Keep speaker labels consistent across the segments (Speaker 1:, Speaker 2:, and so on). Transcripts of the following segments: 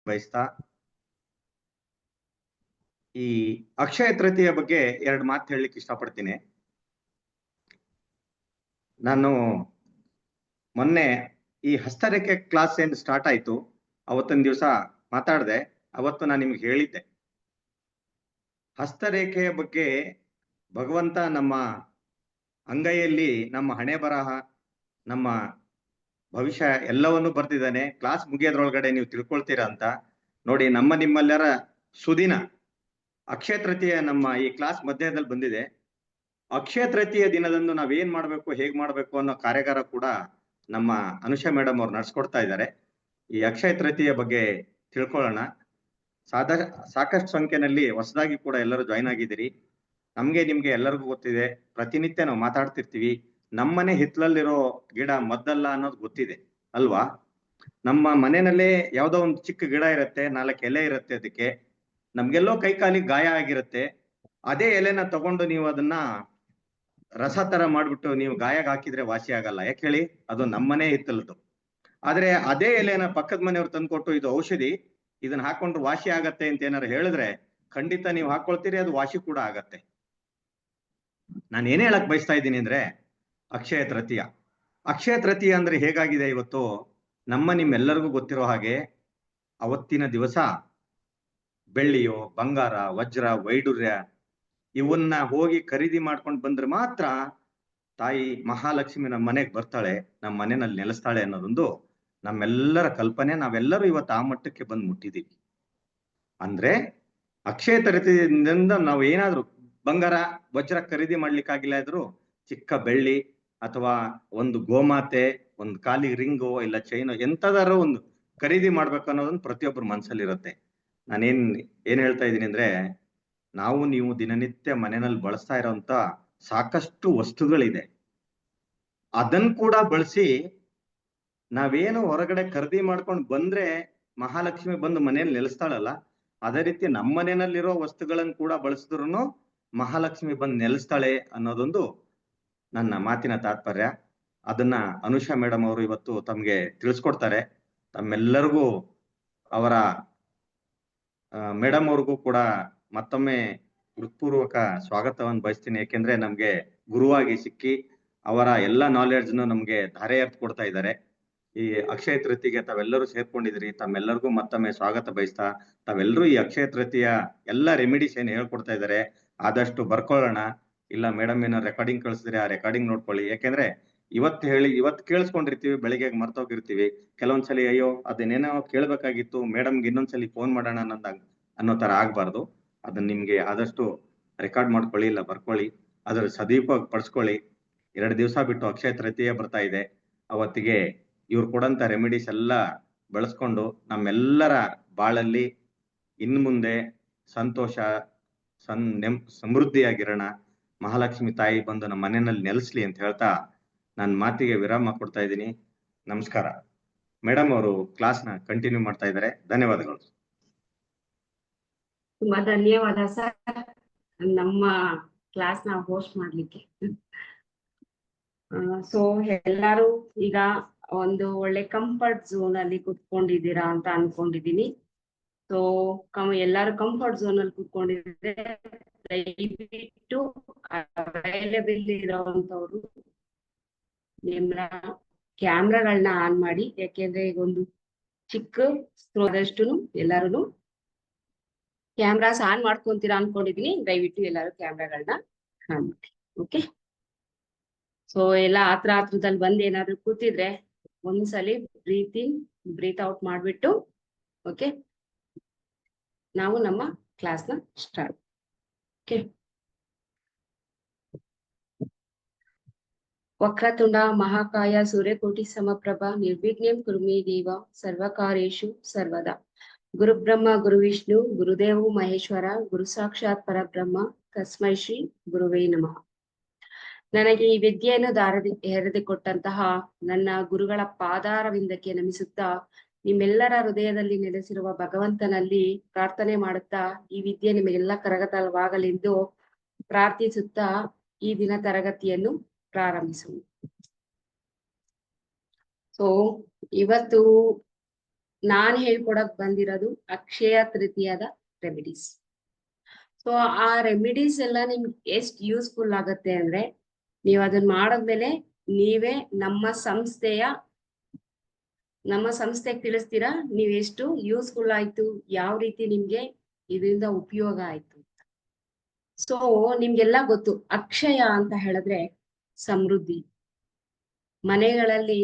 Speaker 1: ಬಯಸ್ತಾ ಈ ಅಕ್ಷಯ ತೃತೀಯ ಬಗ್ಗೆ ಎರಡು ಮಾತು ಹೇಳಲಿಕ್ಕೆ ಇಷ್ಟಪಡ್ತೀನಿ. ನಾನು ಮೊನ್ನೆ ಈ ಹಸ್ತರೇಖೆ ಕ್ಲಾಸ್ ಏನ್ ಸ್ಟಾರ್ಟ್ ಆಯ್ತು ಅವತ್ತಿನ ದಿವಸ ಮಾತಾಡಿದೆ. ಅವತ್ತು ನಾನು ನಿಮ್ಗೆ ಹೇಳಿದ್ದೆ ಹಸ್ತರೇಖೆಯ ಬಗ್ಗೆ ಭಗವಂತ ನಮ್ಮ ಅಂಗೈಯಲ್ಲಿ ನಮ್ಮ ಹಣೆ ಬರಹ ನಮ್ಮ ಭವಿಷ್ಯ ಎಲ್ಲವನ್ನು ಬರ್ತಿದ್ದಾನೆ. ಕ್ಲಾಸ್ ಮುಗಿಯೋದ್ರೊಳಗಡೆ ನೀವು ತಿಳ್ಕೊಳ್ತೀರಾ ಅಂತ ನೋಡಿ. ನಿಮ್ಮೆಲ್ಲರ ಸುದಿನ ಅಕ್ಷಯ ತೃತೀಯ ನಮ್ಮ ಈ ಕ್ಲಾಸ್ ಮಧ್ಯದಲ್ಲಿ ಬಂದಿದೆ. ಅಕ್ಷಯ ತೃತೀಯ ದಿನದಂದು ನಾವೇನ್ ಮಾಡ್ಬೇಕು ಹೇಗ್ ಮಾಡ್ಬೇಕು ಅನ್ನೋ ಕಾರ್ಯಾಗಾರ ಕೂಡ ನಮ್ಮ ಅನುಷಾ ಮೇಡಮ್ ಅವ್ರು ನಡ್ಸ್ಕೊಡ್ತಾ ಇದ್ದಾರೆ. ಈ ಅಕ್ಷಯ ತೃತೀಯ ಬಗ್ಗೆ ತಿಳ್ಕೊಳ್ಳೋಣ. ಸಾಕಷ್ಟು ಸಂಖ್ಯೆನಲ್ಲಿ ಹೊಸದಾಗಿ ಕೂಡ ಎಲ್ಲರೂ ಜಾಯ್ನ್ ಆಗಿದ್ದೀರಿ. ನಿಮ್ಗೆ ಎಲ್ಲರಿಗೂ ಗೊತ್ತಿದೆ, ಪ್ರತಿನಿತ್ಯ ನಾವು ಮಾತಾಡ್ತಿರ್ತೀವಿ. ನಮ್ಮನೆ ಹಿತ್ಲಲ್ಲಿರೋ ಗಿಡ ಮದ್ದಲ್ಲ ಅನ್ನೋದು ಗೊತ್ತಿದೆ ಅಲ್ವಾ? ನಮ್ಮ ಮನೆಯಲ್ಲೇ ಯಾವ್ದೋ ಒಂದು ಚಿಕ್ಕ ಗಿಡ ಇರುತ್ತೆ, 4 ಎಲೆ ಇರುತ್ತೆ. ಅದಕ್ಕೆ ನಮ್ಗೆಲ್ಲೋ ಕೈ ಕಾಲಿಗೆ ಗಾಯ ಆಗಿರುತ್ತೆ. ಅದೇ ಎಲೆನ ತಗೊಂಡು ನೀವು ಅದನ್ನ ರಸ ತರ ಮಾಡ್ಬಿಟ್ಟು ನೀವು ಗಾಯಕ್ಕೆ ಹಾಕಿದ್ರೆ ವಾಸಿ ಆಗಲ್ಲ. ಯಾಕೆ ಹೇಳಿ? ಅದು ನಮ್ಮನೆ ಹಿತ್ತಲದ್ದು. ಆದ್ರೆ ಅದೇ ಎಲೆನ ಪಕ್ಕದ ಮನೆಯವ್ರು ತಂದ್ಕೊಟ್ಟು ಇದು ಔಷಧಿ, ಇದನ್ನ ಹಾಕೊಂಡ್ರು ವಾಸಿ ಆಗತ್ತೆ ಅಂತ ಏನಾರು ಹೇಳಿದ್ರೆ ಖಂಡಿತ ನೀವು ಹಾಕೊಳ್ತೀರಿ, ಅದು ವಾಸಿ ಕೂಡ ಆಗತ್ತೆ. ನಾನು ಏನೇ ಹೇಳಕ್ ಬಯಸ್ತಾ ಇದ್ದೀನಿ ಅಂದ್ರೆ ಅಕ್ಷಯ ತೃತೀಯ. ಅಕ್ಷಯ ತೃತೀಯ ಅಂದ್ರೆ ಹೇಗಾಗಿದೆ ಇವತ್ತು? ನಿಮ್ಮೆಲ್ಲರಿಗೂ ಗೊತ್ತಿರೋ ಹಾಗೆ ಅವತ್ತಿನ ದಿವಸ ಬೆಳ್ಳಿಯೋ ಬಂಗಾರ ವಜ್ರ ವೈಡೂರ್ಯ ಇವನ್ನ ಹೋಗಿ ಖರೀದಿ ಮಾಡ್ಕೊಂಡು ಬಂದ್ರೆ ಮಾತ್ರ ತಾಯಿ ಮಹಾಲಕ್ಷ್ಮಿ ನಮ್ಮ ಮನೆಗೆ ಬರ್ತಾಳೆ, ನಮ್ಮ ಮನೆಯಲ್ಲಿ ನೆಲೆಸ್ತಾಳೆ ಅನ್ನೋದೊಂದು ನಮ್ಮೆಲ್ಲರ ಕಲ್ಪನೆ. ನಾವೆಲ್ಲರೂ ಇವತ್ತು ಆ ಮಟ್ಟಕ್ಕೆ ಬಂದು ಮುಟ್ಟಿದೀವಿ. ಅಂದ್ರೆ ಅಕ್ಷಯ ತೃತೀಯದಿಂದ ನಾವು ಏನಾದ್ರು ಬಂಗಾರ ವಜ್ರ ಖರೀದಿ ಮಾಡ್ಲಿಕ್ಕಾಗಿಲ್ಲ ಇದ್ರು ಚಿಕ್ಕ ಬೆಳ್ಳಿ ಅಥವಾ ಒಂದು ಗೋಮಾತೆ, ಒಂದು ಕಾಲಿ ರಿಂಗು ಇಲ್ಲ ಚೈನು ಎಂತದಾರು ಒಂದು ಖರೀದಿ ಮಾಡ್ಬೇಕು ಅನ್ನೋದೊಂದು ಪ್ರತಿಯೊಬ್ಬರ ಮನಸ್ಸಲ್ಲಿ ಇರುತ್ತೆ. ಏನ್ ಹೇಳ್ತಾ ಇದ್ದೀನಿ ಅಂದ್ರೆ, ನೀವು ದಿನನಿತ್ಯ ಮನೆಯಲ್ಲಿ ಬಳಸ್ತಾ ಇರೋಂತ ಸಾಕಷ್ಟು ವಸ್ತುಗಳಿದೆ. ಅದನ್ನ ಕೂಡ ಬಳಸಿ ನಾವೇನು ಹೊರಗಡೆ ಖರೀದಿ ಮಾಡ್ಕೊಂಡು ಬಂದ್ರೆ ಮಹಾಲಕ್ಷ್ಮಿ ಬಂದು ಮನೆಯಲ್ಲಿ ನೆಲೆಸ್ತಾಳಲ್ಲ, ಅದೇ ರೀತಿ ನಮ್ಮ ಮನೆಯಲ್ಲಿರೋ ವಸ್ತುಗಳನ್ನ ಕೂಡ ಬಳಸಿದ್ರು ಮಹಾಲಕ್ಷ್ಮಿ ಬಂದು ನೆಲೆಸ್ತಾಳೆ ಅನ್ನೋದೊಂದು ನನ್ನ ಮಾತಿನ ತಾತ್ಪರ್ಯ. ಅದನ್ನ ಅನುಷಾ ಮೇಡಮ್ ಅವರು ಇವತ್ತು ತಮ್ಗೆ ತಿಳಿಸ್ಕೊಡ್ತಾರೆ. ತಮ್ಮೆಲ್ಲರಿಗೂ ಅವರ ಮೇಡಮ್ ಅವ್ರಿಗೂ ಕೂಡ ಮತ್ತೊಮ್ಮೆ ಹೃತ್ಪೂರ್ವಕ ಸ್ವಾಗತವನ್ನು ಬಯಸ್ತೀನಿ. ಯಾಕೆಂದ್ರೆ ನಮ್ಗೆ ಗುರುವಾಗಿ ಸಿಕ್ಕಿ ಅವರ ಎಲ್ಲ ನಾಲೆಡ್ಜ್ನು ನಮ್ಗೆ ಧಾರೆ ಎರ್ತ್ ಕೊಡ್ತಾ ಇದ್ದಾರೆ. ಈ ಅಕ್ಷಯ ತೃತೀಯಗೆ ತಾವೆಲ್ಲರೂ ಸೇರ್ಕೊಂಡಿದ್ರಿ, ತಮ್ಮೆಲ್ಲರಿಗೂ ಮತ್ತೊಮ್ಮೆ ಸ್ವಾಗತ ಬಯಸ್ತಾ, ತಾವೆಲ್ಲರೂ ಈ ಅಕ್ಷಯ ತೃತೀಯ ಎಲ್ಲ ರೆಮಿಡೀಸ್ ಏನ್ ಹೇಳ್ಕೊಡ್ತಾ ಇದ್ದಾರೆ ಆದಷ್ಟು ಬರ್ಕೊಳ್ಳೋಣ. ಇಲ್ಲ ಮೇಡಮ್ ಏನೋ ರೆಕಾರ್ಡಿಂಗ್ ಕಳಿಸಿದ್ರೆ ಆ ರೆಕಾರ್ಡಿಂಗ್ ನೋಡ್ಕೊಳ್ಳಿ. ಯಾಕೆಂದ್ರೆ ಇವತ್ತು ಕೇಳಿಸ್ಕೊಂಡಿರ್ತೀವಿ, ಬೆಳಿಗ್ಗೆ ಮರ್ತೋಗಿರ್ತೀವಿ. ಕೆಲವೊಂದ್ಸಲಿ ಅಯ್ಯೋ ಅದನ್ನೇನೋ ಕೇಳ್ಬೇಕಾಗಿತ್ತು, ಮೇಡಮ್ಗೆ ಇನ್ನೊಂದ್ಸಲಿ ಫೋನ್ ಮಾಡೋಣ ಅನ್ನೋ ತರ ಆಗ್ಬಾರ್ದು. ಅದನ್ನ ನಿಮ್ಗೆ ಆದಷ್ಟು ರೆಕಾರ್ಡ್ ಮಾಡ್ಕೊಳ್ಳಿ, ಇಲ್ಲ ಬರ್ಕೊಳ್ಳಿ, ಅದ್ರ ಸದುಪಯೋಗ ಪಡಿಸ್ಕೊಳ್ಳಿ. 2 ದಿವಸ ಬಿಟ್ಟು ಅಕ್ಷಯ ತೃತೀಯ ಬರ್ತಾ ಇದೆ. ಅವತ್ತಿಗೆ ಇವ್ರು ಕೊಡಂತ ರೆಮಿಡೀಸ್ ಎಲ್ಲ ಬಳಸ್ಕೊಂಡು ನಮ್ಮೆಲ್ಲರ ಬಾಳಲ್ಲಿ ಇನ್ನು ಮುಂದೆ ಸಂತೋಷ ಸಮೃದ್ಧಿಯಾಗಿರೋಣ. ಮಹಾಲಕ್ಷ್ಮಿ ತಾಯಿ ಬಂದು ನಮ್ಮ ಮನೆಯಲ್ಲಿ ನೆಲೆಸ್ಲಿ ಅಂತ ಹೇಳ್ತಾ ನನ್ನ ಮಾತಿಗೆ ವಿರಾಮ ಕೊಡ್ತಾ ಇದ್ದೀನಿ. ನಮಸ್ಕಾರ. ಮೇಡಮ್ ಅವರು ಕ್ಲಾಸ್ನ ಕಂಟಿನ್ಯೂ ಮಾಡ್ತಾ ಇದ್ದಾರೆ. ಧನ್ಯವಾದಗಳು.
Speaker 2: ತುಂಬಾ ಧನ್ಯವಾದ ಸರ್, ನಮ್ಮ ಕ್ಲಾಸ್ ನ ಹೋಸ್ಟ್ ಮಾಡ್ಲಿಕ್ಕೆ. ಸೊ ಎಲ್ಲರೂ ಈಗ ಒಂದು ಒಳ್ಳೆ ಕಂಫರ್ಟ್ ಝೋನ್ ಅಲ್ಲಿ ಕುತ್ಕೊಂಡಿದ್ದೀರಾ ಅಂತ ಅನ್ಕೊಂಡಿದೀನಿ. ಸೊ ಎಲ್ಲಾರು ಕಂಫರ್ಟ್ ಝೋನ್ ಅಲ್ಲಿ ಕುತ್ಕೊಂಡಿದ್ರೆ ದಯವಿಟ್ಟು ಅವೈಲೇಬಲ್ ಇರೋಂಥವ್ರು ನಿಮ್ಮ ಕ್ಯಾಮ್ರಾಗಳನ್ನ ಆನ್ ಮಾಡಿ. ಯಾಕೆಂದ್ರೆ ಈಗ ಒಂದು ಚಿಕ್ಕ ಆದಷ್ಟು ಎಲ್ಲಾರು ಕ್ಯಾಮ್ರಾಸ್ ಆನ್ ಮಾಡ್ಕೊಂತೀರಾ ಅನ್ಕೊಂಡಿದೀನಿ. ದಯವಿಟ್ಟು ಎಲ್ಲಾರು ಕ್ಯಾಮ್ರಾಗಳನ್ನ ಆನ್ ಮಾಡಿ. ಓಕೆ, ಸೊ ಎಲ್ಲ ಆತ್ರದಲ್ಲಿ ಬಂದ್ ಏನಾದ್ರು ಕೂತಿದ್ರೆ ಒಂದ್ಸಲಿ ಬ್ರೀತ್ ಇನ್ ಬ್ರೀತ್ ಔಟ್ ಮಾಡ್ಬಿಟ್ಟು ಓಕೆ ನಾವು ನಮ್ಮ ಕ್ಲಾಸ್ನ ಸ್ಟಾರ್ಟ್. ಓಕೆ, ವಕ್ರತುಂಡ ಮಹಾಕಾಯ ಸೂರ್ಯಕೋಟಿ ಸಮಪ್ರಭ ನಿರ್ವಿಘ್ನಂ ಕುರು ಮೇ ದೇವ ಸರ್ವಕಾರ್ಯೇಷು ಸರ್ವದಾ. ಗುರು ಬ್ರಹ್ಮ ಗುರು ವಿಷ್ಣು ಗುರುದೇವ ಮಹೇಶ್ವರ ಗುರು ಸಾಕ್ಷಾತ್ ಪರಬ್ರಹ್ಮ ತಸ್ಮೈ ಶ್ರೀ ಗುರುವೇ ನಮಃ. ನನಗೆ ಈ ವಿದ್ಯೆಯನ್ನು ಎರೆದುಕೊಟ್ಟಂತಹ ನನ್ನ ಗುರುಗಳ ಪಾದಾರವಿಂದಕ್ಕೆ ನಮಿಸುತ್ತಾ, ನಿಮ್ಮೆಲ್ಲರ ಹೃದಯದಲ್ಲಿ ನೆಲೆಸಿರುವ ಭಗವಂತನಲ್ಲಿ ಪ್ರಾರ್ಥನೆ ಮಾಡುತ್ತಾ, ಈ ವಿದ್ಯೆ ನಿಮಗೆಲ್ಲ ಕರಗತವಾಗಲೆಂದು ಪ್ರಾರ್ಥಿಸುತ್ತಾ ಈ ದಿನ ತರಗತಿಯನ್ನು ಪ್ರಾರಂಭಿಸುವುದು. ಸೊ ಇವತ್ತು ನಾನ್ ಹೇಳ್ಕೊಡಕ್ ಬಂದಿರೋದು ಅಕ್ಷಯ ತೃತೀಯದ ರೆಮಿಡೀಸ್. ಸೊ ಆ ರೆಮಿಡೀಸ್ ಎಲ್ಲ ನಿಮ್ಗೆ ಎಷ್ಟು ಯೂಸ್ಫುಲ್ ಆಗತ್ತೆ ಅಂದ್ರೆ, ನೀವ್ ಅದನ್ನ ಮಾಡಾದ್ಮೇಲೆ ನೀವೇ ನಮ್ಮ ಸಂಸ್ಥೆಗೆ ತಿಳಿಸ್ತೀರಾ ನೀವ್ ಎಷ್ಟು ಯೂಸ್ಫುಲ್ ಆಯ್ತು, ಯಾವ ರೀತಿ ನಿಮ್ಗೆ ಇದರಿಂದ ಉಪಯೋಗ ಆಯ್ತು. ಸೊ ನಿಮ್ಗೆಲ್ಲ ಗೊತ್ತು, ಅಕ್ಷಯ ಅಂತ ಹೇಳಿದ್ರೆ ಸಮೃದ್ಧಿ. ಮನೆಗಳಲ್ಲಿ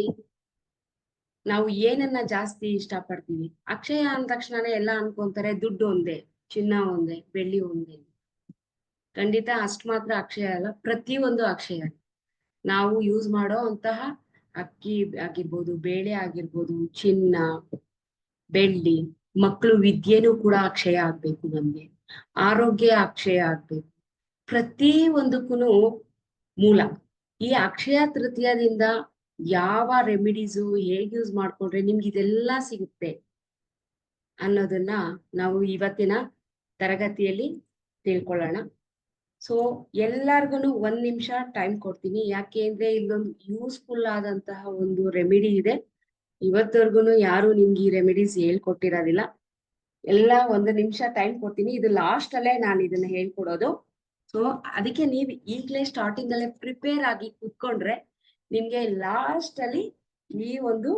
Speaker 2: ನಾವು ಏನನ್ನ ಜಾಸ್ತಿ ಇಷ್ಟಪಡ್ತೀವಿ? ಅಕ್ಷಯ ಅಂದ ತಕ್ಷಣನೇ ಎಲ್ಲ ಅನ್ಕೊಂತಾರೆ ದುಡ್ಡು ಒಂದೇ, ಚಿನ್ನ ಒಂದೇ, ಬೆಳ್ಳಿ ಒಂದೇ. ಖಂಡಿತ ಅಷ್ಟು ಮಾತ್ರ ಅಕ್ಷಯ ಅಲ್ಲ, ಪ್ರತಿಯೊಂದು ಅಕ್ಷಯ. ನಾವು ಯೂಸ್ ಮಾಡೋ ಅಂತಹ ಅಕ್ಕಿ ಆಗಿರ್ಬೋದು, ಬೇಳೆ ಆಗಿರ್ಬೋದು, ಚಿನ್ನ, ಬೆಳ್ಳಿ, ಮಕ್ಕಳು ವಿದ್ಯೆನೂ ಕೂಡ ಅಕ್ಷಯ ಆಗ್ಬೇಕು, ನಮ್ಗೆ ಆರೋಗ್ಯ ಅಕ್ಷಯ ಆಗ್ಬೇಕು. ಪ್ರತಿ ಒಂದಕ್ಕೂ ಮೂಲ ಈ ಅಕ್ಷಯ ತೃತೀಯದಿಂದ ಯಾವ ರೆಮಿಡೀಸು ಹೇಗೆ ಯೂಸ್ ಮಾಡ್ಕೊಂಡ್ರೆ ನಿಮ್ಗೆ ಇದೆಲ್ಲ ಸಿಗುತ್ತೆ ಅನ್ನೋದನ್ನ ನಾವು ಇವತ್ತಿನ ತರಗತಿಯಲ್ಲಿ ತಿಳ್ಕೊಳ್ಳೋಣ. ಸೊ ಎಲ್ಲಾರ್ಗು 1 ನಿಮಿಷ ಟೈಮ್ ಕೊಡ್ತೀನಿ, ಯಾಕೆ ಅಂದ್ರೆ ಇಲ್ಲೊಂದು ಯೂಸ್ಫುಲ್ ಆದಂತಹ ಒಂದು ರೆಮಿಡಿ ಇದೆ. ಇವತ್ತವರೆಗೂ ಯಾರು ನಿಮ್ಗೆ ಈ ರೆಮಿಡೀಸ್ ಹೇಳ್ಕೊಟ್ಟಿರೋದಿಲ್ಲ. ಎಲ್ಲ 1 ನಿಮಿಷ ಟೈಮ್ ಕೊಡ್ತೀನಿ, ಇದು ಲಾಸ್ಟ್ ಅಲ್ಲೇ ನಾನು ಇದನ್ನ ಹೇಳ್ಕೊಡೋದು. ಸೊ ಅದಕ್ಕೆ ನೀವು ಈಗಲೇ ಸ್ಟಾರ್ಟಿಂಗ್ ಅಲ್ಲೇ ಪ್ರಿಪೇರ್ ಆಗಿ ಕುತ್ಕೊಂಡ್ರೆ ನಿಮ್ಗೆ ಲಾಸ್ಟ್ ಅಲ್ಲಿ ಈ ಒಂದು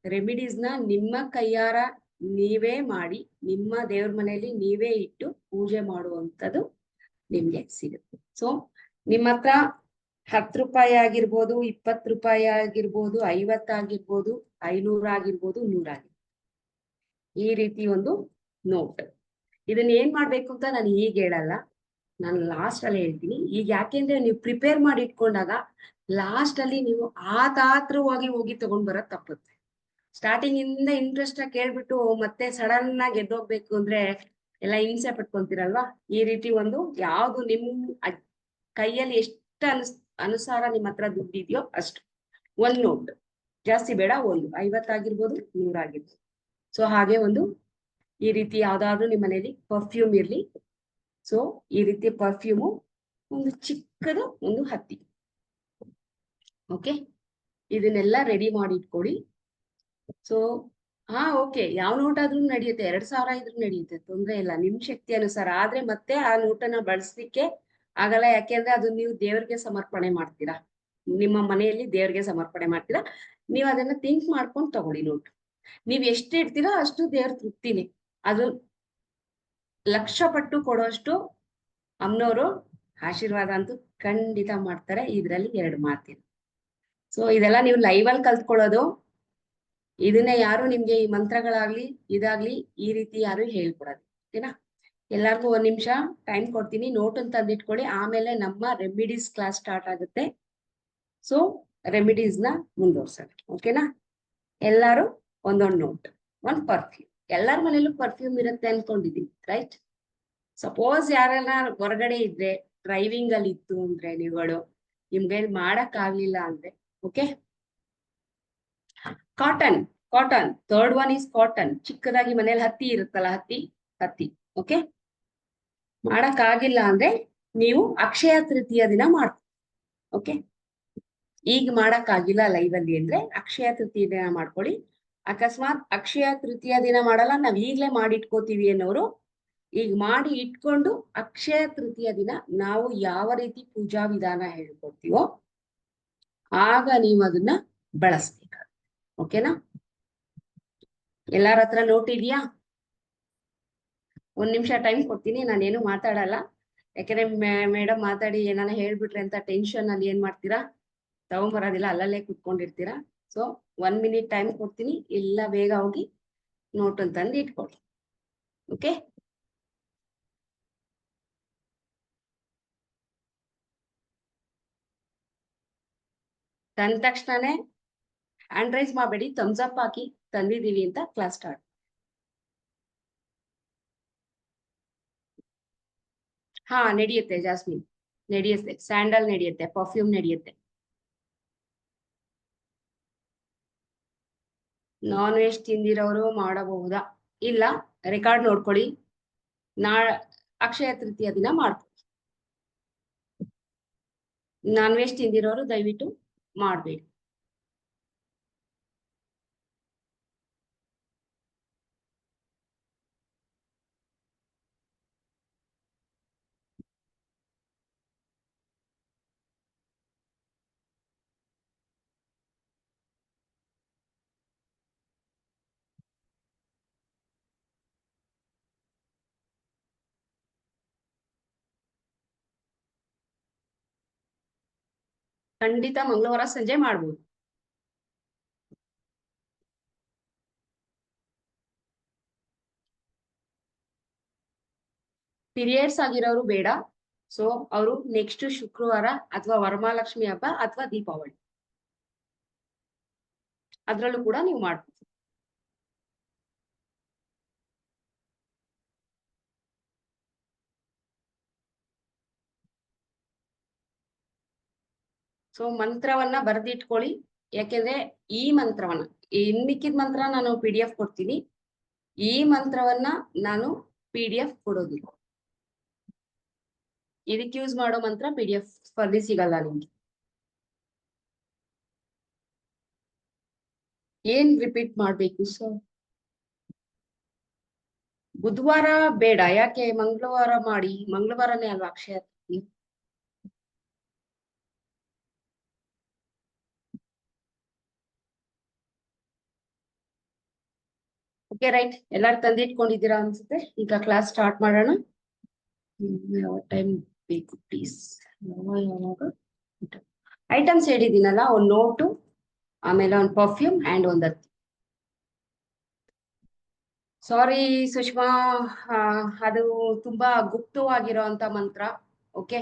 Speaker 2: ರೆಮಿಡೀಸ್ ನ ನಿಮ್ಮ ಕೈಯಾರ ನೀವೇ ಮಾಡಿ, ನಿಮ್ಮ ದೇವ್ರ ಮನೆಯಲ್ಲಿ ನೀವೇ ಇಟ್ಟು ಪೂಜೆ ಮಾಡುವಂಥದ್ದು ನಿಮ್ಗೆ ಸಿಗುತ್ತೆ. ಸೊ ನಿಮ್ಮ ಹತ್ರ 10 ರೂಪಾಯಿ ಆಗಿರ್ಬೋದು, 20 ರೂಪಾಯಿ ಆಗಿರ್ಬೋದು, 50 ಆಗಿರ್ಬೋದು, 500 ಆಗಿರ್ಬೋದು, 100 ಆಗಿರ್ಬೋದು, ಈ ರೀತಿ ಒಂದು ನೋಟ್. ಇದನ್ನ ಏನ್ ಮಾಡ್ಬೇಕು ಅಂತ ನಾನು ಈಗ ಹೇಳಲ್ಲ, ನಾನು ಲಾಸ್ಟ್ ಅಲ್ಲಿ ಹೇಳ್ತೀನಿ. ಈಗ ಯಾಕೆಂದ್ರೆ ನೀವು ಪ್ರಿಪೇರ್ ಮಾಡಿ ಇಟ್ಕೊಂಡಾಗ ಲಾಸ್ಟ್ ಅಲ್ಲಿ ನೀವು ಆತಾತ್ರವಾಗಿ ಹೋಗಿ ತಗೊಂಡ್ ಬರೋದ್ ತಪ್ಪುತ್ತೆ. ಸ್ಟಾರ್ಟಿಂಗ್ ಇಂದ ಇಂಟ್ರೆಸ್ಟ್ ಆಗಿ ಕೇಳ್ಬಿಟ್ಟು ಮತ್ತೆ ಸಡನ್ ಆಗಿ ಎದ್ದೋಗ್ಬೇಕು ಅಂದ್ರೆ ಎಲ್ಲ ಹಿಂಸೆ ಪಟ್ಕೊಂತೀರಲ್ವಾ. ಈ ರೀತಿ ಒಂದು ಯಾವ್ದು ನಿಮ್ ಕೈಯಲ್ಲಿ ಎಷ್ಟು ಅನುಸಾರ ನಿಮ್ಮ ಹತ್ರ ದುಡ್ಡಿದೆಯೋ ಅಷ್ಟು, 1 ನೋಟ್, ಜಾಸ್ತಿ ಬೇಡ, 1, 50 ಆಗಿರ್ಬೋದು, 100 ಆಗಿರ್ಬೋದು. ಸೊ ಹಾಗೆ ಒಂದು ಈ ರೀತಿ ಯಾವ್ದಾದ್ರು ನಿಮ್ಮ ಮನೇಲಿ ಪರ್ಫ್ಯೂಮ್ ಇರ್ಲಿ. ಸೊ ಈ ರೀತಿ ಪರ್ಫ್ಯೂಮು ಒಂದು ಚಿಕ್ಕದು ಒಂದು ಹತ್ತಿ. ಓಕೆ, ಇದನ್ನೆಲ್ಲ ರೆಡಿ ಮಾಡಿ ಇಟ್ಕೊಳ್ಳಿ. ಸೊ ಓಕೆ, ಯಾವ ನೋಟ್ ಆದ್ರೂ ನಡೆಯುತ್ತೆ, 2000 ಇದ್ರೂ ನಡೆಯುತ್ತೆ, ತೊಂದ್ರೆ ಇಲ್ಲ, ನಿಮ್ ಶಕ್ತಿ ಅನುಸಾರ. ಆದ್ರೆ ಮತ್ತೆ ಆ ನೋಟನ್ನ ಬಳಸ್ಲಿಕ್ಕೆ ಆಗಲ್ಲ, ಯಾಕೆಂದ್ರೆ ಅದು ನೀವು ದೇವ್ರಿಗೆ ಸಮರ್ಪಣೆ ಮಾಡ್ತೀರಾ, ನಿಮ್ಮ ಮನೆಯಲ್ಲಿ ದೇವ್ರಿಗೆ ಸಮರ್ಪಣೆ ಮಾಡ್ತೀರಾ. ನೀವು ಅದನ್ನ ಥಿಂಕ್ ಮಾಡ್ಕೊಂಡು ತಗೊಳ್ಳಿ ನೋಟ್. ನೀವ್ ಎಷ್ಟು ಇಡ್ತೀರೋ ಅಷ್ಟು ದೇವ್ರ ತೃಪ್ತಿನೇ. ಅದು ಲಕ್ಷ ಪಟ್ಟು ಕೊಡೋಷ್ಟು ಅಮ್ಮನವರು ಆಶೀರ್ವಾದ ಅಂತೂ ಖಂಡಿತ ಮಾಡ್ತಾರೆ. ಇದ್ರಲ್ಲಿ 2 ಮಾತಿಲ್ಲ. ಸೊ ಇದೆಲ್ಲ ನೀವು ಲೈವ್ ಅಲ್ಲಿ ಕಲ್ತ್ಕೊಳ್ಳೋದು. ಇದನ್ನ ಯಾರು ನಿಮ್ಗೆ ಈ ಮಂತ್ರಗಳಾಗ್ಲಿ ಇದಾಗ್ಲಿ ಈ ರೀತಿ ಯಾರು ಹೇಳ್ಕೊಡೋದು. ಓಕೆನಾ? ಎಲ್ಲಾರ್ಗು 1 ನಿಮಿಷ ಟೈಮ್ ಕೊಡ್ತೀನಿ, ನೋಟ್ ಅಂತ ತಂದಿಟ್ಕೊಳ್ಳಿ. ಆಮೇಲೆ ನಮ್ಮ ರೆಮಿಡೀಸ್ ಕ್ಲಾಸ್ ಸ್ಟಾರ್ಟ್ ಆಗುತ್ತೆ. ಸೊ ರೆಮಿಡೀಸ್ ನ ಮುಂದುವರ್ಸೋಣ. ಓಕೆನಾ? ಎಲ್ಲಾರು ಒಂದೊಂದು ನೋಟ್, 1 ಪರ್ಫ್ಯೂಮ್. ಎಲ್ಲಾರ ಮನೇಲೂ ಪರ್ಫ್ಯೂಮ್ ಇರುತ್ತೆ ಅನ್ಕೊಂಡಿದೀನಿ, ರೈಟ್? ಸಪೋಸ್ ಯಾರೆಲ್ಲ ಹೊರಗಡೆ ಇದ್ರೆ, ಡ್ರೈವಿಂಗ್ ಅಲ್ಲಿ ಇತ್ತು ಅಂದ್ರೆ ನೀವುಗಳು, ನಿಮ್ಗೆ ಮಾಡಕ್ ಆಗ್ಲಿಲ್ಲ ಅಂದ್ರೆ, okay, cotton. 3rd one is cotton. ಚಿಕ್ಕದಾಗಿ ಮನೇಲಿ ಹತ್ತಿ ಇರುತ್ತಲ್ಲ, ಹತ್ತಿ. ಓಕೆ, ಮಾಡಕ್ ಆಗಿಲ್ಲ ಅಂದ್ರೆ ನೀವು ಅಕ್ಷಯ ತೃತೀಯ ದಿನ ಮಾಡ್ತೀವಿ. ಓಕೆ, ಈಗ ಮಾಡಕ್ ಆಗಿಲ್ಲ ಲೈವ್ ಅಲ್ಲಿ ಅಂದ್ರೆ ಅಕ್ಷಯ ತೃತೀಯ ದಿನ ಮಾಡ್ಕೊಳ್ಳಿ. ಅಕಸ್ಮಾತ್ ಅಕ್ಷಯ ತೃತೀಯ ದಿನ ಮಾಡಲ್ಲ, ನಾವ್ ಈಗ್ಲೇ ಮಾಡಿಟ್ಕೋತೀವಿ ಅನ್ನೋರು ಈಗ ಮಾಡಿ ಇಟ್ಕೊಂಡು ಅಕ್ಷಯ ತೃತೀಯ ದಿನ ನಾವು ಯಾವ ರೀತಿ ಪೂಜಾ ವಿಧಾನ ಹೇಳ್ಕೊಡ್ತೀವೋ ಆಗ ನೀವು ಅದನ್ನ ಬಳಸ್ಬೇಕಾಗುತ್ತೆ. ಓಕೆನಾ? ಎಲ್ಲಾರ ಹತ್ರ ನೋಟ್ ಇದೆಯಾ? 1 ನಿಮಿಷ ಟೈಮ್ ಕೊಡ್ತೀನಿ, ನಾನೇನು ಮಾತಾಡಲ್ಲ. ಯಾಕಂದ್ರೆ ಮೇಡಮ್ ಮಾತಾಡಿ ಏನಾನ ಹೇಳ್ಬಿಟ್ರೆ ಅಂತ ಟೆನ್ಷನ್ ಅಲ್ಲಿ ಏನ್ ಮಾಡ್ತೀರಾ, ತಗೊಂಬರೋದಿಲ್ಲ, ಅಲ್ಲಲ್ಲೇ ಕುತ್ಕೊಂಡಿರ್ತೀರಾ. ಸೊ 1 ಮಿನಿಟ್ ಟೈಮ್ ಕೊಡ್ತೀನಿ, ಎಲ್ಲ ಬೇಗ ಹೋಗಿ ನೋಟ್ ಅಂತಂದು ಇಟ್ಕೊಳ್ಳಿ. ಓಕೆ, ತಂದ ತಕ್ಷಣನೇ ಹ್ಯಾಂಡ್ ರೈಸ್ ಮಾಡಬೇಡಿ, ಥಮ್ಸ್ ಅಪ್ ಹಾಕಿ ತಂದಿದೀವಿ ಅಂತ ಕ್ಲಾಸ್ ಸ್ಟಾರ್ಟ್. ನಡೆಯುತ್ತೆ ಜಾಸ್ಮಿನ್, ನಡೆಯುತ್ತೆ, ಸ್ಯಾಂಡಲ್ ನಡೆಯುತ್ತೆ, ಪರ್ಫ್ಯೂಮ್ ನಡೆಯುತ್ತೆ. ನಾನ್ ವೆಜ್ ತಿಂದಿರೋರು ಮಾಡಬಹುದಾ? ಇಲ್ಲ, ರೆಕಾರ್ಡ್ ನೋಡ್ಕೊಳ್ಳಿ, ಅಕ್ಷಯ ತೃತೀಯ ದಿನ ಮಾಡ್ಕೊಳ್ಳಿ. ನಾನ್ ವೆಜ್ ತಿಂದಿರೋರು ದಯವಿಟ್ಟು ಮಾಡಬೇಡಿ. ಖಂಡಿತ ಮಂಗಳವಾರ ಸಂಜೆ ಮಾಡ್ಬೋದು. ಪೀರಿಯಡ್ಸ್ ಆಗಿರೋರು ಬೇಡ. ಸೊ ಅವರು ನೆಕ್ಸ್ಟ್ ಶುಕ್ರವಾರ ಅಥವಾ ವರಮಹಾಲಕ್ಷ್ಮಿ ಹಬ್ಬ ಅಥವಾ ದೀಪಾವಳಿ ಅದ್ರಲ್ಲೂ ಕೂಡ ನೀವು ಮಾಡ್ಬೋದು. ಸೊ ಮಂತ್ರವನ್ನ ಬರೆದಿಟ್ಕೊಳ್ಳಿ. ಯಾಕೆಂದ್ರೆ ಈ ಮಂತ್ರವನ್ನ, ಇನ್ ಮಿಕ್ಕಿದ ಮಂತ್ರ ನಾನು PDF ಕೊಡ್ತೀನಿ. ಈ ಮಂತ್ರವನ್ನ ನಾನು PDF ಕೊಡೋದಿಲ್ಲ. ಇದಕ್ಕೆ ಯೂಸ್ ಮಾಡೋ ಮಂತ್ರ PDF ಸ್ಪರ್ಧಿ ಸಿಗಲ್ಲ ನಿಮ್ಗೆ. ಏನ್ ರಿಪೀಟ್ ಮಾಡ್ಬೇಕು ಸರ್? ಬುಧವಾರ ಬೇಡ. ಯಾಕೆ? ಮಂಗಳವಾರ ಮಾಡಿ. ಮಂಗಳವಾರನೇ ಅಲ್ವಾ ಅಕ್ಷಯ ತೃತೀಯ. ಓಕೆ ರೈಟ್, ಎಲ್ಲಾರು ತಂದಿಟ್ಕೊಂಡಿದ್ದೀರಾ ಅನ್ಸುತ್ತೆ. ಈಗ ಕ್ಲಾಸ್ ಸ್ಟಾರ್ಟ್ ಮಾಡೋಣ. ಯಾವ ಟೈಮ್ ಬೇಕು ಪ್ಲೀಸ್? ಯಾವಾಗ ಐಟಮ್ಸ್ ಹೇಳಿದ್ದೀನಲ್ಲ, ಒಂದು ನೋಟು, ಆಮೇಲೆ ಒಂದು ಪರ್ಫ್ಯೂಮ್ ಅಂಡ್ ಒಂದು ಹತ್ತಿ. ಸಾರಿ ಸುಷ್ಮಾ, ಅದು ತುಂಬಾ ಗುಪ್ತವಾಗಿರೋ ಅಂತ ಮಂತ್ರ. ಓಕೆ,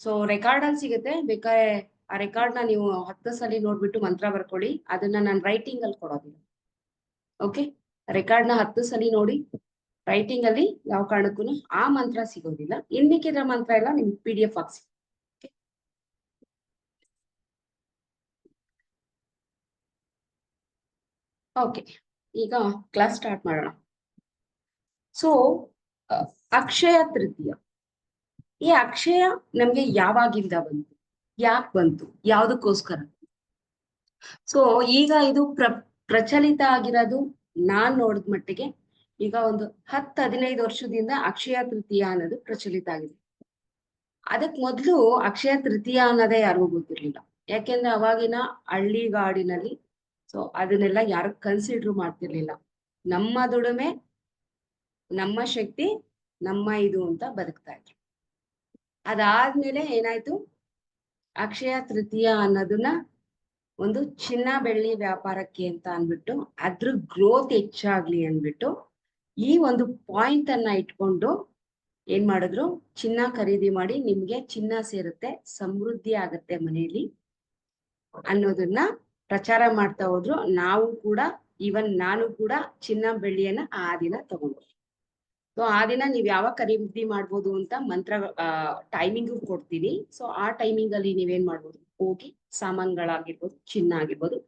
Speaker 2: ಸೊ ರೆಕಾರ್ಡ್ ಅಲ್ಲಿ ಸಿಗುತ್ತೆ. ಬೇಕಾದ್ರೆ ಆ ರೆಕಾರ್ಡ್ ನ ನೀವು 10 ಸಲ ನೋಡ್ಬಿಟ್ಟು ಮಂತ್ರ ಬರ್ಕೊಳ್ಳಿ. ಅದನ್ನ ನಾನು ರೈಟಿಂಗ್ ಅಲ್ಲಿ ಕೊಡೋದಿಲ್ಲ. ಓಕೆ, ರೆಕಾರ್ಡ್ ನ 10 ಸಲ ನೋಡಿ. ರೈಟಿಂಗ್ ಅಲ್ಲಿ ಯಾವ ಕಾರಣಕ್ಕೂ ಆ ಮಂತ್ರ ಸಿಗೋದಿಲ್ಲ. ಇನ್ ಮಿಕ್ಕಿದ ಮಂತ್ರ ಎಲ್ಲ ನಿಮ್ಗೆ PDF ಹಾಕ್ಸಿ. ಓಕೆ, ಈಗ ಕ್ಲಾಸ್ ಸ್ಟಾರ್ಟ್ ಮಾಡೋಣ. ಸೊ ಅಕ್ಷಯ ತೃತೀಯ, ಈ ಅಕ್ಷಯ ನಮ್ಗೆ ಯಾವಾಗಿಂದ ಬಂತು, ಯಾಕೆ ಬಂತು, ಯಾವ್ದಕ್ಕೋಸ್ಕರ? ಸೊ ಈಗ ಇದು ಪ್ರಚಲಿತ ಆಗಿರೋದು ನಾನ್ ನೋಡಿದ ಮಟ್ಟಿಗೆ ಈಗ ಒಂದು 10-15 ವರ್ಷದಿಂದ ಅಕ್ಷಯ ತೃತೀಯ ಅನ್ನೋದು ಪ್ರಚಲಿತ ಆಗಿದೆ. ಅದಕ್ ಮೊದ್ಲು ಅಕ್ಷಯ ತೃತೀಯ ಅನ್ನೋದೇ ಯಾರಿಗೂ ಗೊತ್ತಿರ್ಲಿಲ್ಲ. ಯಾಕೆಂದ್ರೆ ಅವಾಗಿನ ಹಳ್ಳಿಗಾಡಿನಲ್ಲಿ ಸೊ ಅದನ್ನೆಲ್ಲ ಯಾರು ಕನ್ಸಿಡರ್ ಮಾಡ್ತಿರ್ಲಿಲ್ಲ. ನಮ್ಮ ದುಡಿಮೆ, ನಮ್ಮ ಶಕ್ತಿ, ನಮ್ಮ ಇದು ಅಂತ ಬದುಕ್ತಾ ಇದ್ರು. ಅದಾದ್ಮೇಲೆ ಏನಾಯ್ತು, ಅಕ್ಷಯ ತೃತೀಯ ಅನ್ನೋದನ್ನ ಒಂದು ಚಿನ್ನ ಬೆಳ್ಳಿ ವ್ಯಾಪಾರಕ್ಕೆ ಅಂತ ಅಂದ್ಬಿಟ್ಟು ಅದ್ರ ಗ್ರೋತ್ ಹೆಚ್ಚಾಗ್ಲಿ ಅಂದ್ಬಿಟ್ಟು ಈ ಒಂದು ಪಾಯಿಂಟ್ ಅನ್ನ ಇಟ್ಕೊಂಡು ಏನ್ ಮಾಡಿದ್ರು, ಚಿನ್ನ ಖರೀದಿ ಮಾಡಿ ನಿಮ್ಗೆ ಚಿನ್ನ ಸೇರುತ್ತೆ, ಸಮೃದ್ಧಿ ಆಗತ್ತೆ ಮನೆಯಲ್ಲಿ ಅನ್ನೋದನ್ನ ಪ್ರಚಾರ ಮಾಡ್ತಾ ಹೋದ್ರು. ನಾವು ಕೂಡ, ಈವನ್ ನಾನು ಕೂಡ ಚಿನ್ನ ಬೆಳ್ಳಿಯನ್ನ ಆ ದಿನ ತಗೊಂಡ್ವಿ. ಸೊ ಆ ದಿನ ನೀವ್ ಯಾವಾಗ ಖರೀದಿ ಮಾಡ್ಬೋದು ಅಂತ ಮಂತ್ರ ಟೈಮಿಂಗು ಕೊಡ್ತೀನಿ. ಸೊ ಆ ಟೈಮಿಂಗ್ ಅಲ್ಲಿ ನೀವೇನ್ ಮಾಡ್ಬೋದು, ಹೋಗಿ ಸಾಮಾನ್ಗಳಾಗಿರ್ಬೋದು, ಚಿನ್ನ ಆಗಿರ್ಬೋದು,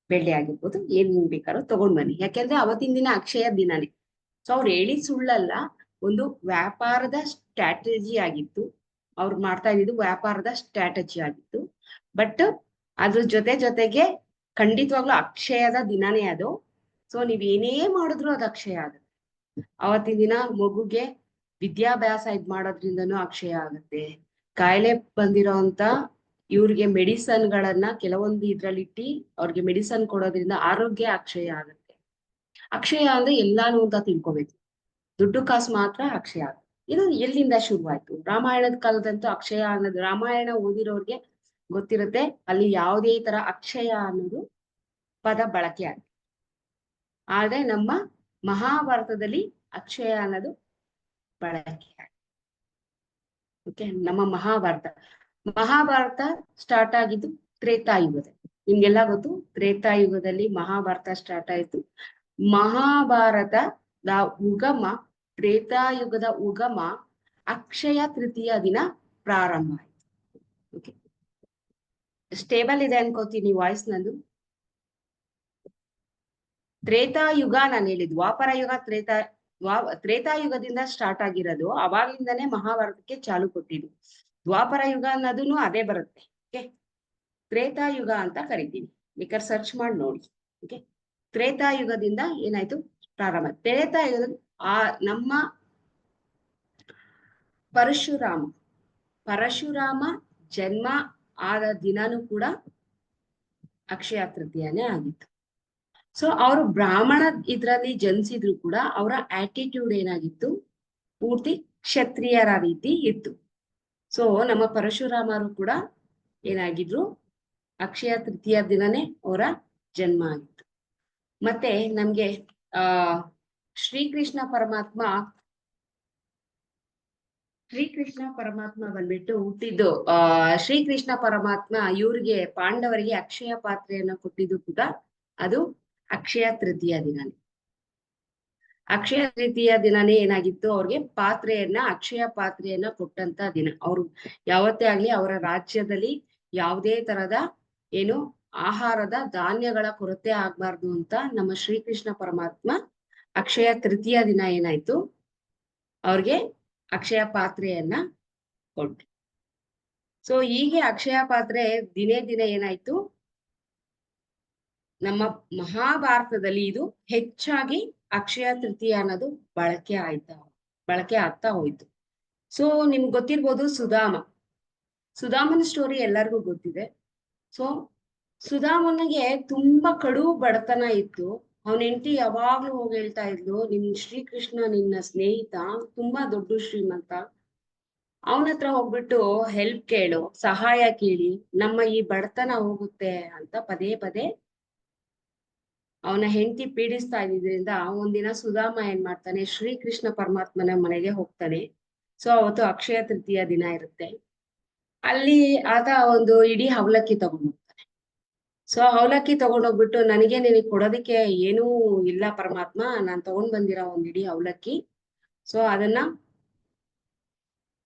Speaker 2: ಬೆಳ್ಳಿ ಆಗಿರ್ಬೋದು, ಏನ್ ಬೇಕಾದ್ರೂ ತಗೊಂಡ್ ಬನ್ನಿ. ಯಾಕೆಂದ್ರೆ ಅವತ್ತಿನ ದಿನ ಅಕ್ಷಯ ದಿನಾನೇ. ಸೊ ಅವ್ರು ಹೇಳಿ ಸುಳ್ಳಲ್ಲ, ಒಂದು ವ್ಯಾಪಾರದ ಸ್ಟ್ರಾಟಜಿ ಆಗಿತ್ತು. ಅವ್ರು ಮಾಡ್ತಾ ಇದ್ದಿದ್ದು ವ್ಯಾಪಾರದ ಸ್ಟ್ರಾಟಜಿ ಆಗಿತ್ತು. ಬಟ್ ಅದ್ರ ಜೊತೆಗೆ ಖಂಡಿತವಾಗ್ಲೂ ಅಕ್ಷಯದ ದಿನಾನೇ ಅದು. ಸೊ ನೀವ್ ಏನೇ ಮಾಡಿದ್ರು ಅದು ಅಕ್ಷಯ ಆಗುತ್ತೆ. ಅವತ್ತಿನ ದಿನ ಮಗುಗೆ ವಿದ್ಯಾಭ್ಯಾಸ ಇದ್ ಮಾಡೋದ್ರಿಂದನೂ ಅಕ್ಷಯ ಆಗುತ್ತೆ. ಕಾಯಿಲೆ ಬಂದಿರೋಂತ ಇವ್ರಿಗೆ ಮೆಡಿಸನ್ಗಳನ್ನ ಕೆಲವೊಂದು ಇಟ್ಟಿ ಅವ್ರಿಗೆ ಮೆಡಿಸನ್ ಕೊಡೋದ್ರಿಂದ ಆರೋಗ್ಯ ಅಕ್ಷಯ ಆಗುತ್ತೆ. ಅಕ್ಷಯ ಅಂದ್ರೆ ಎಲ್ಲಾನು ಅಂತ ತಿಳ್ಕೊಬೇಕು. ದುಡ್ಡು ಕಾಸು ಮಾತ್ರ ಅಕ್ಷಯ ಆಗುತ್ತೆ. ಇದು ಎಲ್ಲಿಂದ ಶುರುವಾಯ್ತು? ರಾಮಾಯಣದ ಕಾಲದಂತೂ ಅಕ್ಷಯ ಅನ್ನೋದು, ರಾಮಾಯಣ ಓದಿರೋರ್ಗೆ ಗೊತ್ತಿರುತ್ತೆ. ಅಲ್ಲಿ ಯಾವುದೇ ತರ ಅಕ್ಷಯ ಅನ್ನೋದು ಪದ ಬಳಕೆ ಆಗುತ್ತೆ. ಆದ್ರೆ ನಮ್ಮ ಮಹಾಭಾರತದಲ್ಲಿ ಅಕ್ಷಯ ಅನ್ನೋದು ಬಳಕೆ ಆಗುತ್ತೆ. ಓಕೆ, ನಮ್ಮ ಮಹಾಭಾರತ ಸ್ಟಾರ್ಟ್ ಆಗಿದ್ದು ತ್ರೇತಾಯುಗದಲ್ಲಿ. ನಿಮ್ಗೆಲ್ಲ ಗೊತ್ತು, ತ್ರೇತಾಯುಗದಲ್ಲಿ ಮಹಾಭಾರತ ಸ್ಟಾರ್ಟ್ ಆಯ್ತು. ಮಹಾಭಾರತದ ಉಗಮ, ತ್ರೇತಾಯುಗದ ಉಗಮ ಅಕ್ಷಯ ತೃತೀಯ ದಿನ ಪ್ರಾರಂಭ ಆಯ್ತು. ಓಕೆ, ಸ್ಟೇಬಲ್ ಇದೆ ಅನ್ಕೋತೀನಿ ವಾಯ್ಸ್ ನಂದು. ತ್ರೇತಾಯುಗ ನಾನು ಹೇಳಿದ್, ದ್ವಾಪರ ಯುಗ, ತ್ರೇತಾಯುಗದಿಂದ ಸ್ಟಾರ್ಟ್ ಆಗಿರೋದು. ಅವಾಗ್ಲಿಂದಾನೇ ಮಹಾಭಾರತಕ್ಕೆ ಚಾಲು ಕೊಟ್ಟಿದ್ದು. ದ್ವಾಪರ ಯುಗ ಅನ್ನೋದನ್ನು ಅದೇ ಬರುತ್ತೆ. ಓಕೆ, ತ್ರೇತಾಯುಗ ಅಂತ ಕರಿತೀವಿ. ಬೇಕಾದ್ರೆ ಸರ್ಚ್ ಮಾಡಿ ನೋಡಿ. ಓಕೆ, ತ್ರೇತಾಯುಗದಿಂದ ಏನಾಯ್ತು ಪ್ರಾರಂಭ. ತ್ರೇತಾಯುಗದ ನಮ್ಮ ಪರಶುರಾಮ ಜನ್ಮ ಆದ ದಿನಾನೂ ಕೂಡ ಅಕ್ಷಯ ತೃತೀಯನೇ ಆಗಿತ್ತು. ಸೊ ಅವರು ಬ್ರಾಹ್ಮಣ ಇದ್ರಲ್ಲಿ ಜನಿಸಿದ್ರು ಕೂಡ ಅವರ ಆಟಿಟ್ಯೂಡ್ ಏನಾಗಿತ್ತು, ಪೂರ್ತಿ ಕ್ಷತ್ರಿಯರ ರೀತಿ ಇತ್ತು. ಸೊ ನಮ್ಮ ಪರಶುರಾಮರು ಕೂಡ ಏನಾಗಿದ್ರು, ಅಕ್ಷಯ ತೃತೀಯ ದಿನನೇ ಅವರ ಜನ್ಮ ಆಗಿತ್ತು. ಮತ್ತೆ ನಮ್ಗೆ ಆ ಶ್ರೀಕೃಷ್ಣ ಪರಮಾತ್ಮ ಬಂದ್ಬಿಟ್ಟು ಹುಟ್ಟಿದ್ದು, ಶ್ರೀಕೃಷ್ಣ ಪರಮಾತ್ಮ ಇವ್ರಿಗೆ ಪಾಂಡವರಿಗೆ ಅಕ್ಷಯ ಪಾತ್ರೆಯನ್ನ ಕೊಟ್ಟಿದ್ದು ಕೂಡ ಅದು ಅಕ್ಷಯ ತೃತೀಯ ದಿನನೇ. ಅಕ್ಷಯ ತೃತೀಯ ದಿನನೇ ಏನಾಗಿತ್ತು, ಅವ್ರಿಗೆ ಅಕ್ಷಯ ಪಾತ್ರೆಯನ್ನ ಕೊಟ್ಟಂತ ದಿನ. ಅವ್ರು ಯಾವತ್ತೇ ಆಗ್ಲಿ ಅವರ ರಾಜ್ಯದಲ್ಲಿ ಯಾವುದೇ ತರದ ಏನು ಆಹಾರದ ಧಾನ್ಯಗಳ ಕೊರತೆ ಆಗ್ಬಾರ್ದು ಅಂತ ನಮ್ಮ ಶ್ರೀಕೃಷ್ಣ ಪರಮಾತ್ಮ ಅಕ್ಷಯ ತೃತೀಯ ದಿನ ಏನಾಯ್ತು, ಅವ್ರಿಗೆ ಅಕ್ಷಯ ಪಾತ್ರೆಯನ್ನ ಕೊಟ್ರು. ಸೊ ಹೀಗೆ ಅಕ್ಷಯ ಪಾತ್ರೆ ದಿನೇ ದಿನ ಏನಾಯ್ತು, ನಮ್ಮ ಮಹಾಭಾರತದಲ್ಲಿ ಇದು ಹೆಚ್ಚಾಗಿ ಅಕ್ಷಯ ತೃತೀಯ ಅನ್ನೋದು ಬಳಕೆ ಆಗ್ತಾ ಹೋಯ್ತು. ಸೊ ನಿಮ್ಗೆ ಗೊತ್ತಿರ್ಬೋದು ಸುಧಾಮನ ಸ್ಟೋರಿ ಎಲ್ಲರಿಗೂ ಗೊತ್ತಿದೆ. ಸೊ ಸುಧಾಮನಿಗೆ ತುಂಬಾ ಕಡು ಬಡತನ ಇತ್ತು. ಅವನ ಹೆಂಡತಿ ಯಾವಾಗ್ಲೂ ಹೋಗಿ ಹೇಳ್ತಾ ಇದ್ಲು, ಶ್ರೀಕೃಷ್ಣ ನಿನ್ನ ಸ್ನೇಹಿತ, ತುಂಬಾ ದೊಡ್ಡ ಶ್ರೀಮಂತ, ಅವನ ಹತ್ರ ಹೋಗ್ಬಿಟ್ಟು ಹೆಲ್ಪ್ ಕೇಳು, ಸಹಾಯ ಕೇಳಿ, ನಮ್ಮ ಈ ಬಡತನ ಹೋಗುತ್ತೆ ಅಂತ ಪದೇ ಪದೇ ಅವನ ಹೆಂಡತಿ ಪೀಡಿಸ್ತಾ ಇದ್ದಿದ್ರಿಂದ ಒಂದಿನ ಸುಧಾಮ ಏನ್ ಮಾಡ್ತಾನೆ, ಶ್ರೀಕೃಷ್ಣ ಪರಮಾತ್ಮನ ಮನೆಗೆ ಹೋಗ್ತಾನೆ. ಸೊ ಅವತ್ತು ಅಕ್ಷಯ ತೃತೀಯ ದಿನ ಇರುತ್ತೆ. ಅಲ್ಲಿ ಆತ ಒಂದು ಇಡೀ ಅವಲಕ್ಕಿ ತಗೊಂಡೋಗ್ತಾನೆ. ಸೊ ಅವಲಕ್ಕಿ ತಗೊಂಡೋಗ್ಬಿಟ್ಟು, ನಿನಗೆ ಕೊಡೋದಕ್ಕೆ ಏನೂ ಇಲ್ಲ ಪರಮಾತ್ಮ, ನಾನ್ ತಗೊಂಡ್ ಬಂದಿರೋ ಒಂದ್ ಇಡೀ ಅವಲಕ್ಕಿ, ಸೊ ಅದನ್ನ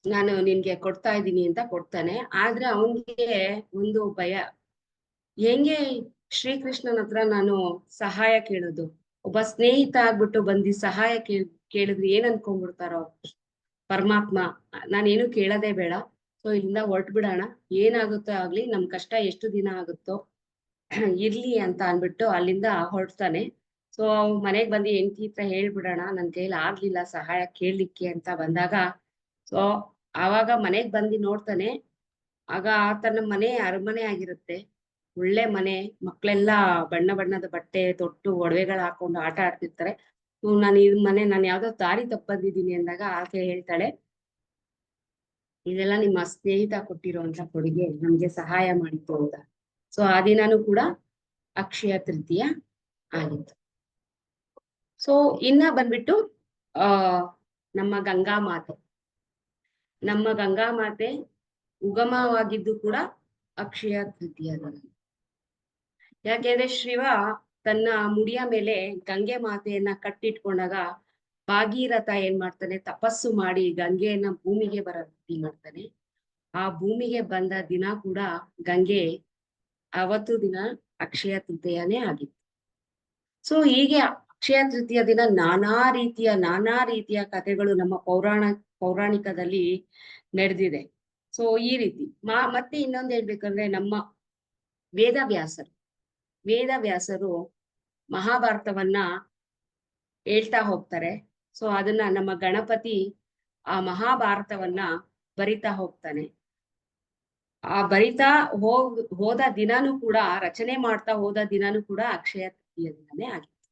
Speaker 2: ನಾನು ನಿನ್ಗೆ ಕೊಡ್ತಾ ಇದ್ದೀನಿ ಅಂತ ಕೊಡ್ತಾನೆ. ಆದ್ರೆ ಅವನಿಗೆ ಒಂದು ಭಯ, ಹೆಂಗೆ ಶ್ರೀಕೃಷ್ಣನ ಹತ್ರ ನಾನು ಸಹಾಯ ಕೇಳೋದು, ಒಬ್ಬ ಸ್ನೇಹಿತ ಆಗ್ಬಿಟ್ಟು ಬಂದಿ ಸಹಾಯ ಕೇಳಿದ್ರೆ ಏನ್ ಅನ್ಕೊಂಡ್ಬಿಡ್ತಾರೋ ಪರಮಾತ್ಮ, ನಾನೇನು ಕೇಳೋದೇ ಬೇಡ, ಸೊ ಇಲ್ಲಿಂದ ಹೊರ್ಟ್ ಬಿಡೋಣ, ಏನಾಗುತ್ತೋ ಆಗ್ಲಿ, ನಮ್ ಕಷ್ಟ ಎಷ್ಟು ದಿನ ಆಗುತ್ತೋ ಇರ್ಲಿ ಅಂತ ಅನ್ಬಿಟ್ಟು ಅಲ್ಲಿಂದ ಹೊರಡ್ತಾನೆ. ಸೊ ಮನೆಗ್ ಬಂದು ಹೆಂಡತಿ ಹತ್ರ ಹೇಳ್ಬಿಡೋಣ, ನನ್ ಕೈಲಿ ಆಗ್ಲಿಲ್ಲ ಸಹಾಯ ಕೇಳಲಿಕ್ಕೆ ಅಂತ ಬಂದಾಗ, ಸೊ ಆವಾಗ ಮನೆಗ್ ಬಂದು ನೋಡ್ತಾನೆ. ಆಗ ಆತನ ಮನೆ ಅರಮನೆ ಆಗಿರುತ್ತೆ, ಒಳ್ಳೆ ಮನೆ, ಮಕ್ಳೆಲ್ಲಾ ಬಣ್ಣ ಬಣ್ಣದ ಬಟ್ಟೆ ತೊಟ್ಟು ಒಡವೆಗಳು ಹಾಕೊಂಡು ಆಟ ಆಡ್ತಿರ್ತಾರೆ. ನಾನು ಯಾವ್ದೋ ದಾರಿ ತಪ್ಪಂದಿದ್ದೀನಿ ಅಂದಾಗ ಆಕೆ ಹೇಳ್ತಾಳೆ, ಇದೆಲ್ಲ ನಿಮ್ಮ ಸ್ನೇಹಿತ ಕೊಟ್ಟಿರುವಂತ ಕೊಡುಗೆ, ನಮ್ಗೆ ಸಹಾಯ ಮಾಡಿತ್ತು ಅಂತ. ಸೊ ಆ ದಿನಾನು ಕೂಡ ಅಕ್ಷಯ ತೃತೀಯ ಆಗಿತ್ತು. ಸೊ ಇನ್ನ ಬಂದ್ಬಿಟ್ಟು ನಮ್ಮ ಗಂಗಾ ಮಾತೆ ಉಗಮವಾಗಿದ್ದು ಕೂಡ ಅಕ್ಷಯ ತೃತೀಯ ದಿನ. ಯಾಕೆಂದ್ರೆ ಶಿವ ತನ್ನ ಮುಡಿಯ ಮೇಲೆ ಗಂಗೆ ಮಾತೆಯನ್ನ ಕಟ್ಟಿಟ್ಕೊಂಡಾಗ ಭಾಗೀರಥ ಏನ್ ಮಾಡ್ತಾನೆ, ತಪಸ್ಸು ಮಾಡಿ ಗಂಗೆಯನ್ನ ಭೂಮಿಗೆ ಬರ ರೀತಿ ಮಾಡ್ತಾನೆ. ಆ ಭೂಮಿಗೆ ಬಂದ ದಿನ ಕೂಡ ಗಂಗೆ ಅವತ್ತು ದಿನ ಅಕ್ಷಯ ತೃತೀಯನೇ ಆಗಿತ್ತು. ಸೊ ಹೀಗೆ ಅಕ್ಷಯ ತೃತೀಯ ದಿನ ನಾನಾ ರೀತಿಯ ಕಥೆಗಳು ನಮ್ಮ ಪೌರಾಣಿಕದಲ್ಲಿ ನಡೆದಿದೆ. ಸೊ ಈ ರೀತಿ ಮತ್ತೆ ಇನ್ನೊಂದು ಹೇಳ್ಬೇಕಂದ್ರೆ, ನಮ್ಮ ವೇದವ್ಯಾಸರು ಮಹಾಭಾರತವನ್ನ ಹೇಳ್ತಾ ಹೋಗ್ತಾರೆ. ಸೊ ಅದನ್ನ ನಮ್ಮ ಗಣಪತಿ ಆ ಮಹಾಭಾರತವನ್ನ ಬರಿತಾ ಹೋಗ್ತಾನೆ. ಆ ಬರಿತಾ ಹೋದ ದಿನಾನು ಕೂಡ, ರಚನೆ ಮಾಡ್ತಾ ಹೋದ ದಿನಾನು ಕೂಡ ಅಕ್ಷಯ ತೃತೀಯ ದಿನನೇ ಆಗಿತ್ತು.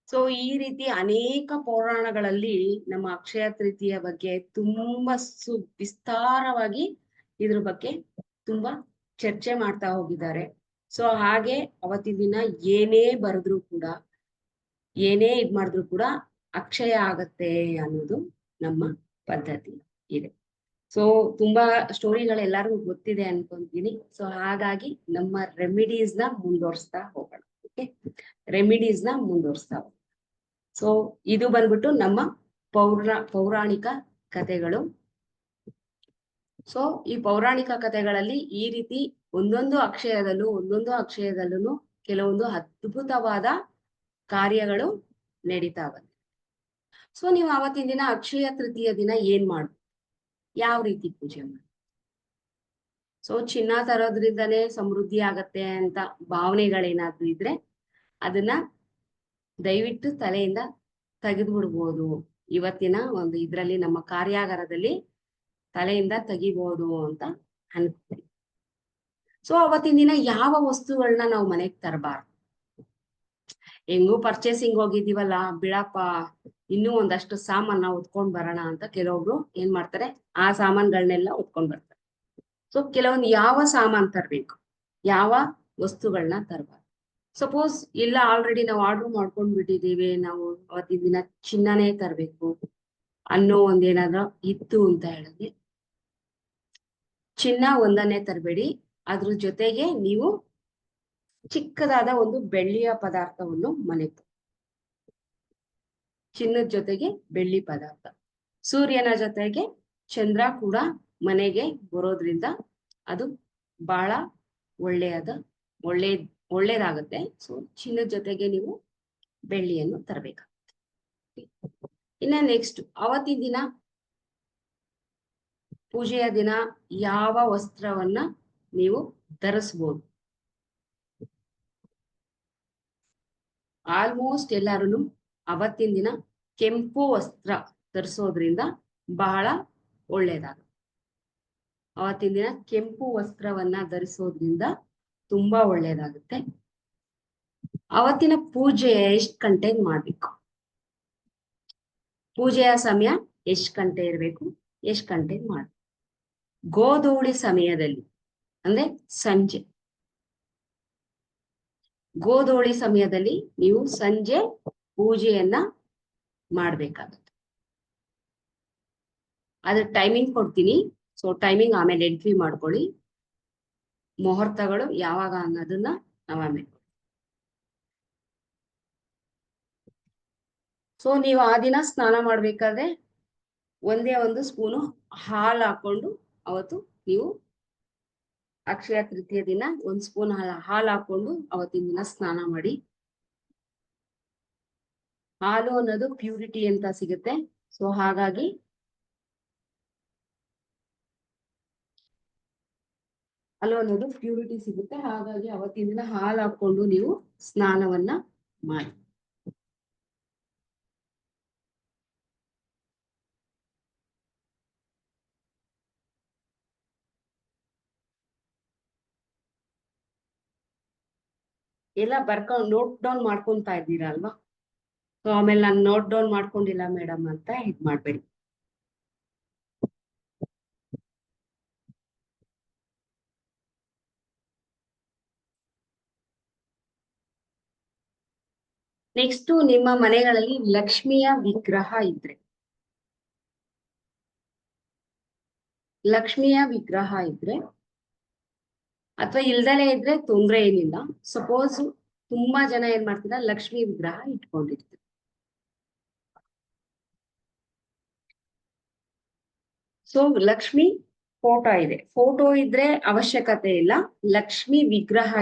Speaker 2: ಸೊ ಈ ರೀತಿ ಅನೇಕ ಪುರಾಣಗಳಲ್ಲಿ ನಮ್ಮ ಅಕ್ಷಯ ತೃತೀಯ ಬಗ್ಗೆ ತುಂಬಾ ವಿಸ್ತಾರವಾಗಿ ಇದ್ರ ಬಗ್ಗೆ ತುಂಬಾ ಚರ್ಚೆ ಮಾಡ್ತಾ ಹೋಗಿದ್ದಾರೆ. ಸೊ ಹಾಗೆ ಅವತ್ತಿನ ದಿನ ಏನೇ ಬರೆದ್ರು ಕೂಡ, ಏನೇ ಮಾಡಿದ್ರು ಕೂಡ ಅಕ್ಷಯ ಆಗತ್ತೆ ಅನ್ನೋದು ನಮ್ಮ ಪದ್ಧತಿ ಇದೆ. ಸೊ ತುಂಬಾ ಸ್ಟೋರಿಗಳೆಲ್ಲರಿಗೂ ಗೊತ್ತಿದೆ ಅನ್ಕೊಂತೀನಿ. ಸೊ ಹಾಗಾಗಿ ನಮ್ಮ ರೆಮಿಡೀಸ್ ನ ಮುಂದುವರಿಸ್ತಾ ಹೋಗೋಣ. ಸೊ ಇದು ಬಂದ್ಬಿಟ್ಟು ನಮ್ಮ ಪೌರಾಣಿಕ ಕಥೆಗಳು. ಸೊ ಈ ಪೌರಾಣಿಕ ಕಥೆಗಳಲ್ಲಿ ಈ ರೀತಿ ಒಂದೊಂದು ಅಕ್ಷಯದಲ್ಲೂ ಕೆಲವೊಂದು ಅದ್ಭುತವಾದ ಕಾರ್ಯಗಳು ನಡೀತಾ ಬಂದಿದೆ. ಸೊ ನೀವು ಆವತ್ತಿನ ದಿನ ಅಕ್ಷಯ ತೃತೀಯ ದಿನ ಏನ್ ಮಾಡ್ಬೋದು, ಯಾವ ರೀತಿ ಪೂಜೆ ಮಾಡಿ? ಸೊ ಚಿನ್ನ ತರೋದ್ರಿಂದನೇ ಸಮೃದ್ಧಿ ಆಗತ್ತೆ ಅಂತ ಭಾವನೆಗಳೇನಾದ್ರೂ ಇದ್ರೆ ಅದನ್ನ ದಯವಿಟ್ಟು ತಲೆಯಿಂದ ತೆಗೆದು ಬಿಡ್ಬೋದು. ಇವತ್ತಿನ ಒಂದು ಇದ್ರಲ್ಲಿ ನಮ್ಮ ಕಾರ್ಯಾಗಾರದಲ್ಲಿ ತಲೆಯಿಂದ ತೆಗಿಬಹುದು ಅಂತ ಅನ್ಕೋತೀನಿ. ಸೊ ಅವತ್ತಿನ ದಿನ ಯಾವ ವಸ್ತುಗಳನ್ನ ನಾವು ಮನೆಗ್ ತರಬಾರ್ದು. ಹೆಂಗೋ ಪರ್ಚೇಸಿಂಗ್ ಹೋಗಿದ್ದೀವಲ್ಲ, ಬಿಡಪ್ಪ ಇನ್ನೂ ಒಂದಷ್ಟು ಸಾಮಾನ ಹೊತ್ಕೊಂಡ್ ಬರೋಣ ಅಂತ ಕೆಲವೊಬ್ರು ಏನ್ ಮಾಡ್ತಾರೆ, ಆ ಸಾಮಾನ್ಗಳನ್ನೆಲ್ಲ ಹೊತ್ಕೊಂಡ್ ಬರ್ತಾರೆ. ಸೊ ಕೆಲವೊಂದು ಯಾವ ಸಾಮಾನ್ ತರ್ಬೇಕು, ಯಾವ ವಸ್ತುಗಳನ್ನ ತರಬಾರ್ದು. ಸಪೋಸ್ ಇಲ್ಲ ಆಲ್ರೆಡಿ ನಾವು ಆರ್ಡರ್ ಮಾಡ್ಕೊಂಡ್ ಬಿಟ್ಟಿದ್ದೀವಿ, ನಾವು ಅವತ್ತಿನ ದಿನ ಚಿನ್ನನೇ ತರಬೇಕು ಅನ್ನೋ ಒಂದೇನಾದ್ರೂ ಇತ್ತು ಅಂತ ಹೇಳಿದ್ರೆ ಚಿನ್ನ ಒಂದನ್ನೇ ತರಬೇಡಿ. ಅದ್ರ ಜೊತೆಗೆ ನೀವು ಚಿಕ್ಕದಾದ ಒಂದು ಬೆಳ್ಳಿಯ ಪದಾರ್ಥವನ್ನು ಮನೆಗೆ, ಚಿನ್ನದ ಜೊತೆಗೆ ಬೆಳ್ಳಿ ಪದಾರ್ಥ, ಸೂರ್ಯನ ಜೊತೆಗೆ ಚಂದ್ರ ಕೂಡ ಮನೆಗೆ ಬರೋದ್ರಿಂದ ಅದು ಬಹಳ ಒಳ್ಳೇದಾಗುತ್ತೆ. ಸೊ ಚಿನ್ನದ ಜೊತೆಗೆ ನೀವು ಬೆಳ್ಳಿಯನ್ನು ತರಬೇಕಾಗುತ್ತೆ. ಇನ್ನ ನೆಕ್ಸ್ಟ್ ಅವತ್ತಿನ ದಿನ, ಪೂಜೆಯ ದಿನ ಯಾವ ವಸ್ತ್ರವನ್ನ ನೀವು ಧರಿಸ್ಬೋದು? ಆಲ್ಮೋಸ್ಟ್ ಎಲ್ಲಾರು ಅವತ್ತಿನ ದಿನ ಕೆಂಪು ವಸ್ತ್ರ ಧರಿಸೋದ್ರಿಂದ ಬಹಳ ಒಳ್ಳೇದಾಗುತ್ತೆ. ಅವತ್ತಿನ ದಿನ ಕೆಂಪು ವಸ್ತ್ರವನ್ನ ಧರಿಸೋದ್ರಿಂದ ತುಂಬಾ ಒಳ್ಳೇದಾಗುತ್ತೆ. ಅವತ್ತಿನ ಪೂಜೆ ಎಷ್ಟು ಗಂಟೆಗೆ ಮಾಡ್ಬೇಕು? ಪೂಜೆಯ ಸಮಯ ಎಷ್ಟು ಗಂಟೆ ಇರಬೇಕು, ಎಷ್ಟು ಗಂಟೆಗೆ ಮಾಡ್ಬೇಕು? ಗೋಧೂಳಿ ಸಮಯದಲ್ಲಿ ಅಂದ್ರೆ ಸಂಜೆ, ಗೋಧೂಳಿ ಸಮಯದಲ್ಲಿ ನೀವು ಸಂಜೆ ಪೂಜೆಯನ್ನ ಮಾಡ್ಬೇಕಾಗುತ್ತೆ. ಅದ್ರ ಟೈಮಿಂಗ್ ಕೊಡ್ತೀನಿ, ಸೊ ಟೈಮಿಂಗ್ ಆಮೇಲೆ ಎಂಟ್ರಿ ಮಾಡ್ಕೊಳ್ಳಿ. ಮುಹೂರ್ತಗಳು ಯಾವಾಗ ಅನ್ನೋದನ್ನ ನಾವು ಆಮೇಲೆ. ಸೊ ನೀವು ಆ ದಿನ ಸ್ನಾನ ಮಾಡ್ಬೇಕಾದ್ರೆ ಒಂದೇ ಒಂದು ಸ್ಪೂನು ಹಾಲು ಹಾಕೊಂಡು, ಅವತ್ತು ನೀವು ಅಕ್ಷಯ ತೃತೀಯ ದಿನ ಒಂದ್ ಸ್ಪೂನ್ ಹಾಲು ಹಾಕೊಂಡು ಅವತ್ತಿನ ದಿನ ಸ್ನಾನ ಮಾಡಿ. ಹಾಲು ಅನ್ನೋದು ಪ್ಯೂರಿಟಿ ಅಂತ ಸಿಗುತ್ತೆ. ಸೊ ಹಾಗಾಗಿ ಹಾಲು ಅನ್ನೋದು ಪ್ಯೂರಿಟಿ ಸಿಗುತ್ತೆ. ಹಾಗಾಗಿ ಅವತ್ತಿನ ದಿನ ಹಾಲು ಹಾಕೊಂಡು ನೀವು ಸ್ನಾನವನ್ನ ಮಾಡಿ. ಎಲ್ಲ ನೋಟ್ ಡೌನ್ ಮಾಡ್ಕೊಂತಾ ಇದ್ದೀರಾ ಅಲ್ವಾ? ಸೊ ಆಮೇಲೆ ನಾನು ನೋಟ್ ಡೌನ್ ಮಾಡ್ಕೊಂಡಿಲ್ಲ ಮೇಡಮ್ ಅಂತ ಇದ್ ಮಾಡ್ಬೇಡಿ. ನೆಕ್ಸ್ಟ್, ನಿಮ್ಮ ಮನೆಗಳಲ್ಲಿ ಲಕ್ಷ್ಮಿಯ ವಿಗ್ರಹ ಇದ್ರೆ, ಅಥವಾ ಇಲ್ದಲೇ ಇದ್ರೆ ತೊಂದ್ರೆ ಏನಿಲ್ಲ. ಸಪೋಸ್ ತುಂಬಾ ಜನ ಏನ್ ಮಾಡ್ತಿದ್ದಾರೆ, ಲಕ್ಷ್ಮಿ ವಿಗ್ರಹ ಇಟ್ಕೊಂಡಿರ್ತಾರೆ. ಸೊ ಲಕ್ಷ್ಮಿ ಫೋಟೋ ಇದೆ, ಫೋಟೋ ಇದ್ರೆ ಅವಶ್ಯಕತೆ ಇಲ್ಲ. ಲಕ್ಷ್ಮಿ ವಿಗ್ರಹ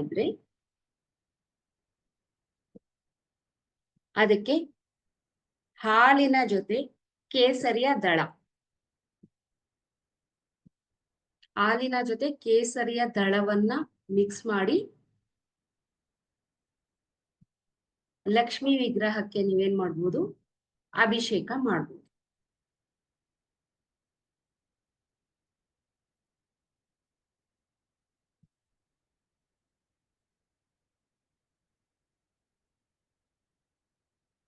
Speaker 2: ಇದ್ರೆ, ಅದಕ್ಕೆ ಹಾಲಿನ ಜೊತೆ ಕೇಸರಿಯ ದಳವನ್ನ ಮಿಕ್ಸ್ ಮಾಡಿ ಲಕ್ಷ್ಮಿ ವಿಗ್ರಹಕ್ಕೆ ನೀವೇನ್ ಮಾಡ್ಬೋದು, ಅಭಿಷೇಕ ಮಾಡ್ಬೋದು.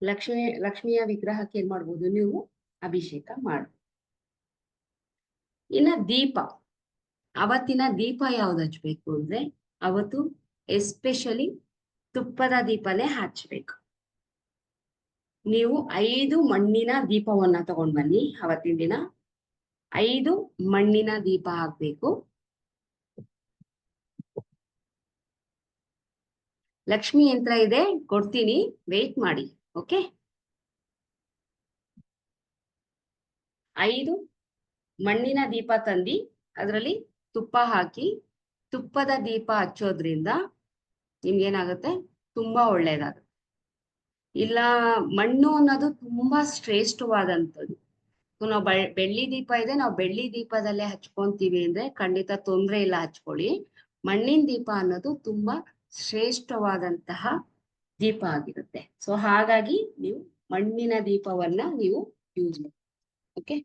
Speaker 2: ಲಕ್ಷ್ಮಿಯ ವಿಗ್ರಹಕ್ಕೆ ಏನ್ ಮಾಡ್ಬೋದು, ನೀವು ಅಭಿಷೇಕ ಮಾಡ್ಬೋದು. ಇನ್ನ ದೀಪ, ಅವತ್ತಿನ ದೀಪ ಯಾವ್ದು ಹಚ್ಬೇಕು ಅಂದ್ರೆ, ಅವತ್ತು ಎಸ್ಪೆಷಲಿ ತುಪ್ಪದ ದೀಪನೇ ಹಚ್ಬೇಕು. ನೀವು 5 ಮಣ್ಣಿನ ದೀಪವನ್ನ ತಗೊಂಡ್ ಬನ್ನಿ. ಅವತ್ತಿನ ದಿನ 5 ಮಣ್ಣಿನ ದೀಪ ಹಾಕ್ಬೇಕು. ಲಕ್ಷ್ಮಿ ಯಂತ್ರ ಇದೆ, ಕೊಡ್ತೀನಿ, ವೇಟ್ ಮಾಡಿ. ಓಕೆ, 5 ಮಣ್ಣಿನ ದೀಪ ತಂದಿ ಅದರಲ್ಲಿ ತುಪ್ಪ ಹಾಕಿ ತುಪ್ಪದ ದೀಪ ಹಚ್ಚೋದ್ರಿಂದ ನಿಮ್ಗೇನಾಗುತ್ತೆ, ತುಂಬಾ ಒಳ್ಳೇದಾಗುತ್ತೆ. ಇಲ್ಲ ಮಣ್ಣು ಅನ್ನೋದು ತುಂಬಾ ಶ್ರೇಷ್ಠವಾದಂಥದ್ದು. ನಾವು ಬೆಳ್ಳಿ ದೀಪ ಇದೆ, ನಾವು ಬೆಳ್ಳಿ ದೀಪದಲ್ಲೇ ಹಚ್ಕೊಂತೀವಿ ಅಂದ್ರೆ ಖಂಡಿತ ತೊಂದ್ರೆ ಇಲ್ಲ, ಹಚ್ಕೊಳ್ಳಿ. ಮಣ್ಣಿನ ದೀಪ ಅನ್ನೋದು ತುಂಬಾ ಶ್ರೇಷ್ಠವಾದಂತಹ ದೀಪ ಆಗಿರುತ್ತೆ. ಸೊ ಹಾಗಾಗಿ ನೀವು ಮಣ್ಣಿನ ದೀಪವನ್ನ ನೀವು ಯೂಸ್ ಮಾಡಿ. ಓಕೆ,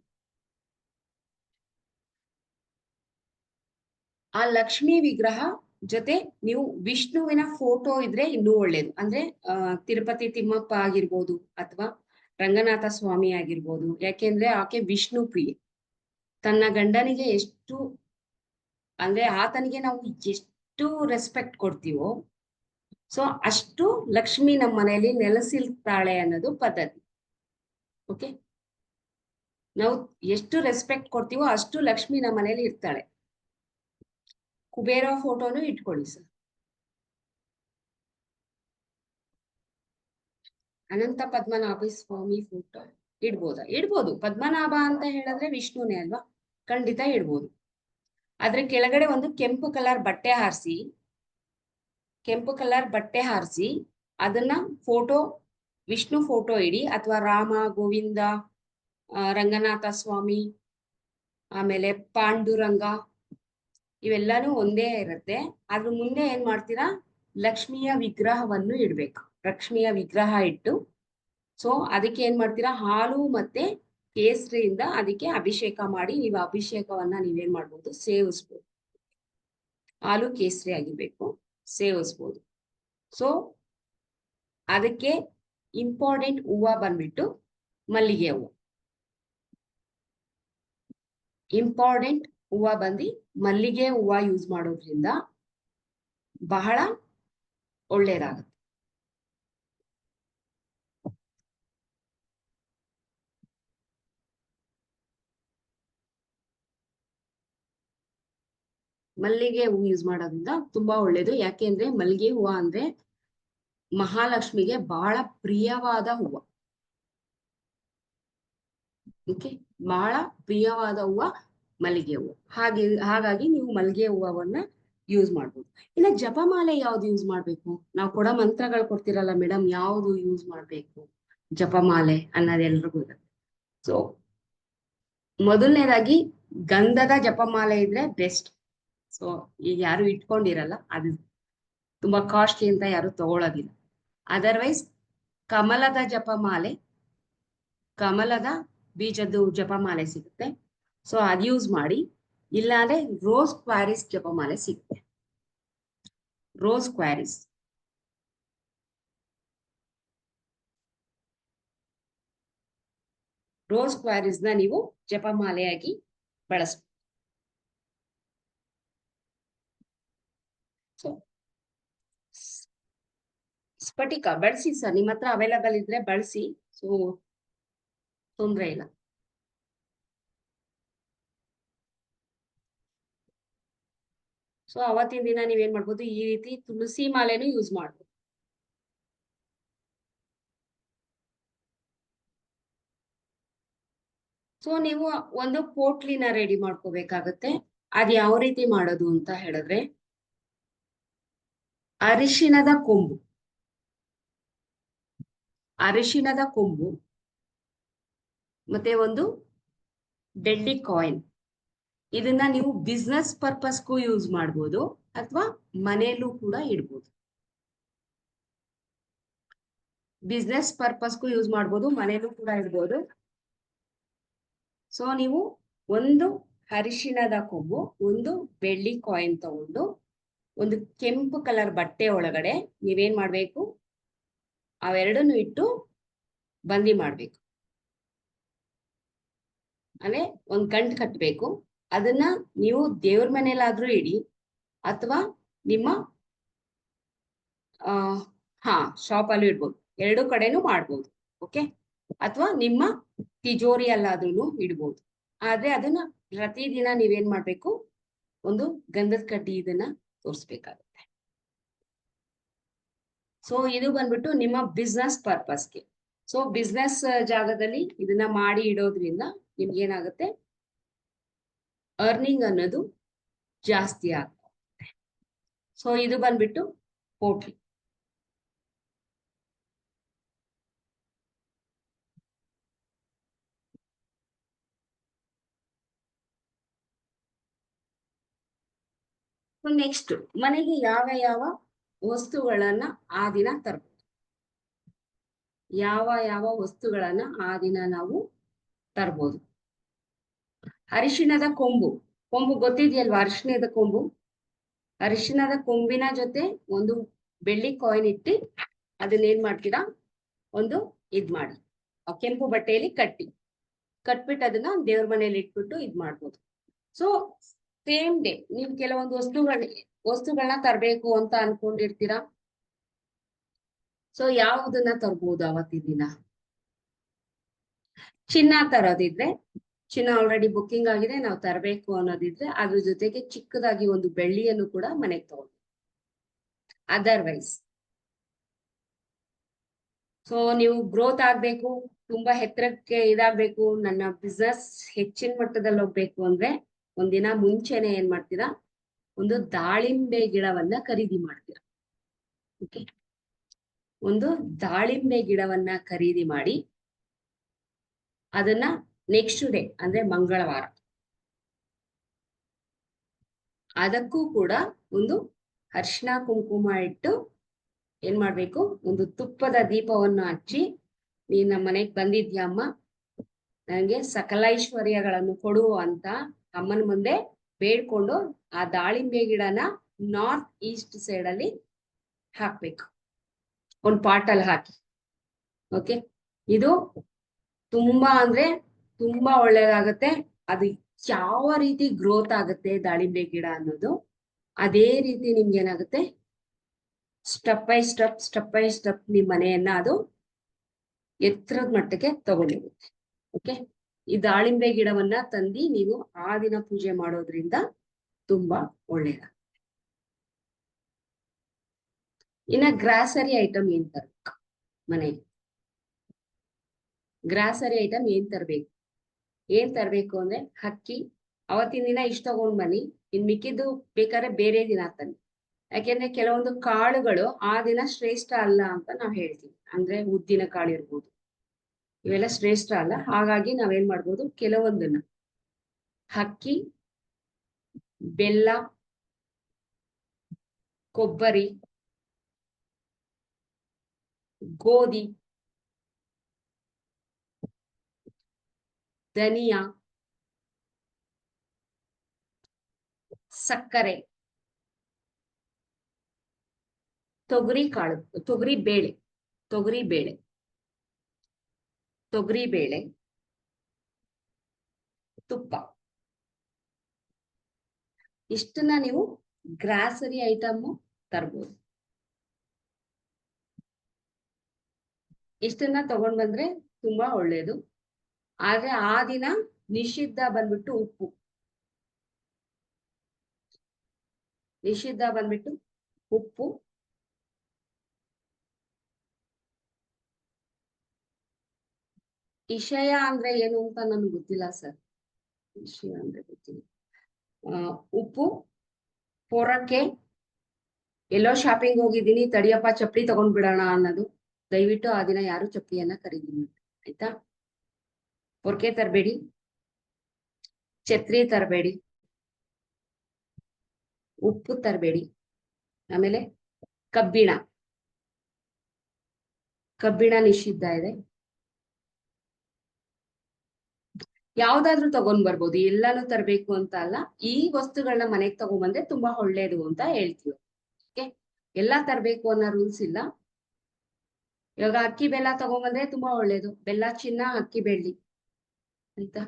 Speaker 2: ಆ ಲಕ್ಷ್ಮೀ ವಿಗ್ರಹ ಜೊತೆ ನೀವು ವಿಷ್ಣುವಿನ ಫೋಟೋ ಇದ್ರೆ ಇನ್ನೂ ಒಳ್ಳೇದು. ಅಂದ್ರೆ ತಿರುಪತಿ ತಿಮ್ಮಪ್ಪ ಆಗಿರ್ಬೋದು, ಅಥವಾ ರಂಗನಾಥ ಸ್ವಾಮಿ ಆಗಿರ್ಬೋದು. ಯಾಕೆಂದ್ರೆ ಆಕೆ ವಿಷ್ಣು ಪ್ರಿಯೆ. ತನ್ನ ಗಂಡನಿಗೆ ಎಷ್ಟು ಅಂದ್ರೆ ಆತನಿಗೆ ನಾವು ಎಷ್ಟು ರೆಸ್ಪೆಕ್ಟ್ ಕೊಡ್ತೀವೋ, ಸೊ ಅಷ್ಟು ಲಕ್ಷ್ಮಿ ನಮ್ಮ ಮನೆಯಲ್ಲಿ ನೆಲೆಸಿರ್ತಾಳೆ ಅನ್ನೋದು ಪದ್ಧತಿ. ಓಕೆ, ನಾವು ಎಷ್ಟು ರೆಸ್ಪೆಕ್ಟ್ ಕೊಡ್ತೀವೋ ಅಷ್ಟು ಲಕ್ಷ್ಮಿ ನಮ್ಮ ಮನೇಲಿ ಇರ್ತಾಳೆ. ಕುಬೇರ ಫೋಟೋನು ಇಟ್ಕೊಳ್ಳಿ ಸರ್. ಅನಂತ ಪದ್ಮನಾಭ ಸ್ವಾಮಿ ಫೋಟೋ ಇಡ್ಬೋದು. ಪದ್ಮನಾಭ ಅಂತ ಹೇಳಿದ್ರೆ ವಿಷ್ಣುನೇ ಅಲ್ವಾ, ಖಂಡಿತ ಇಡ್ಬೋದು. ಆದ್ರೆ ಕೆಳಗಡೆ ಒಂದು ಕೆಂಪು ಕಲರ್ ಬಟ್ಟೆ ಹಾರಿಸಿ ಅದನ್ನ ಫೋಟೋ, ವಿಷ್ಣು ಫೋಟೋ ಇಡಿ, ಅಥವಾ ರಾಮ, ಗೋವಿಂದ, ರಂಗನಾಥ ಸ್ವಾಮಿ, ಆಮೇಲೆ ಪಾಂಡುರಂಗ, ಇವೆಲ್ಲಾನು ಒಂದೇ ಇರುತ್ತೆ. ಅದ್ರ ಮುಂದೆ ಏನ್ ಮಾಡ್ತೀರಾ, ಲಕ್ಷ್ಮಿಯ ವಿಗ್ರಹವನ್ನು ಇಡ್ಬೇಕು. ಲಕ್ಷ್ಮಿಯ ವಿಗ್ರಹ ಇಟ್ಟು, ಸೊ ಅದಕ್ಕೆ ಏನ್ ಮಾಡ್ತೀರಾ, ಹಾಲು ಮತ್ತೆ ಕೇಸರಿಯಿಂದ ಅದಕ್ಕೆ ಅಭಿಷೇಕ ಮಾಡಿ, ನೀವು ಅಭಿಷೇಕವನ್ನ ನೀವೇನ್ ಮಾಡ್ಬೋದು, ಸೇವಿಸ್ಬೋದು. ಹಾಲು ಕೇಸರಿ ಆಗಿರ್ಬೇಕು, ಸೇವಿಸ್ಬೋದು. ಸೊ ಅದಕ್ಕೆ ಇಂಪಾರ್ಟೆಂಟ್ ಹೂವ ಬಂದ್ಬಿಟ್ಟು ಮಲ್ಲಿಗೆ ಹೂವು. ಇಂಪಾರ್ಟೆಂಟ್ ಹೂವ ಬಂದು ಮಲ್ಲಿಗೆ ಹೂವ ಯೂಸ್ ಮಾಡೋದ್ರಿಂದ ಬಹಳ ಒಳ್ಳೇದಾಗುತ್ತೆ. ಮಲ್ಲಿಗೆ ಹೂವು ಯೂಸ್ ಮಾಡೋದ್ರಿಂದ ತುಂಬಾ ಒಳ್ಳೇದು. ಯಾಕೆಂದ್ರೆ ಮಲ್ಲಿಗೆ ಹೂವ ಅಂದ್ರೆ ಮಹಾಲಕ್ಷ್ಮಿಗೆ ಬಹಳ ಪ್ರಿಯವಾದ ಹೂವ. ಓಕೆ, ಬಹಳ ಪ್ರಿಯವಾದ ಹೂವ ಮಲ್ಲಿಗೆ ಹೂವು. ಹಾಗಾಗಿ ನೀವು ಮಲ್ಲಿಗೆ ಹೂವನ್ನ ಯೂಸ್ ಮಾಡ್ಬೋದು. ಇನ್ನು ಜಪಮಾಲೆ ಯಾವ್ದು ಯೂಸ್ ಮಾಡ್ಬೇಕು? ನಾವು ಕೊಡೋ ಮಂತ್ರಗಳು ಕೊಡ್ತಿರಲ್ಲ ಮೇಡಮ್, ಯಾವ್ದು ಯೂಸ್ ಮಾಡ್ಬೇಕು ಜಪಮಾಲೆ ಅನ್ನೋದೆಲ್ರಿಗೂ ಇದೆ. ಸೊ ಮೊದಲನೇದಾಗಿ ಗಂಧದ ಜಪಮಾಲೆ ಇದ್ರೆ ಬೆಸ್ಟ್. ಸೊ ಈಗ ಯಾರು ಇಟ್ಕೊಂಡಿರಲ್ಲ, ಅದು ತುಂಬಾ ಕಾಸ್ಟ್ಲಿ ಅಂತ ಯಾರು ತಗೊಳ್ಳೋದಿಲ್ಲ. ಅದರ್ವೈಸ್ ಕಮಲದ ಜಪಮಾಲೆ, ಕಮಲದ ಬೀಜದ್ದು ಜಪಮಾಲೆ ಸಿಗುತ್ತೆ, ಸೊ ಅದು ಯೂಸ್ ಮಾಡಿ. ಇಲ್ಲಾಂದ್ರೆ ರೋಸ್ ಕ್ವಾರಿಸ್ ಜಪಮಾಲೆ ಸಿಗುತ್ತೆ. ರೋಸ್ ಕ್ವಾರಿಸ್ ನ ನೀವು ಜಪಮಾಲೆಯಾಗಿ ಬಳಸ್ಬೋದು. ಸೊ ಸ್ಫಟಿಕ ಬಳಸಿ ಸರ್, ನಿಮ್ಮ ಹತ್ರ ಅವೈಲಬಲ್ ಇದ್ರೆ ಬಳಸಿ, ಸೊ ತೊಂದ್ರೆ ಇಲ್ಲ. ಸೊ ಅವತ್ತಿನ ದಿನ ನೀವೇನ್ ಮಾಡ್ಬೋದು, ಈ ರೀತಿ ತುಳಸಿ ಮಾಲೆನೂ ಯೂಸ್ ಮಾಡ್ಬೋದು. ಸೊ ನೀವು ಒಂದು ಪೋಟ್ಲಿನ ರೆಡಿ ಮಾಡ್ಕೋಬೇಕಾಗತ್ತೆ. ಅದ್ ಯಾವ ರೀತಿ ಮಾಡೋದು ಅಂತ ಹೇಳಿದ್ರೆ, ಅರಿಶಿಣದ ಕೊಂಬು ಮತ್ತೆ ಒಂದು ಡೆಡ್ಲಿ ಕಾಯಿನ್, ಇದನ್ನ ನೀವು ಬಿಸ್ನೆಸ್ ಪರ್ಪಸ್ಗೂ ಯೂಸ್ ಮಾಡ್ಬೋದು, ಅಥವಾ ಮನೆಯಲ್ಲೂ ಕೂಡ ಇಡ್ಬೋದು. ಬಿಸ್ನೆಸ್ ಪರ್ಪಸ್ಗೂ ಯೂಸ್ ಮಾಡ್ಬೋದು, ಮನೆಯಲ್ಲೂ ಕೂಡ ಇಡ್ಬೋದು. ಸೊ ನೀವು ಒಂದು ಅರಿಶಿಣದ ಕೊಂಬು, ಒಂದು ಬೆಳ್ಳಿ ಕಾಯಿನ್ ತಗೊಂಡು ಒಂದು ಕೆಂಪು ಕಲರ್ ಬಟ್ಟೆ ಒಳಗಡೆ ನೀವೇನ್ ಮಾಡ್ಬೇಕು, ಅವೆರಡನ್ನು ಇಟ್ಟು ಬಂದಿ ಮಾಡ್ಬೇಕು. ಅಂದ್ರೆ ಒಂದ್ ಗಂಟು ಕಟ್ಟಬೇಕು. ಅದನ್ನ ನೀವು ದೇವ್ರ ಮನೇಲಾದ್ರೂ ಇಡಿ, ಅಥವಾ ನಿಮ್ಮ ಶಾಪಲ್ಲೂ ಇಡ್ಬೋದು, ಎರಡು ಕಡೆನೂ ಮಾಡ್ಬೋದು. ಓಕೆ, ಅಥವಾ ನಿಮ್ಮ ತಿಜೋರಿಯಲ್ಲಾದ್ರೂ ಇಡ್ಬೋದು. ಆದ್ರೆ ಅದನ್ನ ಪ್ರತಿದಿನ ನೀವೇನ್ ಮಾಡ್ಬೇಕು, ಒಂದು ಗಂಧದ ಕಡ್ಡಿ ಇದನ್ನ ತೋರಿಸ್ಬೇಕಾಗುತ್ತೆ. ಸೊ ಇದು ಬಂದ್ಬಿಟ್ಟು ನಿಮ್ಮ ಬಿಸ್ನೆಸ್ ಪರ್ಪಸ್ಗೆ. ಸೊ ಬಿಸ್ನೆಸ್ ಜಾಗದಲ್ಲಿ ಇದನ್ನ ಮಾಡಿ ಇಡೋದ್ರಿಂದ ನಿಮ್ಗೆ ಏನಾಗುತ್ತೆ, ಅರ್ನಿಂಗ್ ಅನ್ನೋದು ಜಾಸ್ತಿ ಆಗ್ತದೆ. ಸೊ ಇದು ಬಂದ್ಬಿಟ್ಟು ಪೋಟ್ಲಿ. ನೆಕ್ಸ್ಟ್, ಮನೆಗೆ ಯಾವ ಯಾವ ವಸ್ತುಗಳನ್ನ ಆ ದಿನ ತರಬಹುದು, ಯಾವ ವಸ್ತುಗಳನ್ನ ಆ ದಿನ ನಾವು ತರಬಹುದು. ಅರಿಶಿಣದ ಕೊಂಬು ಗೊತ್ತಿದೆಯಲ್ವಾ? ಅರಿಶಿಣದ ಕೊಂಬಿನ ಜೊತೆ ಒಂದು ಬೆಳ್ಳಿ ಕಾಯಿನ್ ಇಟ್ಟು ಅದನ್ನೇನ್ ಮಾಡ್ತೀರಾ, ಒಂದು ಮಾಡಿ ಕೆಂಪು ಬಟ್ಟೆಯಲ್ಲಿ ಕಟ್ಬಿಟ್ಟು ಅದನ್ನ ದೇವ್ರ ಮನೆಯಲ್ಲಿ ಇಟ್ಬಿಟ್ಟು ಇದ್ ಮಾಡ್ಬೋದು. ಸೊ ಸೇಮ್ ಡೇ ನೀವು ಕೆಲವೊಂದು ವಸ್ತುಗಳನ್ನ ತರಬೇಕು ಅಂತ ಅನ್ಕೊಂಡಿರ್ತೀರಾ. ಸೊ ಯಾವುದನ್ನ ತರ್ಬೋದು ಅವತ್ತಿನ ದಿನ? ಚಿನ್ನ ತರೋದಿದ್ರೆ, ಚಿನ್ನ ಆಲ್ರೆಡಿ ಬುಕ್ಕಿಂಗ್ ಆಗಿದೆ, ನಾವು ತರಬೇಕು ಅನ್ನೋದಿದ್ರೆ ಅದ್ರ ಜೊತೆಗೆ ಚಿಕ್ಕದಾಗಿ ಒಂದು ಬೆಳ್ಳಿಯನ್ನು ಕೂಡ ಮನೆಗೆ ತಗೊಂಡು. ಅದರ್ವೈಸ್ ಸೊ ನೀವು ಗ್ರೋತ್ ಆಗ್ಬೇಕು, ತುಂಬಾ ಎತ್ತರಕ್ಕೆ ಇದಾಗ್ಬೇಕು, ನನ್ನ ಬಿಸ್ನೆಸ್ ಹೆಚ್ಚಿನ ಮಟ್ಟದಲ್ಲಿ ಹೋಗ್ಬೇಕು ಅಂದ್ರೆ ಒಂದಿನ ಮುಂಚೆನೆ ಏನ್ ಮಾಡ್ತೀರಾ, ಒಂದು ದಾಳಿಂಬೆ ಗಿಡವನ್ನ ಖರೀದಿ ಮಾಡ್ತೀರಾ. ಓಕೆ, ಒಂದು ದಾಳಿಂಬೆ ಗಿಡವನ್ನ ಖರೀದಿ ಮಾಡಿ ಅದನ್ನ ನೆಕ್ಸ್ಟ್ ಡೇ ಅಂದ್ರೆ ಮಂಗಳವಾರ ಅದಕ್ಕೂ ಕೂಡ ಒಂದು ಅರಿಶಿನ ಕುಂಕುಮ ಇಟ್ಟು ಏನ್ ಮಾಡ್ಬೇಕು, ಒಂದು ತುಪ್ಪದ ದೀಪವನ್ನು ಹಚ್ಚಿ, ನೀನ್ ನಮ್ಮ ಮನೆಗ್ ಬಂದಿದ್ಯಾ ಅಮ್ಮ, ನನಗೆ ಸಕಲೈಶ್ವರ್ಯಗಳನ್ನು ಕೊಡು ಅಂತ ಅಮ್ಮನ ಮುಂದೆ ಬೇಡ್ಕೊಂಡು ಆ ದಾಳಿಂಬೆ ಗಿಡನ ನಾರ್ತ್ ಈಸ್ಟ್ ಸೈಡ್ ಅಲ್ಲಿ ಹಾಕ್ಬೇಕು, ಒಂದು ಪಾಟಲ್ಲಿ ಹಾಕಿ. ಓಕೆ, ಇದು ತುಂಬಾ ಅಂದ್ರೆ ತುಂಬಾ ಒಳ್ಳೇದಾಗತ್ತೆ. ಅದು ಯಾವ ರೀತಿ ಗ್ರೋತ್ ಆಗುತ್ತೆ ದಾಳಿಂಬೆ ಗಿಡ ಅನ್ನೋದು, ಅದೇ ರೀತಿ ನಿಮ್ಗೆ ಏನಾಗುತ್ತೆ, ಸ್ಟೆಪ್ ಬೈ ಸ್ಟೆಪ್ ನಿಮ್ ಮನೆಯನ್ನ ಅದು ಎತ್ತರದ ಮಟ್ಟಕ್ಕೆ ತಗೊಂಡೋಗುತ್ತೆ. ಓಕೆ, ಈ ದಾಳಿಂಬೆ ಗಿಡವನ್ನ ತಂದು ನೀವು ಆ ದಿನ ಪೂಜೆ ಮಾಡೋದ್ರಿಂದ ತುಂಬಾ ಒಳ್ಳೇದ. ಇನ್ನ ಗ್ರಾಸರಿ ಐಟಮ್ ಏನ್ ತರ್ಬೇಕು ಮನೆಗೆ? ಗ್ರಾಸರಿ ಐಟಮ್ ಏನ್ ತರ್ಬೇಕು ಅಂದ್ರೆ ಅಕ್ಕಿ. ಅವತ್ತಿನ ದಿನ ಇಷ್ಟ ತಗೊಂಡ್ ಬನ್ನಿ, ಇನ್ ಮಿಕ್ಕಿದ್ದು ಬೇಕಾದ್ರೆ ಬೇರೆ ದಿನ ತನ್ನಿ. ಯಾಕೆಂದ್ರೆ ಕೆಲವೊಂದು ಕಾಳುಗಳು ಆ ದಿನ ಶ್ರೇಷ್ಠ ಅಲ್ಲ ಅಂತ ನಾವ್ ಹೇಳ್ತೀವಿ. ಅಂದ್ರೆ ಉದ್ದಿನ ಕಾಳು ಇರ್ಬೋದು, ಇವೆಲ್ಲ ಶ್ರೇಷ್ಠ ಅಲ್ಲ. ಹಾಗಾಗಿ ನಾವೇನ್ ಮಾಡ್ಬೋದು, ಕೆಲವೊಂದನ್ನ ಅಕ್ಕಿ, ಬೆಲ್ಲ, ಕೊಬ್ಬರಿ, ಗೋಧಿ, ಧನಿಯಾ, ಸಕ್ಕರೆ, ತೊಗರಿ ಕಾಳು, ತೊಗರಿ ಬೇಳೆ, ತುಪ್ಪ, ಇಷ್ಟನ್ನ ನೀವು ಗ್ರಾಸರಿ ಐಟಮ್ ತರ್ಬೋದು. ಇಷ್ಟನ್ನ ತಗೊಂಡ್ ಬಂದ್ರೆ ತುಂಬಾ ಒಳ್ಳೇದು. ಆದ್ರೆ ಆ ದಿನ ನಿಷಿದ್ಧ ಬಂದ್ಬಿಟ್ಟು ಉಪ್ಪು, ವಿಷಯ ಅಂದ್ರೆ ಏನು ಅಂತ ನನ್ಗೆ ಗೊತ್ತಿಲ್ಲ ಸರ್. ವಿಷಯ ಅಂದ್ರೆ ಗೊತ್ತಿಲ್ಲ. ಉಪ್ಪು, ಪೊರಕೆ, ಎಲ್ಲೋ ಶಾಪಿಂಗ್ ಹೋಗಿದ್ದೀನಿ, ತಡಿಯಪ್ಪ ಚಪ್ಪಲಿ ತಗೊಂಡ್ ಬಿಡೋಣ ಅನ್ನೋದು. ದಯವಿಟ್ಟು ಆ ದಿನ ಯಾರು ಚಪ್ಪಲಿಯನ್ನ ಖರೀದಿ ಮಾಡಿ, ಆಯ್ತಾ? ಪೊರ್ಕೆ ತರಬೇಡಿ, ಛತ್ರಿ ತರಬೇಡಿ, ಉಪ್ಪು ತರಬೇಡಿ. ಆಮೇಲೆ ಕಬ್ಬಿಣ ನಿಷಿದ್ಧ ಇದೆ. ಯಾವ್ದಾದ್ರು ತಗೊಂಡ್ ಬರ್ಬೋದು, ಎಲ್ಲಾನು ತರಬೇಕು ಅಂತ ಅಲ್ಲ. ಈ ವಸ್ತುಗಳನ್ನ ಮನೆಗ್ ತಗೊಂಡ್ಬಂದ್ರೆ ತುಂಬಾ ಒಳ್ಳೇದು ಅಂತ ಹೇಳ್ತೀವಿ. ಓಕೆ, ಎಲ್ಲಾ ತರಬೇಕು ಅನ್ನೋ ರೂಲ್ಸ್ ಇಲ್ಲ. ಇವಾಗ ಅಕ್ಕಿ ಬೆಲ್ಲ ತಗೊಂಡ್ಬಂದ್ರೆ ತುಂಬಾ ಒಳ್ಳೇದು. ಬೆಲ್ಲ ಚಿನ್ನ, ಅಕ್ಕಿ ಬೆಳ್ಳಿ, ಆಯ್ತಾ?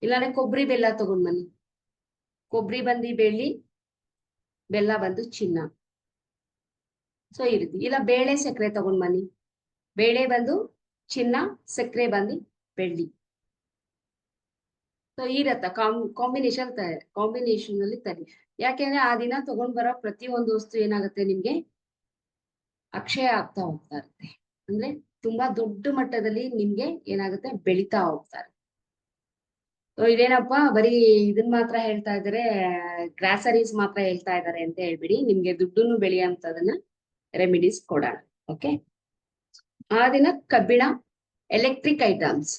Speaker 2: ಇಲ್ಲಾಂದ್ರೆ ಕೊಬ್ಬರಿ ಬೆಲ್ಲ ತಗೊಂಡ್ ಬನ್ನಿ, ಕೊಬ್ಬರಿ ಬಂದು ಬೆಳ್ಳಿ, ಬೆಲ್ಲ ಬಂದು ಚಿನ್ನ. ಸೊ ಈ ರೀತಿ. ಇಲ್ಲ ಬೇಳೆ ಸಕ್ಕರೆ ತಗೊಂಡ್ ಬನ್ನಿ, ಬೇಳೆ ಬಂದು ಚಿನ್ನ, ಸಕ್ಕರೆ ಬಂದು ಬೆಳ್ಳಿ. ಸೊ ಈ ರಥ ಕಾಂಬಿನೇಷನ್ ಅಲ್ಲಿ ತರಿ. ಯಾಕೆಂದ್ರೆ ಆ ದಿನ ತಗೊಂಡ್ ಬರೋ ಪ್ರತಿಯೊಂದು ವಸ್ತು ಏನಾಗುತ್ತೆ, ನಿಮ್ಗೆ ಅಕ್ಷಯ ಆಗ್ತಾ ಹೋಗ್ತಾ ಇರುತ್ತೆ. ಅಂದ್ರೆ ತುಂಬಾ ದೊಡ್ಡ ಮಟ್ಟದಲ್ಲಿ ನಿಮ್ಗೆ ಏನಾಗುತ್ತೆ, ಬೆಳಿತಾ ಹೋಗ್ತಾರೆ. ಇದೇನಪ್ಪ ಬರೀ ಇದನ್ ಮಾತ್ರ ಹೇಳ್ತಾ ಇದಾರೆ, ಗ್ರಾಸರೀಸ್ ಮಾತ್ರ ಹೇಳ್ತಾ ಇದಾರೆ ಅಂತ ಹೇಳ್ಬಿಡಿ. ನಿಮ್ಗೆ ದುಡ್ಡನ್ನು ಬೆಳೆಯಂತದನ್ನ ರೆಮಿಡೀಸ್ ಕೊಡೋಣ. ಓಕೆ, ಆ ದಿನ ಕಬ್ಬಿಣ, ಎಲೆಕ್ಟ್ರಿಕ್ ಐಟಮ್ಸ್,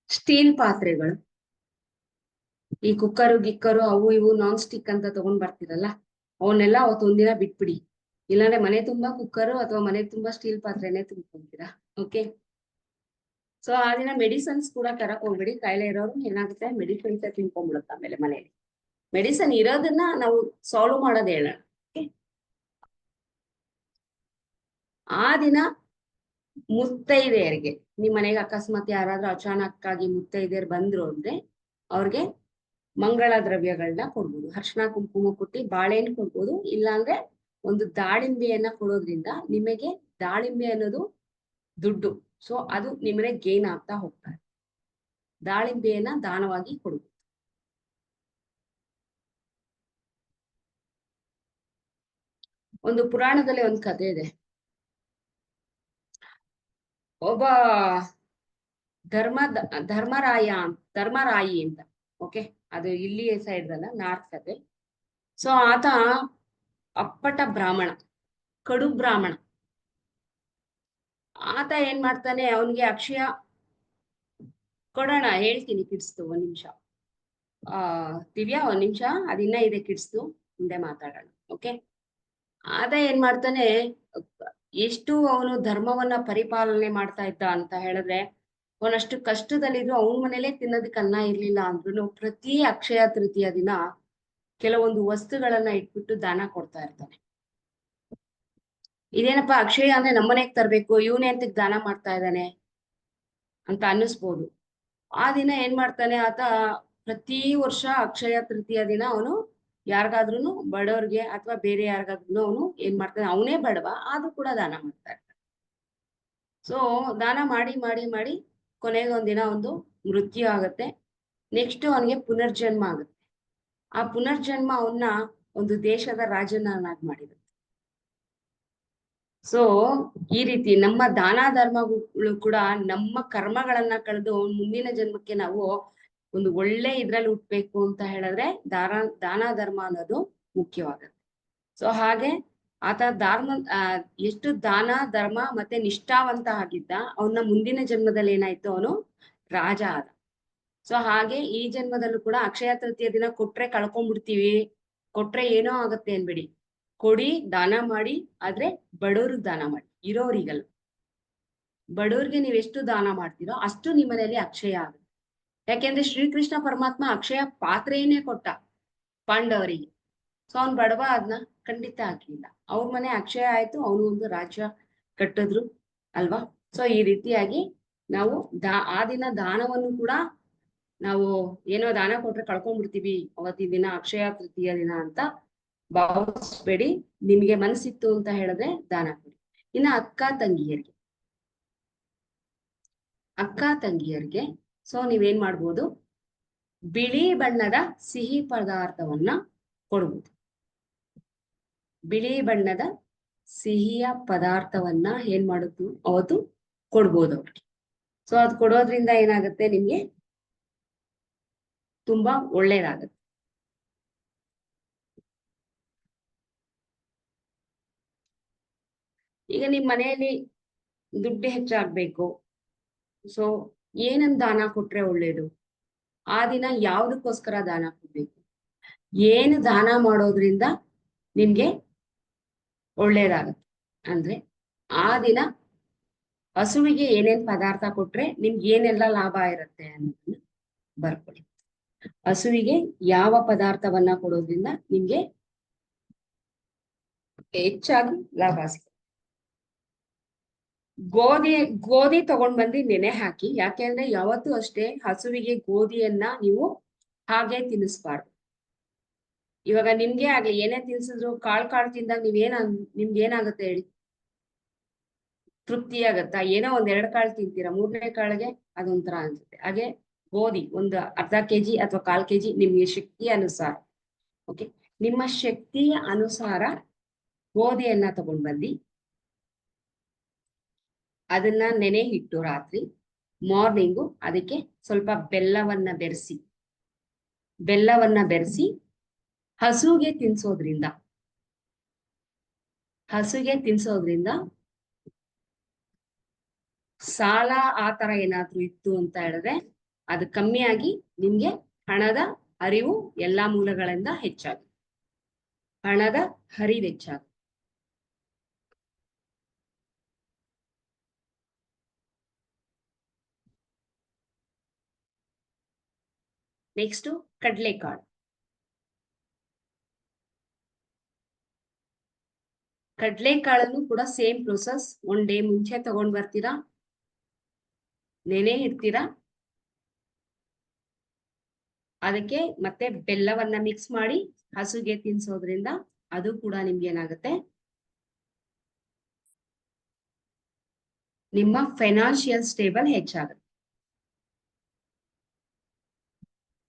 Speaker 2: ಸ್ಟೀಲ್ ಪಾತ್ರೆಗಳು, ಈ ಗಿಕ್ಕರು ಅವು ಇವು ನಾನ್ ಸ್ಟಿಕ್ ಅಂತ ತಗೊಂಡ್ ಬರ್ತಿರಲ್ಲ, ಅವನ್ನೆಲ್ಲ ಅವತ್ತೊಂದಿನ ಬಿಟ್ಬಿಡಿ. ಇಲ್ಲಾಂದ್ರೆ ಮನೆ ತುಂಬಾ ಕುಕ್ಕರು ಅಥವಾ ಮನೆ ತುಂಬಾ ಸ್ಟೀಲ್ ಪಾತ್ರೆನೆ ತುಂಬ್ಕೊಂತೀರಾ. ಓಕೆ, ಸೊ ಆ ದಿನ ಮೆಡಿಸನ್ಸ್ ಕೂಡ ತರಕ್ ಹೋಗ್ಬಿಡಿ. ಕಾಯಿಲೆ ಇರೋರು ಏನಾಗುತ್ತೆ, ಮೆಡಿಸಿನ್ಸ್ ತಿನ್ಕೊಂಡ್ಬಿಡುತ್ತೆ. ಆಮೇಲೆ ಮನೆಯಲ್ಲಿ ಮೆಡಿಸನ್ ಇರೋದನ್ನ ನಾವು ಸಾಲ್ವ್ ಮಾಡೋದ್ ಹೇಳೋಣ. ಆ ದಿನ ಮುತ್ತೈದೆಯರಿಗೆ, ನಿಮ್ ಮನೆಗೆ ಅಕಸ್ಮಾತ್ ಯಾರಾದ್ರೂ ಅಚಾನಕ್ ಆಗಿ ಮುತ್ತೈದೆಯರು ಬಂದ್ರು ಅಂದ್ರೆ ಅವ್ರಿಗೆ ಮಂಗಳ ದ್ರವ್ಯಗಳನ್ನ ಕೊಡ್ಬೋದು. ಅರ್ಶಿನ ಕುಂಕುಮ ಕೊಟ್ಟು ಬಾಳೆಹಣ್ಣು ಕೊಡ್ಬೋದು. ಇಲ್ಲಾಂದ್ರೆ ಒಂದು ದಾಳಿಂಬೆಯನ್ನ ಕೊಡೋದ್ರಿಂದ ನಿಮಗೆ ದಾಳಿಂಬೆ ಅನ್ನೋದು ದುಡ್ಡು. ಸೊ ಅದು ನಿಮಗೆ ಗೇನ್ ಆಗ್ತಾ ಹೋಗ್ತಾರೆ. ದಾಳಿಂಬೆಯನ್ನ ದಾನವಾಗಿ ಕೊಡ್ಬೋದು. ಒಂದು ಪುರಾಣದಲ್ಲಿ ಒಂದು ಕಥೆ ಇದೆ. ಒಬ್ಬ ಧರ್ಮರಾಯಿ ಅಂತ, ಓಕೆ, ಅದು ಇಲ್ಲಿ ಸೈಡ್ ಅಲ್ಲ, ನಾರ್ತ್ ಕತೆ. ಸೊ ಆತ ಅಪ್ಪಟ ಬ್ರಾಹ್ಮಣ, ಕಡು ಬ್ರಾಹ್ಮಣ. ಆತ ಏನ್ ಮಾಡ್ತಾನೆ, ಅವನಿಗೆ ಅಕ್ಷಯ ಕೊಡೋಣ, ಹೇಳ್ತೀನಿ, ಕಿಡ್ಸ್ತು ಒಂದ್ ನಿಮಿಷ. ದಿವ್ಯಾ ಒಂದ್ ನಿಮಿಷ, ಅದಿನ್ನ ಇದೆ ಕಿಡ್ಸ್ತು, ಮುಂದೆ ಮಾತಾಡೋಣ, ಓಕೆ. ಆತ ಏನ್ ಮಾಡ್ತಾನೆ, ಎಷ್ಟು ಅವನು ಧರ್ಮವನ್ನ ಪರಿಪಾಲನೆ ಮಾಡ್ತಾ ಇದ್ದ ಅಂತ ಹೇಳಿದ್ರೆ, ಅವನಷ್ಟು ಕಷ್ಟದಲ್ಲಿದ್ರು ಅವನ ಮನೇಲೆ ತಿನ್ನೋದಕ್ಕೆ ಅನ್ನ ಇರ್ಲಿಲ್ಲ ಅಂದ್ರೂ ಪ್ರತಿ ಅಕ್ಷಯ ತೃತೀಯ ದಿನ ಕೆಲವೊಂದು ವಸ್ತುಗಳನ್ನ ಇಟ್ಬಿಟ್ಟು ದಾನ ಕೊಡ್ತಾ ಇರ್ತಾನೆ. ಇದೇನಪ್ಪಾ ಅಕ್ಷಯ ಅಂದ್ರೆ ನಮ್ಮನೆಗ್ ತರ್ಬೇಕು, ಇವನೇ ಅಂತ ದಾನ ಮಾಡ್ತಾ ಇದ್ದಾನೆ ಅಂತ ಅನ್ನಿಸ್ಬೋದು. ಆ ದಿನ ಏನ್ ಮಾಡ್ತಾನೆ ಆತ, ಪ್ರತಿ ವರ್ಷ ಅಕ್ಷಯ ತೃತೀಯ ದಿನ ಅವನು ಯಾರಿಗಾದ್ರೂ ಬಡವ್ರಿಗೆ ಅಥವಾ ಬೇರೆ ಯಾರಿಗಾದ್ರೂ ಅವನು ಏನ್ ಮಾಡ್ತಾನೆ, ಅವನೇ ಬಡವ ಆದ್ರೂ ಕೂಡ ದಾನ ಮಾಡ್ತಾ ಇರ್ತಾನೆ. ಸೊ ದಾನ ಮಾಡಿ ಮಾಡಿ ಮಾಡಿ ಕೊನೆಗೆ ಒಂದಿನ ಒಂದು ಮೃತ್ಯು ಆಗತ್ತೆ. ನೆಕ್ಸ್ಟ್ ಅವನಿಗೆ ಪುನರ್ಜನ್ಮ ಆಗುತ್ತೆ. ಆ ಪುನರ್ಜನ್ಮ ಅವನ್ನ ಒಂದು ದೇಶದ ರಾಜನನ್ನಾಗಿ ಮಾಡಿರುತ್ತೆ. ಸೊ ಈ ರೀತಿ ನಮ್ಮ ದಾನ ಧರ್ಮಗಳು ಕೂಡ ನಮ್ಮ ಕರ್ಮಗಳನ್ನ ಕಳೆದು ಮುಂದಿನ ಜನ್ಮಕ್ಕೆ ನಾವು ಒಂದು ಒಳ್ಳೆ ಇದ್ರಲ್ಲಿ ಹುಟ್ಬೇಕು ಅಂತ ಹೇಳಿದ್ರೆ ದಾನ ಧರ್ಮ ಅನ್ನೋದು ಮುಖ್ಯವಾಗುತ್ತೆ. ಸೊ ಹಾಗೆ ಆತ ಎಷ್ಟು ದಾನ ಧರ್ಮ ಮತ್ತೆ ನಿಷ್ಠಾವಂತ ಆಗಿದ್ದ, ಅವನ ಮುಂದಿನ ಜನ್ಮದಲ್ಲಿ ಏನಾಯ್ತು, ಅವನು ರಾಜ ಆದ. ಸೊ ಹಾಗೆ ಈ ಜನ್ಮದಲ್ಲೂ ಕೂಡ ಅಕ್ಷಯ ತೃತೀಯ ದಿನ ಕೊಟ್ರೆ ಕಳ್ಕೊಂಡ್ಬಿಡ್ತೀವಿ, ಕೊಟ್ರೆ ಏನೋ ಆಗತ್ತೆ ಅನ್ಬೇಡಿ. ಕೊಡಿ, ದಾನ ಮಾಡಿ, ಆದ್ರೆ ಬಡವ್ರಿಗೆ ದಾನ ಮಾಡಿ, ಇರೋರಿಗಲ್ಲ. ಬಡವ್ರಿಗೆ ನೀವ್ ಎಷ್ಟು ದಾನ ಮಾಡ್ತೀರೋ ಅಷ್ಟು ನಿಮ್ಮ ಮನೆಯಲ್ಲಿ ಅಕ್ಷಯ ಆಗುತ್ತೆ. ಯಾಕೆಂದ್ರೆ ಶ್ರೀಕೃಷ್ಣ ಪರಮಾತ್ಮ ಅಕ್ಷಯ ಪಾತ್ರೆಯನ್ನೇ ಕೊಟ್ಟ ಪಾಂಡವರಿಗೆ. ಸೊ ಅವ್ನ್ ಬಡವ ಅದನ್ನ ಖಂಡಿತ ಆಗ್ಲಿಲ್ಲ. ಅವ್ರ ಮನೆ ಅಕ್ಷಯ ಆಯ್ತು, ಅವನು ಒಂದು ರಾಜ್ಯ ಕಟ್ಟಿದ್ರು ಅಲ್ವಾ. ಸೊ ಈ ರೀತಿಯಾಗಿ ನಾವು ಆ ದಿನ ದಾನವನ್ನು ಕೂಡ ನಾವು ಏನೋ ದಾನ ಕೊಟ್ರೆ ಕಳ್ಕೊಂಡ್ಬಿಡ್ತೀವಿ ಅವತ್ತಿನ ದಿನ ಅಕ್ಷಯ ತೃತೀಯ ದಿನ ಅಂತ ಭಾವಿಸ್ಬೇಡಿ. ನಿಮ್ಗೆ ಮನಸ್ಸಿತ್ತು ಅಂತ ಹೇಳಿದ್ರೆ ದಾನ ಕೊಡಿ. ಇನ್ನ ಅಕ್ಕ ತಂಗಿಯರಿಗೆ ಸೊ ನೀವೇನ್ ಮಾಡ್ಬೋದು, ಬಿಳಿ ಬಣ್ಣದ ಸಿಹಿ ಪದಾರ್ಥವನ್ನ ಕೊಡ್ಬೋದು. ಬಿಳಿ ಬಣ್ಣದ ಸಿಹಿಯ ಪದಾರ್ಥವನ್ನ ಏನ್ ಮಾಡುದು ಅವತ್ತು ಕೊಡ್ಬೋದು ಅವ್ರಿಗೆ. ಸೊ ಅದು ಕೊಡೋದ್ರಿಂದ ಏನಾಗುತ್ತೆ, ನಿಮ್ಗೆ ತುಂಬಾ ಒಳ್ಳೇದಾಗತ್ತೆ. ಈಗ ನಿಮ್ ಮನೆಯಲ್ಲಿ ದುಡ್ಡು ಹೆಚ್ಚಾಗ್ಬೇಕು, ಸೊ ಏನನ್ ದಾನ ಕೊಟ್ರೆ ಒಳ್ಳೇದು, ಆ ದಿನ ಯಾವ್ದಕ್ಕೋಸ್ಕರ ದಾನ ಕೊಡ್ಬೇಕು, ಏನು ದಾನ ಮಾಡೋದ್ರಿಂದ ನಿಮ್ಗೆ ಒಳ್ಳೇದಾಗತ್ತೆ ಅಂದ್ರೆ, ಆ ದಿನ ಹಸುವಿಗೆ ಏನೇನ್ ಪದಾರ್ಥ ಕೊಟ್ರೆ ನಿಮ್ಗೆ ಏನೆಲ್ಲ ಲಾಭ ಇರುತ್ತೆ ಅನ್ನೋದನ್ನ ಬರ್ಕೊಳ್ಳಿ. ಹಸುವಿಗೆ ಯಾವ ಪದಾರ್ಥವನ್ನ ಕೊಡೋದ್ರಿಂದ ನಿಮ್ಗೆ ಹೆಚ್ಚಾಗಿ ಲಾಭ ಸಿಗುತ್ತೆ. ಗೋಧಿ ತಗೊಂಡ್ ಬಂದು ನೆನೆ ಹಾಕಿ. ಯಾಕೆಂದ್ರೆ ಯಾವತ್ತೂ ಅಷ್ಟೇ ಹಸುವಿಗೆ ಗೋಧಿಯನ್ನ ನೀವು ಹಾಗೆ ತಿನ್ನಿಸ್ಬಾರ್ದು. ಇವಾಗ ನಿಮ್ಗೆ ಆಗ್ಲಿ ಏನೇ ತಿನ್ಸಿದ್ರು ಕಾಳು ತಿಂದಾಗ ನಿಮ್ಗೆ ಏನಾಗುತ್ತೆ ಹೇಳಿ, ತೃಪ್ತಿ ಆಗತ್ತಾ? ಏನೋ ಒಂದ್ 2 ಕಾಳು ತಿಂತೀರಾ, 3ನೇ ಕಾಳಿಗೆ ಅದೊಂಥರ ಅನ್ಸುತ್ತೆ. ಹಾಗೆ ಗೋಧಿ ಒಂದು ಅರ್ಧ ಕೆಜಿ ಅಥವಾ 1/4 ಕೆಜಿ ನಿಮ್ಗೆ ಶಕ್ತಿ ಅನುಸಾರ, ಓಕೆ, ನಿಮ್ಮ ಶಕ್ತಿಯ ಅನುಸಾರ ಗೋಧಿಯನ್ನ ತಗೊಂಡ್ ಬಂದು ಅದನ್ನ ನೆನೆ ಇಟ್ಟು ರಾತ್ರಿ ಮಾರ್ನಿಂಗು ಅದಕ್ಕೆ ಸ್ವಲ್ಪ ಬೆಲ್ಲವನ್ನ ಬೆರೆಸಿ ಹಸುಗೆ ತಿನ್ಸೋದ್ರಿಂದ ಸಾಲ ಆತರ ಏನಾದ್ರೂ ಇತ್ತು ಅಂತ ಹೇಳಿದ್ರೆ ಅದು ಕಮ್ಮಿಯಾಗಿ ನಿಮ್ಗೆ ಹಣದ ಹರಿವು ಎಲ್ಲಾ ಮೂಲಗಳಿಂದ ಹೆಚ್ಚಾಗುತ್ತೆ. ಹಣದ ಹರಿವು ಹೆಚ್ಚಾಗುತ್ತೆ. ನೆಕ್ಸ್ಟ್ ಕಡ್ಲೆಕಾಳು. ಕಡ್ಲೆಕಾಳನ್ನು ಕೂಡ ಸೇಮ್ ಪ್ರೊಸೆಸ್. 1 ಡೇ ಮುಂಚೆ ತಗೊಂಡ್ ಬರ್ತೀರಾ, ನೆನೆ ಇಡ್ತೀರಾ, ಅದಕ್ಕೆ ಮತ್ತೆ ಬೆಲ್ಲವನ್ನ ಮಿಕ್ಸ್ ಮಾಡಿ ಹಸುಗೆ ತಿನ್ಸೋದ್ರಿಂದ ಅದು ಕೂಡ ನಿಮ್ಗೆ ಏನಾಗುತ್ತೆ, ನಿಮ್ಮ ಫೈನಾನ್ಷಿಯಲ್ ಸ್ಟೇಬಲ್ ಹೆಚ್ಚಾಗುತ್ತೆ.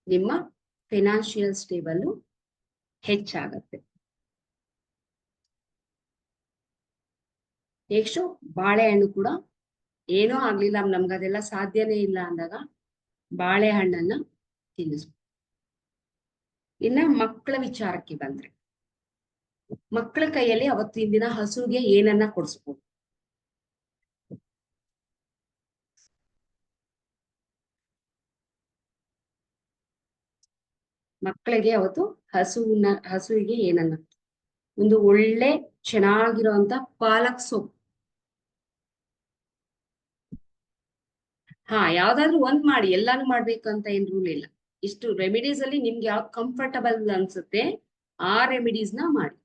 Speaker 2: ನಿಮ್ಮ ಫೈನಾನ್ಷಿಯಲ್ ಸ್ಟೇಬಲ್ ಹೆಚ್ಚಾಗತ್ತೆ. ನೆಕ್ಸ್ಟ್ ಬಾಳೆಹಣ್ಣು ಕೂಡ ಏನೂ ಆಗ್ಲಿಲ್ಲ, ನಮ್ಗದೆಲ್ಲ ಸಾಧ್ಯನೇ ಇಲ್ಲ ಅಂದಾಗ ಬಾಳೆಹಣ್ಣನ್ನ ತಿನ್ನಿಸ್ಬೇಕು. ಇನ್ನ ಮಕ್ಕಳ ವಿಚಾರಕ್ಕೆ ಬಂದ್ರೆ, ಮಕ್ಕಳ ಕೈಯಲ್ಲಿ ಅವತ್ತಿನ ದಿನ ಹಸುಗೆ ಏನನ್ನ ಕೊಡಿಸ್ಬೋದು? ಮಕ್ಕಳಿಗೆ ಅವತ್ತು ಹಸುವಿಗೆ ಏನನ್ನ, ಒಂದು ಒಳ್ಳೆ ಚೆನ್ನಾಗಿರುವಂತ ಪಾಲಕ್ ಸೊಪ್ಪು. ಯಾವ್ದಾದ್ರು ಒಂದ್ ಮಾಡಿ, ಎಲ್ಲಾನು ಮಾಡ್ಬೇಕಂತ ಏನ್ ರೂಲ್ ಇಲ್ಲ. ಇಷ್ಟು ರೆಮಿಡೀಸ್ ಅಲ್ಲಿ ನಿಮ್ಗೆ ಯಾವ್ದು ಕಂಫರ್ಟಬಲ್ ಅನ್ಸುತ್ತೆ ಆ ರೆಮಿಡೀಸ್ ನ ಮಾಡಿ.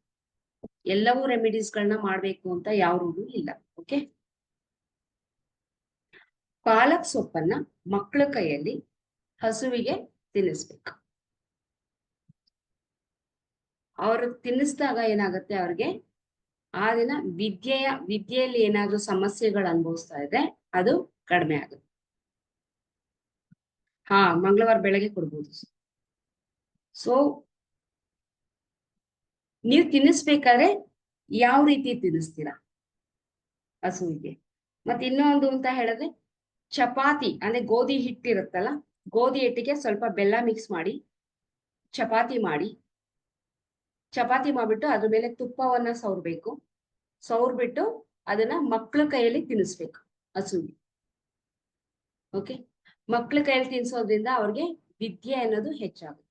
Speaker 2: ಎಲ್ಲವೂ ರೆಮಿಡೀಸ್ ಗಳನ್ನ ಮಾಡ್ಬೇಕು ಅಂತ ಯಾವ ರೂಲು ಇಲ್ಲ. ಓಕೆ, ಪಾಲಕ್ ಸೊಪ್ಪನ್ನ ಮಕ್ಕಳ ಕೈಯಲ್ಲಿ ಹಸುವಿಗೆ ತಿನ್ನಿಸ್ಬೇಕು. ಅವರು ತಿನ್ನಿಸಿದಾಗ ಏನಾಗುತ್ತೆ, ಅವ್ರಿಗೆ ಆ ದಿನ ವಿದ್ಯೆಯಲ್ಲಿ ಏನಾದ್ರೂ ಸಮಸ್ಯೆಗಳು ಅನುಭವಿಸ್ತಾ ಇದೆ ಅದು ಕಡಿಮೆ ಆಗುತ್ತೆ. ಮಂಗಳವಾರ ಬೆಳಗ್ಗೆ ಕೊಡ್ಬೋದು. ಸೊ ನೀವು ತಿನ್ನಿಸ್ಬೇಕಾದ್ರೆ ಯಾವ ರೀತಿ ತಿನ್ನಿಸ್ತೀರಾ ಹಸುವಿಗೆ? ಮತ್ತೆ ಇನ್ನೊಂದು ಅಂತ ಹೇಳಿದ್ರೆ, ಚಪಾತಿ ಅಂದ್ರೆ ಗೋಧಿ ಹಿಟ್ಟಿರುತ್ತಲ್ಲ, ಗೋಧಿ ಹಿಟ್ಟಿಗೆ ಸ್ವಲ್ಪ ಬೆಲ್ಲ ಮಿಕ್ಸ್ ಮಾಡಿ ಚಪಾತಿ ಮಾಡ್ಬಿಟ್ಟು ಅದ್ರ ಮೇಲೆ ತುಪ್ಪವನ್ನ ಸೌರ್ಬಿಟ್ಟು ಅದನ್ನ ಮಕ್ಳ ಕೈಯಲ್ಲಿ ತಿನ್ನಿಸ್ಬೇಕು ಹಸುವಿಗೆ. ಓಕೆ, ಮಕ್ಳ ಕೈಯಲ್ಲಿ ತಿನ್ಸೋದ್ರಿಂದ ಅವ್ರಿಗೆ ವಿದ್ಯೆ ಅನ್ನೋದು ಹೆಚ್ಚಾಗುತ್ತೆ.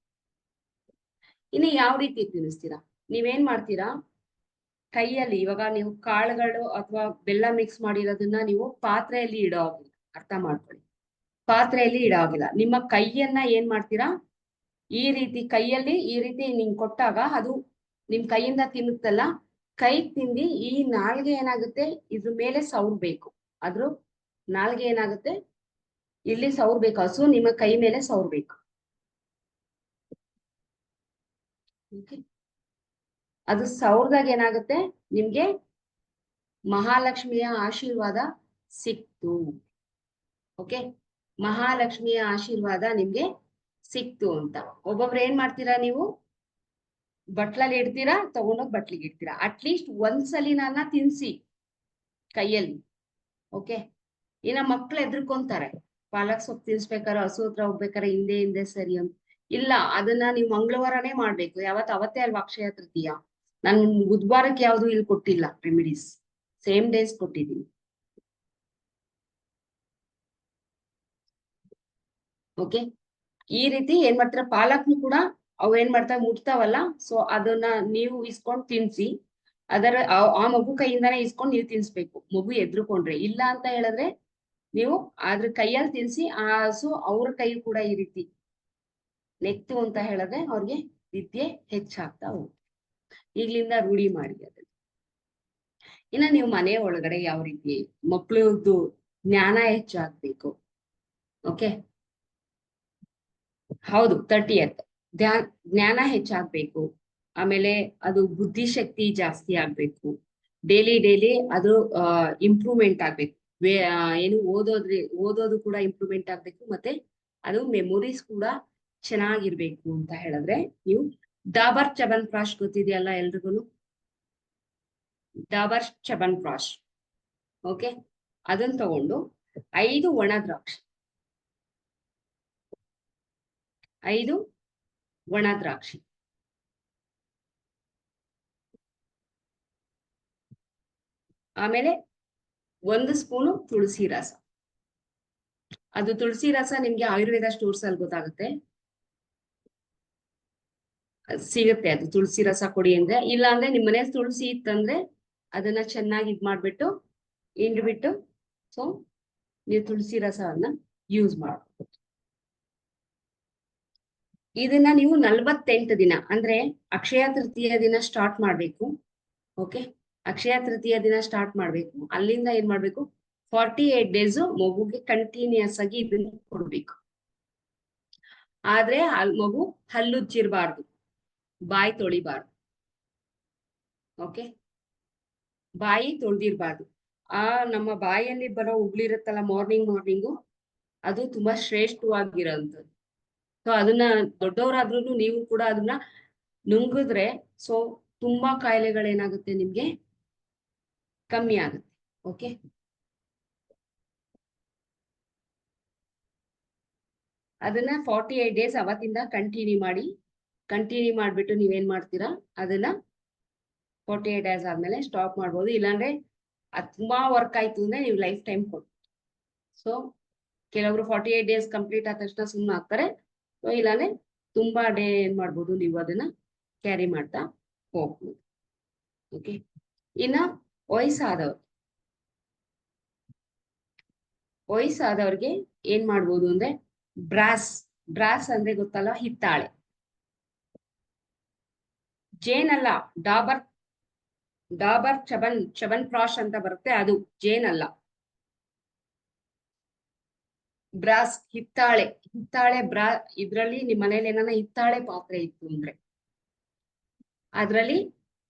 Speaker 2: ಇನ್ನು ಯಾವ ರೀತಿ ತಿನ್ನಿಸ್ತೀರಾ? ನೀವೇನ್ ಮಾಡ್ತೀರಾ, ಕೈಯಲ್ಲಿ ಇವಾಗ ನೀವು ಕಾಳುಗಳು ಅಥವಾ ಬೆಲ್ಲ ಮಿಕ್ಸ್ ಮಾಡಿರೋದನ್ನ ನೀವು ಪಾತ್ರೆಯಲ್ಲಿ ಇಡೋ ಹಾಗಿಲ್ಲ, ಅರ್ಥ ಮಾಡ್ಕೊಳ್ಳಿ. ಪಾತ್ರೆಯಲ್ಲಿ ಇಡೋ ಹಾಗಿಲ್ಲ, ನಿಮ್ಮ ಕೈಯನ್ನ ಏನ್ ಮಾಡ್ತೀರಾ, ಈ ರೀತಿ ಕೈಯಲ್ಲಿ ಈ ರೀತಿ ನಿಂಗ್ ಕೊಟ್ಟಾಗ ಅದು ನಿಮ್ ಕೈಯಿಂದ ತಿನ್ನುತ್ತಲ್ಲ, ಕೈ ತಿಂದಿ ಈ ನಾಲ್ಗೆ ಏನಾಗುತ್ತೆ ಇದ್ರ ಮೇಲೆ ಸೌರ್ಬೇಕು. ಅದ್ರ ನಾಲ್ಗೆ ಏನಾಗುತ್ತೆ ಇಲ್ಲಿ ಸೌರ್ಬೇಕು, ಹಸು ನಿಮ್ಮ ಕೈ ಮೇಲೆ ಸೌರ್ಬೇಕು. ಅದು ಸೌರ್ದಾಗ ಏನಾಗುತ್ತೆ, ನಿಮ್ಗೆ ಮಹಾಲಕ್ಷ್ಮಿಯ ಆಶೀರ್ವಾದ ಸಿಕ್ತು. ಓಕೆ, ಮಹಾಲಕ್ಷ್ಮಿಯ ಆಶೀರ್ವಾದ ನಿಮ್ಗೆ ಸಿಕ್ತು ಅಂತ. ಒಬ್ಬೊಬ್ರು ಏನ್ ಮಾಡ್ತೀರಾ, ನೀವು ಬಟ್ಲಲ್ಲಿ ಇಡ್ತೀರಾ, ತಗೊಂಡೋಗಿ ಬಟ್ಲಿಗೆ ಇಡ್ತೀರಾ. ಅಟ್ಲೀಸ್ಟ್ ಒಂದ್ಸಲಿ ನನ್ನ ತಿನ್ಸಿ ಕೈಯಲ್ಲಿ. ಓಕೆ, ಇನ್ನ ಮಕ್ಳು ಎದ್ರುಕೊಂತಾರೆ, ಪಾಲಕ್ ಸೊಪ್ಪು ತಿನ್ಸ್ಬೇಕಾರೆ ಹಸು ಹತ್ರ ಹೋಗ್ಬೇಕಾರೆ ಹಿಂದೆ ಸರಿ ಅಂತ. ಇಲ್ಲ, ಅದನ್ನ ನೀವು ಮಂಗಳವಾರನೇ ಮಾಡ್ಬೇಕು. ಅವತ್ತೇ ಅಲ್ವಾ ಅಕ್ಷಯ ತೃತೀಯ. ನಾನು ಬುಧವಾರಕ್ಕೆ ಯಾವ್ದು ಇಲ್ಲಿ ಕೊಟ್ಟಿಲ್ಲ ರೆಮಿಡೀಸ್, ಸೇಮ್ ಡೇಸ್ ಕೊಟ್ಟಿದ್ದೀನಿ. ಓಕೆ, ಈ ರೀತಿ ಏನ್ ಮಾಡ್ತೀರಾ, ಪಾಲಕ್ನು ಕೂಡ ಅವು ಏನ್ ಮಾಡ್ತಾವೆ ಮುಟ್ತಾವಲ್ಲ, ಸೊ ಅದನ್ನ ನೀವು ಇಸ್ಕೊಂಡ್ ತಿನ್ಸಿ. ಆ ಮಗು ಕೈಯಿಂದಾನೇ ಇಸ್ಕೊಂಡ್ ನೀವು ತಿನ್ಸ್ಬೇಕು, ಮಗು ಎದ್ರುಕೊಂಡ್ರೆ. ಇಲ್ಲ ಅಂತ ಹೇಳಿದ್ರೆ ನೀವು ಅದ್ರ ಕೈಯಲ್ಲಿ ತಿನ್ಸಿ, ಆ ಹಸು ಅವ್ರ ಕೈ ಕೂಡ ಈ ರೀತಿ ನೆಕ್ತು ಅಂತ ಹೇಳಿದ್ರೆ ಅವ್ರಿಗೆ ವಿದ್ಯೆ ಹೆಚ್ಚಾಗ್ತಾ ಹೋಗುತ್ತೆ. ಈಗ್ಲಿಂದ ರೂಢಿ ಮಾಡಿ ಅದನ್ನ. ಇನ್ನ ನೀವು ಮನೆ ಒಳಗಡೆ ಯಾವ ರೀತಿ ಮಕ್ಳದ್ದು ಜ್ಞಾನ ಹೆಚ್ಚಾಗ್ಬೇಕು. ಓಕೆ, ಹೌದು, 30th ಜ್ಞಾನ ಹೆಚ್ಚಾಗ್ಬೇಕು. ಆಮೇಲೆ ಅದು ಬುದ್ಧಿಶಕ್ತಿ ಜಾಸ್ತಿ ಆಗ್ಬೇಕು. ಡೈಲಿ ಅದು ಇಂಪ್ರೂವ್ಮೆಂಟ್ ಆಗ್ಬೇಕು. ಏನು ಓದೋದು ಕೂಡ ಇಂಪ್ರೂವ್ಮೆಂಟ್ ಆಗ್ಬೇಕು. ಮತ್ತೆ ಅದು ಮೆಮೊರೀಸ್ ಕೂಡ ಚೆನ್ನಾಗಿರ್ಬೇಕು ಅಂತ ಹೇಳಿದ್ರೆ ನೀವು ಡಾಬರ್ ಚ್ಯವನ್ಪ್ರಾಶ್ ಗೊತ್ತಿದೆಯಲ್ಲ ಎಲ್ರಿಗೂ? ಡಾಬರ್ ಚ್ಯವನ್ಪ್ರಾಶ್, ಓಕೆ, ಅದನ್ನ ತಗೊಂಡು 5 ಒಣ ದ್ರಾಕ್ಷಿ, 5 ಒಣ ದ್ರಾಕ್ಷಿ, ಆಮೇಲೆ 1 ಸ್ಪೂನು ತುಳಸಿ ರಸ. ಅದು ತುಳಸಿ ರಸ ನಿಮ್ಗೆ ಆಯುರ್ವೇದ ಸ್ಟೋರ್ಸ್ ಅಲ್ಲಿ ಗೊತ್ತಾಗುತ್ತೆ, ಸಿಗುತ್ತೆ. ಅದು ತುಳಸಿ ರಸ ಕೊಡಿ ಅಂದ್ರೆ, ಇಲ್ಲ ಅಂದ್ರೆ ನಿಮ್ ಮನೇಲಿ ತುಳಸಿ ಇತ್ತಂದ್ರೆ ಅದನ್ನ ಚೆನ್ನಾಗಿ ಮಾಡ್ಬಿಟ್ಟು ಹಿಂಡ್ಬಿಟ್ಟು ಸೊ ನೀವು ತುಳಸಿ ರಸವನ್ನ ಯೂಸ್ ಮಾಡ್ಬೋದು. ಇದನ್ನ ನೀವು 48 ದಿನ ಅಂದ್ರೆ ಅಕ್ಷಯ ತೃತೀಯ ದಿನ ಸ್ಟಾರ್ಟ್ ಮಾಡ್ಬೇಕು. ಓಕೆ, ಅಕ್ಷಯ ತೃತೀಯ ದಿನ ಸ್ಟಾರ್ಟ್ ಮಾಡ್ಬೇಕು. ಅಲ್ಲಿಂದ ಏನ್ ಮಾಡ್ಬೇಕು, 48 ಡೇಸ್ ಮಗುಗೆ ಕಂಟಿನ್ಯೂಸ್ ಆಗಿ ಇದನ್ನ ಕೊಡ್ಬೇಕು. ಆದ್ರೆ ಮಗು ಹಲ್ಲುಜ್ಜಿರ್ಬಾರ್ದು, ಬಾಯಿ ತೊಳಿಬಾರ್ದು. ಓಕೆ, ಬಾಯಿ ತೊಳ್ದಿರ್ಬಾರ್ದು. ಆ ನಮ್ಮ ಬಾಯಲ್ಲಿ ಬರೋ ಉಗುಳಿರುತ್ತಲ್ಲ ಮಾರ್ನಿಂಗು, ಅದು ತುಂಬಾ ಶ್ರೇಷ್ಠವಾಗಿರೋಂಥದ್ದು. ಸೊ ಅದನ್ನ ದೊಡ್ಡವರಾದ್ರೂ ನೀವು ಕೂಡ ಅದನ್ನ ನುಂಗಿದ್ರೆ ಸೊ ತುಂಬಾ ಕಾಯಿಲೆಗಳೇನಾಗುತ್ತೆ ನಿಮ್ಗೆ ಕಮ್ಮಿ ಆಗುತ್ತೆ. ಓಕೆ, ಅದನ್ನ 48 ಡೇಸ್ ಅವತ್ತಿಂದ ಕಂಟಿನ್ಯೂ ಮಾಡ್ಬಿಟ್ಟು ನೀವೇನ್ ಮಾಡ್ತೀರಾ, ಅದನ್ನ 48 ಡೇಸ್ ಆದ್ಮೇಲೆ ಸ್ಟಾಪ್ ಮಾಡ್ಬೋದು. ಇಲ್ಲಾಂದ್ರೆ ಅದು ತುಂಬಾ ವರ್ಕ್ ಆಯ್ತು ಅಂದ್ರೆ ನೀವು ಲೈಫ್ ಟೈಮ್ ಕೊಡ್ಬೋದು. ಸೊ ಕೆಲವರು 48 ಡೇಸ್ ಕಂಪ್ಲೀಟ್ ಆದ ತಕ್ಷಣ ಸುಮ್ಮನೆ ಆಗ್ತಾರೆ. ಸೊ ಇಲ್ಲಾಂದ್ರೆ ತುಂಬಾ ಡೇ ಏನ್ ಮಾಡ್ಬೋದು, ನೀವು ಅದನ್ನ ಕ್ಯಾರಿ ಮಾಡ್ತಾ ಹೋಗ್ಬೋದು. ಓಕೆ, ಇನ್ನ ವಯಸ್ಸಾದವ್ರಿಗೆ ಏನ್ ಮಾಡ್ಬೋದು ಅಂದ್ರೆ ಬ್ರಾಸ್ ಅಂದ್ರೆ ಗೊತ್ತಲ್ಲ, ಹಿತ್ತಾಳೆ. ಜೇನಲ್ಲ, ಡಾಬರ್ ಚಬನ್ ಪ್ರಾಶ್ ಅಂತ ಬರುತ್ತೆ, ಅದು ಜೇನಲ್ಲ. ಬ್ರಾಸ್, ಹಿತ್ತಾಳೆ ಇದ್ರಲ್ಲಿ ನಿಮ್ ಮನೇಲಿ ಏನಾನ ಹಿತ್ತಾಳೆ ಪಾತ್ರೆ ಇತ್ತು ಅಂದ್ರೆ, ಅದ್ರಲ್ಲಿ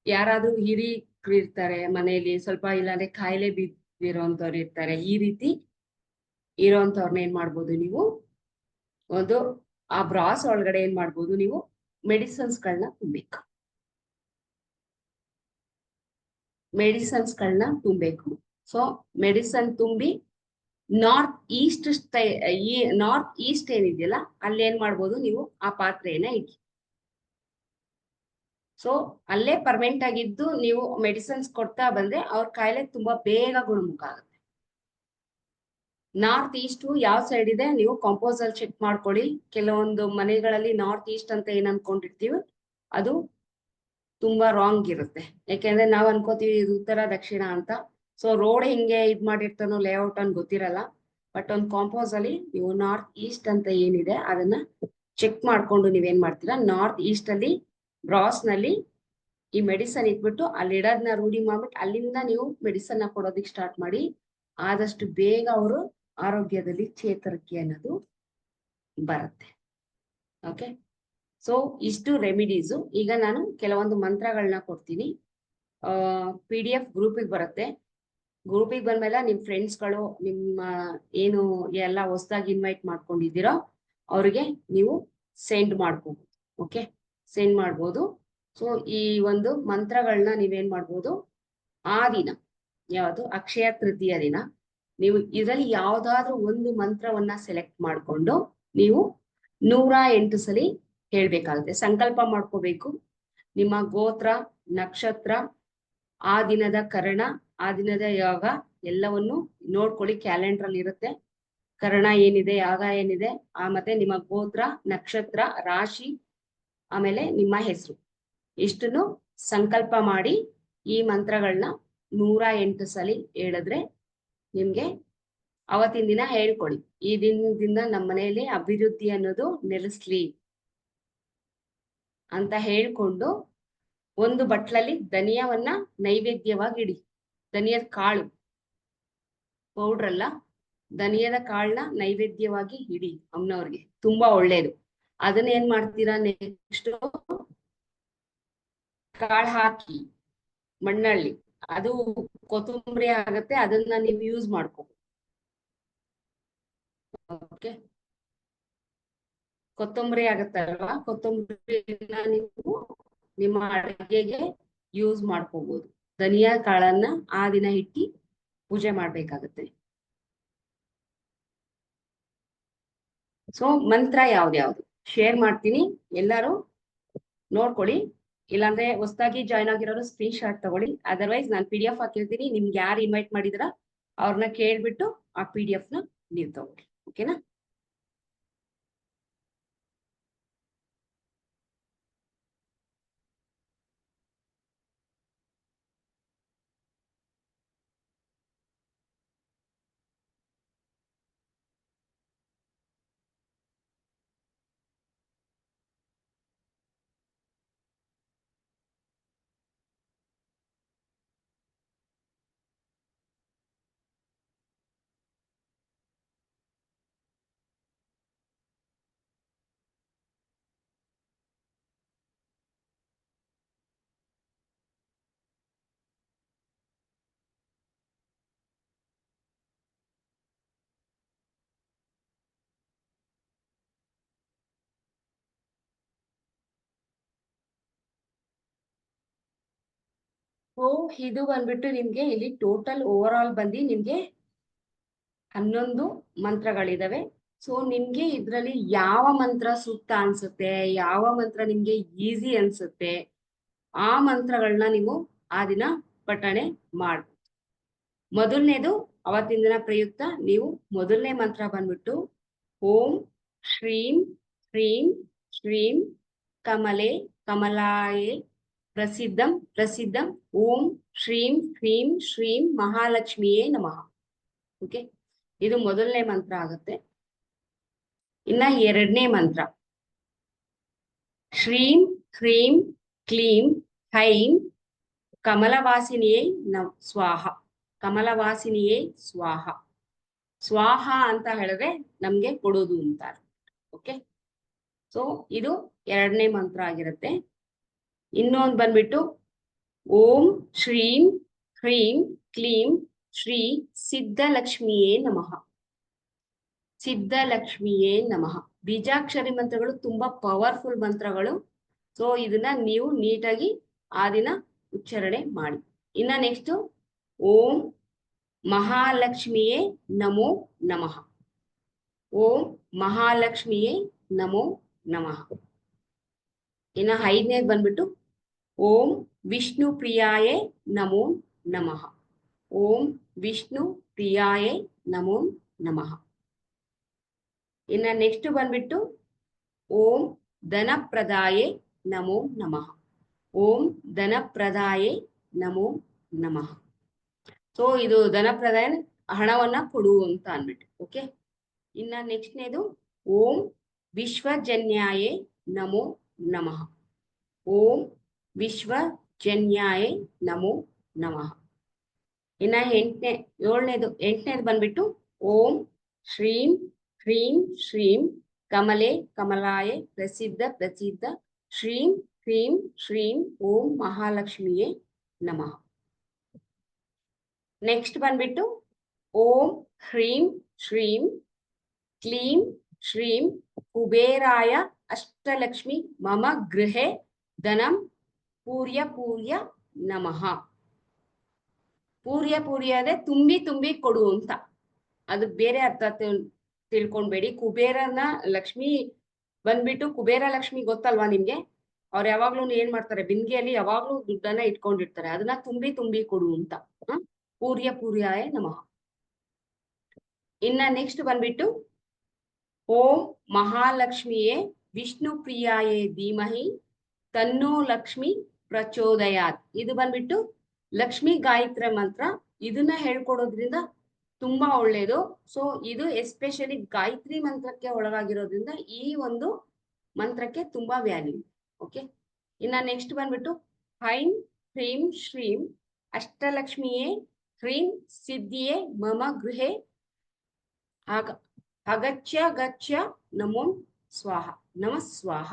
Speaker 2: ಯಾರಾದ್ರೂ ಹಿರಿಕರು ಇರ್ತಾರೆ ಮನೆಯಲ್ಲಿ, ಸ್ವಲ್ಪ ಇಲ್ಲಾಂದ್ರೆ ಕಾಯಿಲೆ ಬಿದ್ದಿರೋಂಥವ್ರು ಇರ್ತಾರೆ. ಈ ರೀತಿ ಇರೋಂಥವ್ರನ್ನ ಏನ್ ಮಾಡ್ಬೋದು ನೀವು, ಒಂದು ಆ ಬ್ರಾಸ್ ಒಳಗಡೆ ಏನ್ ಮಾಡ್ಬೋದು ನೀವು ಮೆಡಿಸನ್ಸ್ಗಳನ್ನ ತುಂಬಬೇಕು. ಸೊ ಮೆಡಿಸನ್ ತುಂಬಿ ನಾರ್ತ್ ಈಸ್ಟ್ ಏನಿದೆಯಲ್ಲ, ಅಲ್ಲಿ ಏನ್ ಮಾಡ್ಬೋದು ನೀವು ಆ ಪಾತ್ರೆಯನ್ನ ಇಡಿ. ಸೊ ಅಲ್ಲೇ ಪರ್ಮನೆಂಟ್ ಆಗಿದ್ದು ನೀವು ಮೆಡಿಸನ್ಸ್ ಕೊಡ್ತಾ ಬಂದ್ರೆ ಅವ್ರ ಕಾಯಿಲೆ ತುಂಬಾ ಬೇಗ ಗುಣಮುಖ ಆಗುತ್ತೆ. ನಾರ್ತ್ ಈಸ್ಟ್ ಯಾವ ಸೈಡ್ ಇದೆ ನೀವು ಕಾಂಪೋಸ್ ಅಲ್ಲಿ ಚೆಕ್ ಮಾಡ್ಕೊಳ್ಳಿ. ಕೆಲವೊಂದು ಮನೆಗಳಲ್ಲಿ ನಾರ್ತ್ ಈಸ್ಟ್ ಅಂತ ಏನ್ ಅನ್ಕೊಂಡಿರ್ತೀವಿ ಅದು ತುಂಬಾ ರಾಂಗ್ ಇರುತ್ತೆ. ಯಾಕೆಂದ್ರೆ ನಾವ್ ಅನ್ಕೋತೀವಿ ಇದು ಉತ್ತರ ದಕ್ಷಿಣ ಅಂತ. ಸೊ ರೋಡ್ ಹೆಂಗೆ ಇದ್ ಮಾಡಿರ್ತಾನೋ ಲೇಔಟ್ ಅನ್ ಗೊತ್ತಿರಲ್ಲ. ಬಟ್ ಒಂದು ಕಾಂಪೋಸ್ ಅಲ್ಲಿ ನೀವು ನಾರ್ತ್ ಈಸ್ಟ್ ಅಂತ ಏನಿದೆ ಅದನ್ನ ಚೆಕ್ ಮಾಡ್ಕೊಂಡು ನೀವೇನ್ ಮಾಡ್ತೀರಾ, ನಾರ್ತ್ ಈಸ್ಟ್ ಅಲ್ಲಿ ಬ್ರಾಸ್ ನಲ್ಲಿ ಈ ಮೆಡಿಸನ್ ಇಟ್ಬಿಟ್ಟು ಅಲ್ಲಿ ಇಡೋದನ್ನ ರೂಢಿ ಮಾಡ್ಬಿಟ್ಟು ಅಲ್ಲಿಂದ ನೀವು ಮೆಡಿಸನ್ ಕೊಡೋದಿಕ್ ಸ್ಟಾರ್ಟ್ ಮಾಡಿ. ಆದಷ್ಟು ಬೇಗ ಅವರು ಆರೋಗ್ಯದಲ್ಲಿ ಚೇತರಿಕೆ ಅನ್ನೋದು ಬರುತ್ತೆ. ಓಕೆ, ಸೊ ಇಷ್ಟು ರೆಮಿಡೀಸು. ಈಗ ನಾನು ಕೆಲವೊಂದು ಮಂತ್ರಗಳನ್ನ ಕೊಡ್ತೀನಿ. PDF ಗ್ರೂಪಿಗೆ ಬರುತ್ತೆ. ಗ್ರೂಪಿಗೆ ಬಂದ್ಮೇಲೆ ನಿಮ್ ಫ್ರೆಂಡ್ಸ್ಗಳು, ನಿಮ್ಮ ಏನು ಎಲ್ಲ ಹೊಸದಾಗಿ ಇನ್ವೈಟ್ ಮಾಡ್ಕೊಂಡಿದ್ದೀರೋ ಅವ್ರಿಗೆ ನೀವು ಸೆಂಡ್ ಮಾಡ್ಬೋದು. ಓಕೆ, ಸೆಂಡ್ ಮಾಡ್ಬೋದು. ಸೊ ಈ ಒಂದು ಮಂತ್ರಗಳನ್ನ ನೀವೇನ್ ಮಾಡ್ಬೋದು, ಆ ದಿನ ಯಾವುದು ಅಕ್ಷಯ ತೃತೀಯ ದಿನ ನೀವು ಇದರಲ್ಲಿ ಯಾವ್ದಾದ್ರು ಒಂದು ಮಂತ್ರವನ್ನ ಸೆಲೆಕ್ಟ್ ಮಾಡ್ಕೊಂಡು ನೀವು 108 ಸಲಿ ಹೇಳ್ಬೇಕಾಗುತ್ತೆ. ಸಂಕಲ್ಪ ಮಾಡ್ಕೋಬೇಕು. ನಿಮ್ಮ ಗೋತ್ರ, ನಕ್ಷತ್ರ, ಆ ದಿನದ ಕರಣ, ಆ ದಿನದ ಯಾಗ ಎಲ್ಲವನ್ನು ನೋಡ್ಕೊಳ್ಳಿ. ಕ್ಯಾಲೆಂಡರ್ ಅಲ್ಲಿ ಇರುತ್ತೆ ಕರಣ ಏನಿದೆ, ಯಾಗ ಏನಿದೆ, ಮತ್ತೆ ನಿಮ್ಮ ಗೋತ್ರ, ನಕ್ಷತ್ರ, ರಾಶಿ, ಆಮೇಲೆ ನಿಮ್ಮ ಹೆಸರು, ಇಷ್ಟನ್ನು ಸಂಕಲ್ಪ ಮಾಡಿ ಈ ಮಂತ್ರಗಳನ್ನ 108 ಸಲಿ ಹೇಳಿದ್ರೆ ನಿಮ್ಗೆ ಅವತ್ತಿನ ದಿನ ಹೇಳ್ಕೊಡಿ, ಈ ದಿನದಿಂದ ನಮ್ಮ ಮನೆಯಲ್ಲಿ ಅಭಿವೃದ್ಧಿ ಅನ್ನೋದು ನೆಲೆಸ್ಲಿ ಅಂತ ಹೇಳ್ಕೊಂಡು ಒಂದು ಬಟ್ಲಲ್ಲಿ ಧನಿಯವನ್ನ ನೈವೇದ್ಯವಾಗಿ ಇಡಿ. ಧನಿಯದ ಕಾಳು ಪೌಡ್ರ್ ಅಲ್ಲ, ಧನಿಯದ ಕಾಳನ್ನ ನೈವೇದ್ಯವಾಗಿ ಇಡಿ ಅಮ್ಮನವ್ರಿಗೆ, ತುಂಬಾ ಒಳ್ಳೇದು. ಅದನ್ನ ಏನ್ ಮಾಡ್ತೀರಾ, ನೆಕ್ಸ್ಟ್ ಕಾಳು ಹಾಕಿ ಮಣ್ಣಲ್ಲಿ, ಅದು ಕೊತ್ತಂಬರಿ ಆಗತ್ತೆ, ಅದನ್ನ ನೀವು ಯೂಸ್ ಮಾಡ್ಕೋ. ಓಕೆ, ಕೊತ್ತಂಬರಿ ಆಗತ್ತಲ್ವಾ, ಕೊತ್ತಂಬರಿನ ನೀವು ನಿಮ್ಮ ಅಡುಗೆಗೆ ಯೂಸ್ ಮಾಡ್ಕೋಬಹುದು. ಧನಿಯಾ ಕಾಳನ್ನ ಆ ದಿನ ಇಟ್ಟು ಪೂಜೆ ಮಾಡ್ಬೇಕಾಗತ್ತೆ. ಸೊ ಮಂತ್ರ ಯಾವ್ದ್ಯಾವ್ದು ಶೇರ್ ಮಾಡ್ತೀನಿ, ಎಲ್ಲರೂ ನೋಡ್ಕೊಳ್ಳಿ. ಇಲ್ಲಾಂದ್ರೆ ಹೊಸದಾಗಿ ಜಾಯ್ನ್ ಆಗಿರೋರು ಸ್ಕ್ರೀನ್ ಶಾಟ್ ತಗೊಳ್ಳಿ. ಅದರ್ವೈಸ್ ನಾನು PDF ಹಾಕಿರ್ತೀನಿ, ನಿಮ್ಗೆ ಯಾರು ಇನ್ವೈಟ್ ಮಾಡಿದ್ರ ಅವ್ರನ್ನ ಕೇಳ್ಬಿಟ್ಟು ಆ PDF ನ ನೀವು ತಗೊಳ್ಳಿ. ಓಕೆನಾ? ಇದು ಬಂದ್ಬಿಟ್ಟು ನಿಮ್ಗೆ ಇಲ್ಲಿ ಟೋಟಲ್ ಓವರ್ ಆಲ್ ಬಂದು ನಿಮ್ಗೆ 11 ಮಂತ್ರಗಳಿದಾವೆ. ಸೊ ನಿಮ್ಗೆ ಇದ್ರಲ್ಲಿ ಯಾವ ಮಂತ್ರ ಸೂಕ್ತ ಅನ್ಸುತ್ತೆ, ಯಾವ ಮಂತ್ರ ನಿಮ್ಗೆ ಈಸಿ ಅನ್ಸುತ್ತೆ, ಆ ಮಂತ್ರಗಳನ್ನ ನೀವು ಆ ದಿನ ಪಠಣೆ ಮಾಡ್ಬೋದು. ಮೊದಲನೇದು ಅವತ್ತಿನ ದಿನ ಪ್ರಯುಕ್ತ ನೀವು ಮೊದಲನೇ ಮಂತ್ರ ಬಂದ್ಬಿಟ್ಟು ಓಂ ಶ್ರೀಂ ಹ್ರೀಂ ಶ್ರೀಂ ಕಮಲೆ ಕಮಲಾಯೇ ಪ್ರಸಿದ್ಧಂ ಪ್ರಸಿದ್ಧಂ ಓಂ ಶ್ರೀಂ ಹ್ರೀಂ ಶ್ರೀಂ ಮಹಾಲಕ್ಷ್ಮಿಯೇ ನಮಃ. ಓಕೆ, ಇದು ಮೊದಲನೇ ಮಂತ್ರ ಆಗುತ್ತೆ. ಇನ್ನ ಎರಡನೇ ಮಂತ್ರ ಶ್ರೀಂ ಹ್ರೀಂ ಕ್ಲೀಂ ಹೈಂ ಕಮಲವಾಸಿನಿಯೇ ಸ್ವಾಹ. ಕಮಲವಾಸಿನಿಯೇ ಸ್ವಾಹ. ಸ್ವಾಹ ಅಂತ ಹೇಳಿದ್ರೆ ನಮ್ಗೆ ಕೊಡೋದು ಅಂತಾರೆ. ಓಕೆ, ಸೊ ಇದು ಎರಡನೇ ಮಂತ್ರ ಆಗಿರುತ್ತೆ. ಇನ್ನೊಂದು ಬಂದ್ಬಿಟ್ಟು ಓಂ ಶ್ರೀಂ ಹ್ರೀಂ ಕ್ಲೀಂ ಶ್ರೀ ಸಿದ್ಧಲಕ್ಷ್ಮಿಯೇ ನಮಃ. ಸಿದ್ಧಲಕ್ಷ್ಮಿಯೇ ನಮಃ. ಬೀಜಾಕ್ಷರಿ ಮಂತ್ರಗಳು ತುಂಬಾ ಪವರ್ಫುಲ್ ಮಂತ್ರಗಳು. ಸೊ ಇದನ್ನ ನೀವು ನೀಟಾಗಿ ಆ ದಿನ ಉಚ್ಚಾರಣೆ ಮಾಡಿ. ಇನ್ನ ನೆಕ್ಸ್ಟ್ ಓಂ ಮಹಾಲಕ್ಷ್ಮಿಯೇ ನಮೋ ನಮಃ. ಓಂ ಮಹಾಲಕ್ಷ್ಮಿಯೇ ನಮೋ ನಮಃ. ಇನ್ನ ಐದನೇದು ಬಂದ್ಬಿಟ್ಟು ಓಂ ವಿಷ್ಣು ಪ್ರಿಯಾಯೇ ನಮೋ ನಮಃ. ಓಂ ವಿಷ್ಣು ಪ್ರಿಯಾಯೇ ನಮೋ ನಮಃ. ಇನ್ನ ನೆಕ್ಸ್ಟ್ ಬಂದ್ಬಿಟ್ಟು ಓಂ ಧನಪ್ರದಾಯೇ ನಮೋ ನಮಃ. ಓಂ ಧನಪ್ರದಾಯೇ ನಮೋ ನಮಃ. ಸೊ ಇದು ಧನಪ್ರದಾಯ ಹಣವನ್ನ ಕೊಡು ಅಂತ ಅನ್ಬಿಟ್ಟು. ಓಕೆ, ಇನ್ನ ನೆಕ್ಸ್ಟ್ನೇದು ಓಂ ವಿಶ್ವಜನ್ಯಾಯೇ ನಮೋ ನಮಃ. ಓಂ ವಿಶ್ವಜನ್ಯಾಯೇ ನಮೋ ನಮಃ. ಇನ್ನ ಎಂಟನೇದು ಬಂದ್ಬಿಟ್ಟು ಓಂ ಶ್ರೀಂ ಹ್ರೀಂ ಶ್ರೀಂ ಕಮಲೆ ಕಮಲಾಯೇ ಪ್ರಸಿದ್ಧ ಪ್ರಸಿದ್ಧ ಶ್ರೀಂ ಹ್ರೀಂ ಶ್ರೀಂ ಓಂ ಮಹಾಲಕ್ಷ್ಮಿಯೇ ನಮಃ. ನೆಕ್ಸ್ಟ್ ಬಂದ್ಬಿಟ್ಟು ಓಂ ಹ್ರೀಂ ಶ್ರೀಂ ಕ್ಲೀಂ ಶ್ರೀಂ ಕುಬೇರಾಯ ಅಷ್ಟಲಕ್ಷ್ಮಿ ಮಮ ಗೃಹೆ ಧನಂ ಪೂರ್ಯ ಪೂರ್ಯ ನಮಃ. ಪೂರ್ಯ ಪೂರ್ಯ ಅಂದ್ರೆ ತುಂಬಿ ತುಂಬಿ ಕೊಡು ಅಂತ. ಅದು ಬೇರೆ ಅರ್ಥ ತಿಳ್ಕೊಂಡ್ಬೇಡಿ. ಕುಬೇರನ ಲಕ್ಷ್ಮಿ ಬಂದ್ಬಿಟ್ಟು ಕುಬೇರ ಲಕ್ಷ್ಮಿ ಗೊತ್ತಲ್ವಾ ನಿಮ್ಗೆ? ಅವ್ರು ಯಾವಾಗ್ಲೂ ಏನ್ ಮಾಡ್ತಾರೆ, ಬಿಂದಿಗೆಯಲ್ಲಿ ಯಾವಾಗ್ಲೂ ದುಡ್ಡನ್ನ ಇಟ್ಕೊಂಡಿರ್ತಾರೆ. ಅದನ್ನ ತುಂಬಿ ತುಂಬಿ ಕೊಡು ಅಂತ. ಪೂರ್ಯ ಪೂರ್ಯಾಯ ನಮಃ. ಇನ್ನ ನೆಕ್ಸ್ಟ್ ಬಂದ್ಬಿಟ್ಟು ಓಂ ಮಹಾಲಕ್ಷ್ಮಿಯೇ ವಿಷ್ಣು ಪ್ರಿಯಾಯೇ ಧೀಮಹಿ ತನ್ನೋ ಲಕ್ಷ್ಮಿ ಪ್ರಚೋದಯಾತ್. ಇದು ಬಂದ್ಬಿಟ್ಟು ಲಕ್ಷ್ಮಿ ಗಾಯತ್ರಿ ಮಂತ್ರ. ಇದನ್ನ ಹೇಳ್ಕೊಡೋದ್ರಿಂದ ತುಂಬಾ ಒಳ್ಳೇದು. ಸೊ ಇದು ಎಸ್ಪೆಷಲಿ ಗಾಯತ್ರಿ ಮಂತ್ರಕ್ಕೆ ಒಳಗಾಗಿರೋದ್ರಿಂದ ಈ ಒಂದು ಮಂತ್ರಕ್ಕೆ ತುಂಬಾ ವ್ಯಾಲ್ಯೂ. ಓಕೆ, ಇನ್ನ ನೆಕ್ಸ್ಟ್ ಬಂದ್ಬಿಟ್ಟು ಹೈಂ ಹ್ರೀಂ ಶ್ರೀಂ ಅಷ್ಟಲಕ್ಷ್ಮಿಯೇ ಹ್ರೀಂ ಸಿದ್ಧಿಯೇ ಮಮ ಗೃಹೆ ಅಗಚ್ಯ ಗಚ್ಯ ನಮೋ ಸ್ವಾಹ. ನಮಃ ಸ್ವಾಹ.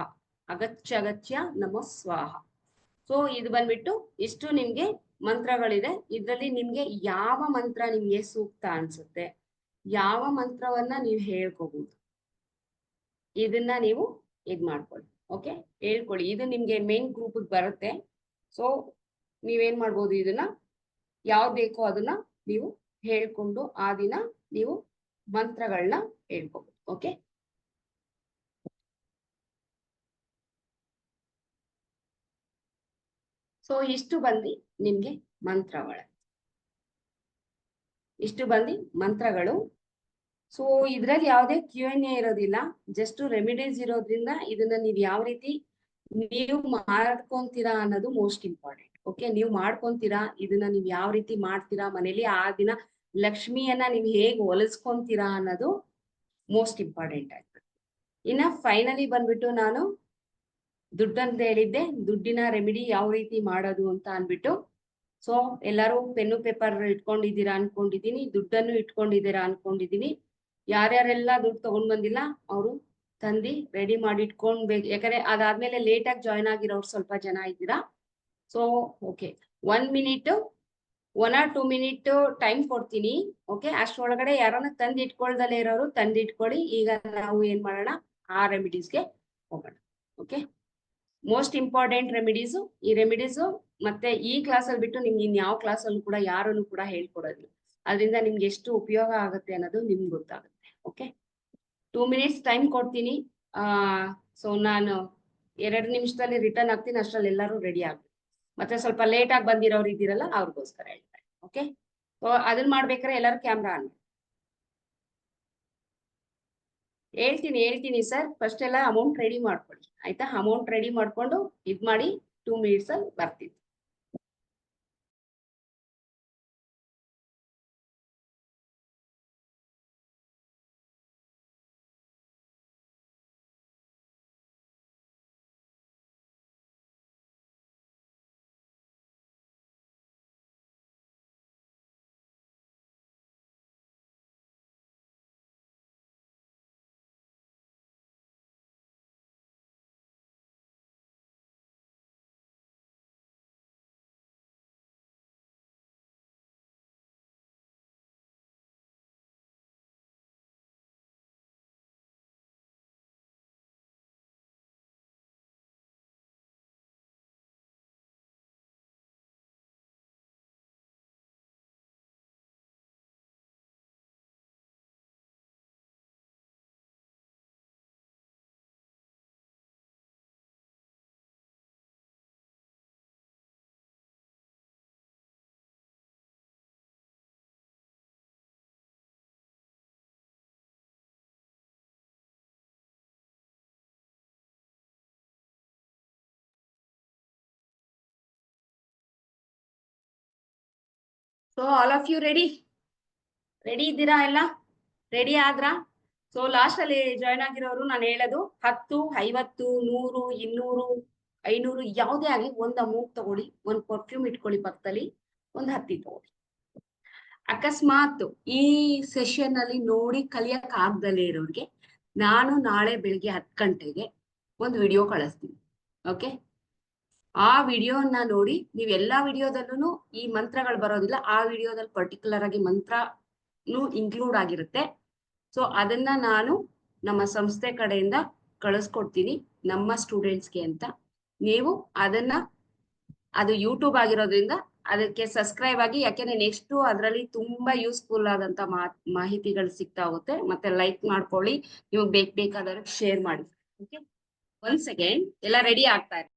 Speaker 2: ಅಗಚ್ಯ ಗಚ್ಯ ನಮಃ ಸ್ವಾಹ. ಸೊ ಇದು ಬಂದ್ಬಿಟ್ಟು ಇಷ್ಟು ನಿಮ್ಗೆ ಮಂತ್ರಗಳಿದೆ. ಇದರಲ್ಲಿ ನಿಮ್ಗೆ ಯಾವ ಮಂತ್ರ ನಿಮ್ಗೆ ಸೂಕ್ತ ಅನ್ಸುತ್ತೆ, ಯಾವ ಮಂತ್ರವನ್ನ ನೀವು ಹೇಳ್ಕೋಬಹುದು, ಇದನ್ನ ನೀವು ಮಾಡ್ಕೊಳ್ಳಿ. ಓಕೆ, ಹೇಳ್ಕೊಳ್ಳಿ. ಇದು ನಿಮ್ಗೆ ಮೇನ್ ಗ್ರೂಪ್ ಬರುತ್ತೆ. ಸೊ ನೀವೇನ್ ಮಾಡ್ಬೋದು, ಇದನ್ನ ಯಾವ್ದು ಬೇಕೋ ಅದನ್ನ ನೀವು ಹೇಳ್ಕೊಂಡು ಆ ದಿನ ನೀವು ಮಂತ್ರಗಳನ್ನ ಹೇಳ್ಕೋಬಹುದು. ಓಕೆ, ಸೊ ಇಷ್ಟು ಬಂದು ನಿಮ್ಗೆ ಮಂತ್ರಗಳು. ಸೊ ಇದ್ರಲ್ಲಿ ಯಾವುದೇ Q&A ಇರೋದಿಲ್ಲ, ಜಸ್ಟ್ ರೆಮಿಡೀಸ್ ಇರೋದ್ರಿಂದ ಇದನ್ನ ನೀವು ಯಾವ ರೀತಿ ನೀವು ಮಾಡ್ಕೊಂತೀರಾ ಅನ್ನೋದು ಮೋಸ್ಟ್ ಇಂಪಾರ್ಟೆಂಟ್. ಓಕೆ, ನೀವು ಮಾಡ್ಕೊಂತೀರಾ, ಇದನ್ನ ನೀವು ಯಾವ ರೀತಿ ಮಾಡ್ತೀರಾ ಮನೇಲಿ, ಆ ದಿನ ಲಕ್ಷ್ಮಿಯನ್ನ ನೀವು ಹೇಗೆ ಹೊಲಿಸ್ಕೊಂತೀರಾ ಅನ್ನೋದು ಮೋಸ್ಟ್ ಇಂಪಾರ್ಟೆಂಟ್ ಆಯ್ತು. ಇನ್ನ ಫೈನಲಿ ಬಂದ್ಬಿಟ್ಟು ನಾನು ದುಡ್ಡಂತ ಹೇಳಿದ್ದೆ, ದುಡ್ಡಿನ ರೆಮಿಡಿ ಯಾವ ರೀತಿ ಮಾಡೋದು ಅಂತ ಅನ್ಬಿಟ್ಟು. ಸೊ ಎಲ್ಲರೂ ಪೆನ್ನು ಪೇಪರ್ ಇಟ್ಕೊಂಡಿದ್ದೀರಾ ಅನ್ಕೊಂಡಿದೀನಿ, ದುಡ್ಡನ್ನು ಇಟ್ಕೊಂಡಿದ್ದೀರಾ ಅನ್ಕೊಂಡಿದೀನಿ. ಯಾರ್ಯಾರೆಲ್ಲ ದುಡ್ಡು ತಗೊಂಡ್ ಬಂದಿಲ್ಲ ಅವರು ತಂದಿ ರೆಡಿ ಮಾಡಿ ಇಟ್ಕೊಂಡ್ಬೇಕು. ಯಾಕಂದ್ರೆ ಅದಾದ್ಮೇಲೆ ಲೇಟ್ ಆಗಿ ಜಾಯ್ನ್ ಆಗಿರೋರು ಸ್ವಲ್ಪ ಜನ ಇದ್ದೀರಾ. So okay, 1 minute 1 or 2 minute time ಕೊಡ್ತೀನಿ. ಓಕೆ, ಅಷ್ಟರೊಳಗಡೆ ಯಾರನ್ನ ತಂದು ಇಟ್ಕೊಳ್ದಲ್ಲೇ ಇರೋರು ತಂದು ಇಟ್ಕೊಳ್ಳಿ. ಈಗ ನಾವು ಏನ್ ಮಾಡೋಣ, ಆ ರೆಮಿಡೀಸ್ಗೆ ಹೋಗೋಣ. Okay, most important remedies. ಈ ರೆಮಿಡೀಸು ಮತ್ತೆ ಈ ಕ್ಲಾಸಲ್ಲಿ ಬಿಟ್ಟು ನಿಮ್ಗೆ ಇನ್ಯಾವ ಕ್ಲಾಸಲ್ಲೂ ಕೂಡ ಯಾರನ್ನು ಕೂಡ ಹೇಳ್ಕೊಡೋದಿಲ್ಲ. ಅದರಿಂದ ನಿಮ್ಗೆ ಎಷ್ಟು ಉಪಯೋಗ ಆಗುತ್ತೆ ಅನ್ನೋದು ನಿಮ್ಗೆ ಗೊತ್ತಾಗುತ್ತೆ. ಓಕೆ, 2 minutes ಟೈಮ್ ಕೊಡ್ತೀನಿ. ಸೊ ನಾನು 2 ನಿಮಿಷದಲ್ಲಿ ರಿಟರ್ನ್ ಆಗ್ತೀನಿ. ಅಷ್ಟ್ರಲ್ಲಿ ಎಲ್ಲರೂ ರೆಡಿ ಆಗ್ಬೇಕು. ಮತ್ತೆ ಸ್ವಲ್ಪ ಲೇಟ್ ಆಗಿ ಬಂದಿರೋರು ಇದ್ದೀರಲ್ಲ ಅವ್ರಿಗೋಸ್ಕರ ಹೇಳ್ತಾರೆ. ಓಕೆ, ಸೊ ಅದನ್ನ ಮಾಡ್ಬೇಕಾದ್ರೆ ಎಲ್ಲರೂ ಕ್ಯಾಮ್ರಾ ಆನ್. ಹೇಳ್ತೀನಿ ಸರ್. ಫಸ್ಟ್ ಎಲ್ಲ ಅಮೌಂಟ್ ರೆಡಿ ಮಾಡ್ಕೊಳ್ಳಿ ಆಯ್ತಾ. ಅಮೌಂಟ್ ರೆಡಿ ಮಾಡ್ಕೊಂಡು ಇದ್ ಮಾಡಿ 2 minutes ಅಲ್ಲಿ ಬರ್ತೀನಿ. So all of you ready ಇದ್ದೀರಾ? ಎಲ್ಲ ರೆಡಿ ಆದ್ರಾ? ಸೊ ಲಾಸ್ಟ್ ಅಲ್ಲಿ ಜಾಯ್ನ್ ಆಗಿರೋರು ನಾನು ಹೇಳೋದು 10, 50, 100, 200, 500 ಯಾವುದೇ ಆಗಲಿ ಒಂದು ಅಮೌಂಟ್ ತಗೊಳ್ಳಿ, ಒಂದು ಪರ್ಫ್ಯೂಮ್ ಇಟ್ಕೊಳ್ಳಿ ಪಕ್ಕದಲ್ಲಿ, ಒಂದು ಹತ್ತಿ ತಗೊಳ್ಳಿ. ಅಕಸ್ಮಾತ್ ಈ ಸೆಷನ್ ಅಲ್ಲಿ ನೋಡಿ ಕಲಿಯಕ್ ಆಗ್ದಲೇ ಇರೋರಿಗೆ ನಾನು ನಾಳೆ ಬೆಳಿಗ್ಗೆ 10 ಗಂಟೆಗೆ ಒಂದು ವಿಡಿಯೋ ಕಳಿಸ್ತೀನಿ. ಓಕೆ, ಆ ವಿಡಿಯೋನ ನೋಡಿ ನೀವು ಎಲ್ಲಾ ವಿಡಿಯೋದಲ್ಲೂ ಈ ಮಂತ್ರಗಳು ಬರೋದಿಲ್ಲ. ಆ ವಿಡಿಯೋದಲ್ಲಿ ಪರ್ಟಿಕ್ಯುಲರ್ ಆಗಿ ಮಂತ್ರನು ಇನ್ಕ್ಲೂಡ್ ಆಗಿರುತ್ತೆ. ಸೊ ಅದನ್ನ ನಾನು ನಮ್ಮ ಸಂಸ್ಥೆ ಕಡೆಯಿಂದ ಕಳಿಸ್ಕೊಡ್ತೀನಿ ನಮ್ಮ ಸ್ಟೂಡೆಂಟ್ಸ್ಗೆ ಅಂತ. ನೀವು ಅದನ್ನ, ಅದು ಯೂಟ್ಯೂಬ್ ಆಗಿರೋದ್ರಿಂದ ಅದಕ್ಕೆ ಸಬ್ಸ್ಕ್ರೈಬ್ ಆಗಿ, ಯಾಕೆಂದ್ರೆ ನೆಕ್ಸ್ಟ್ ಅದರಲ್ಲಿ ತುಂಬಾ ಯೂಸ್ಫುಲ್ ಆದಂತ ಮಾಹಿತಿಗಳು ಸಿಗ್ತಾ ಹೋಗುತ್ತೆ. ಮತ್ತೆ ಲೈಕ್ ಮಾಡ್ಕೊಳ್ಳಿ, ನಿಮಗೆ ಬೇಕಾದವ್ರಿಗೆ ಶೇರ್ ಮಾಡಿ. ಓಕೆ, ಒನ್ಸ್ ಅಗೇನ್ ಎಲ್ಲ ರೆಡಿ ಆಗ್ತಾ ಇದೆ.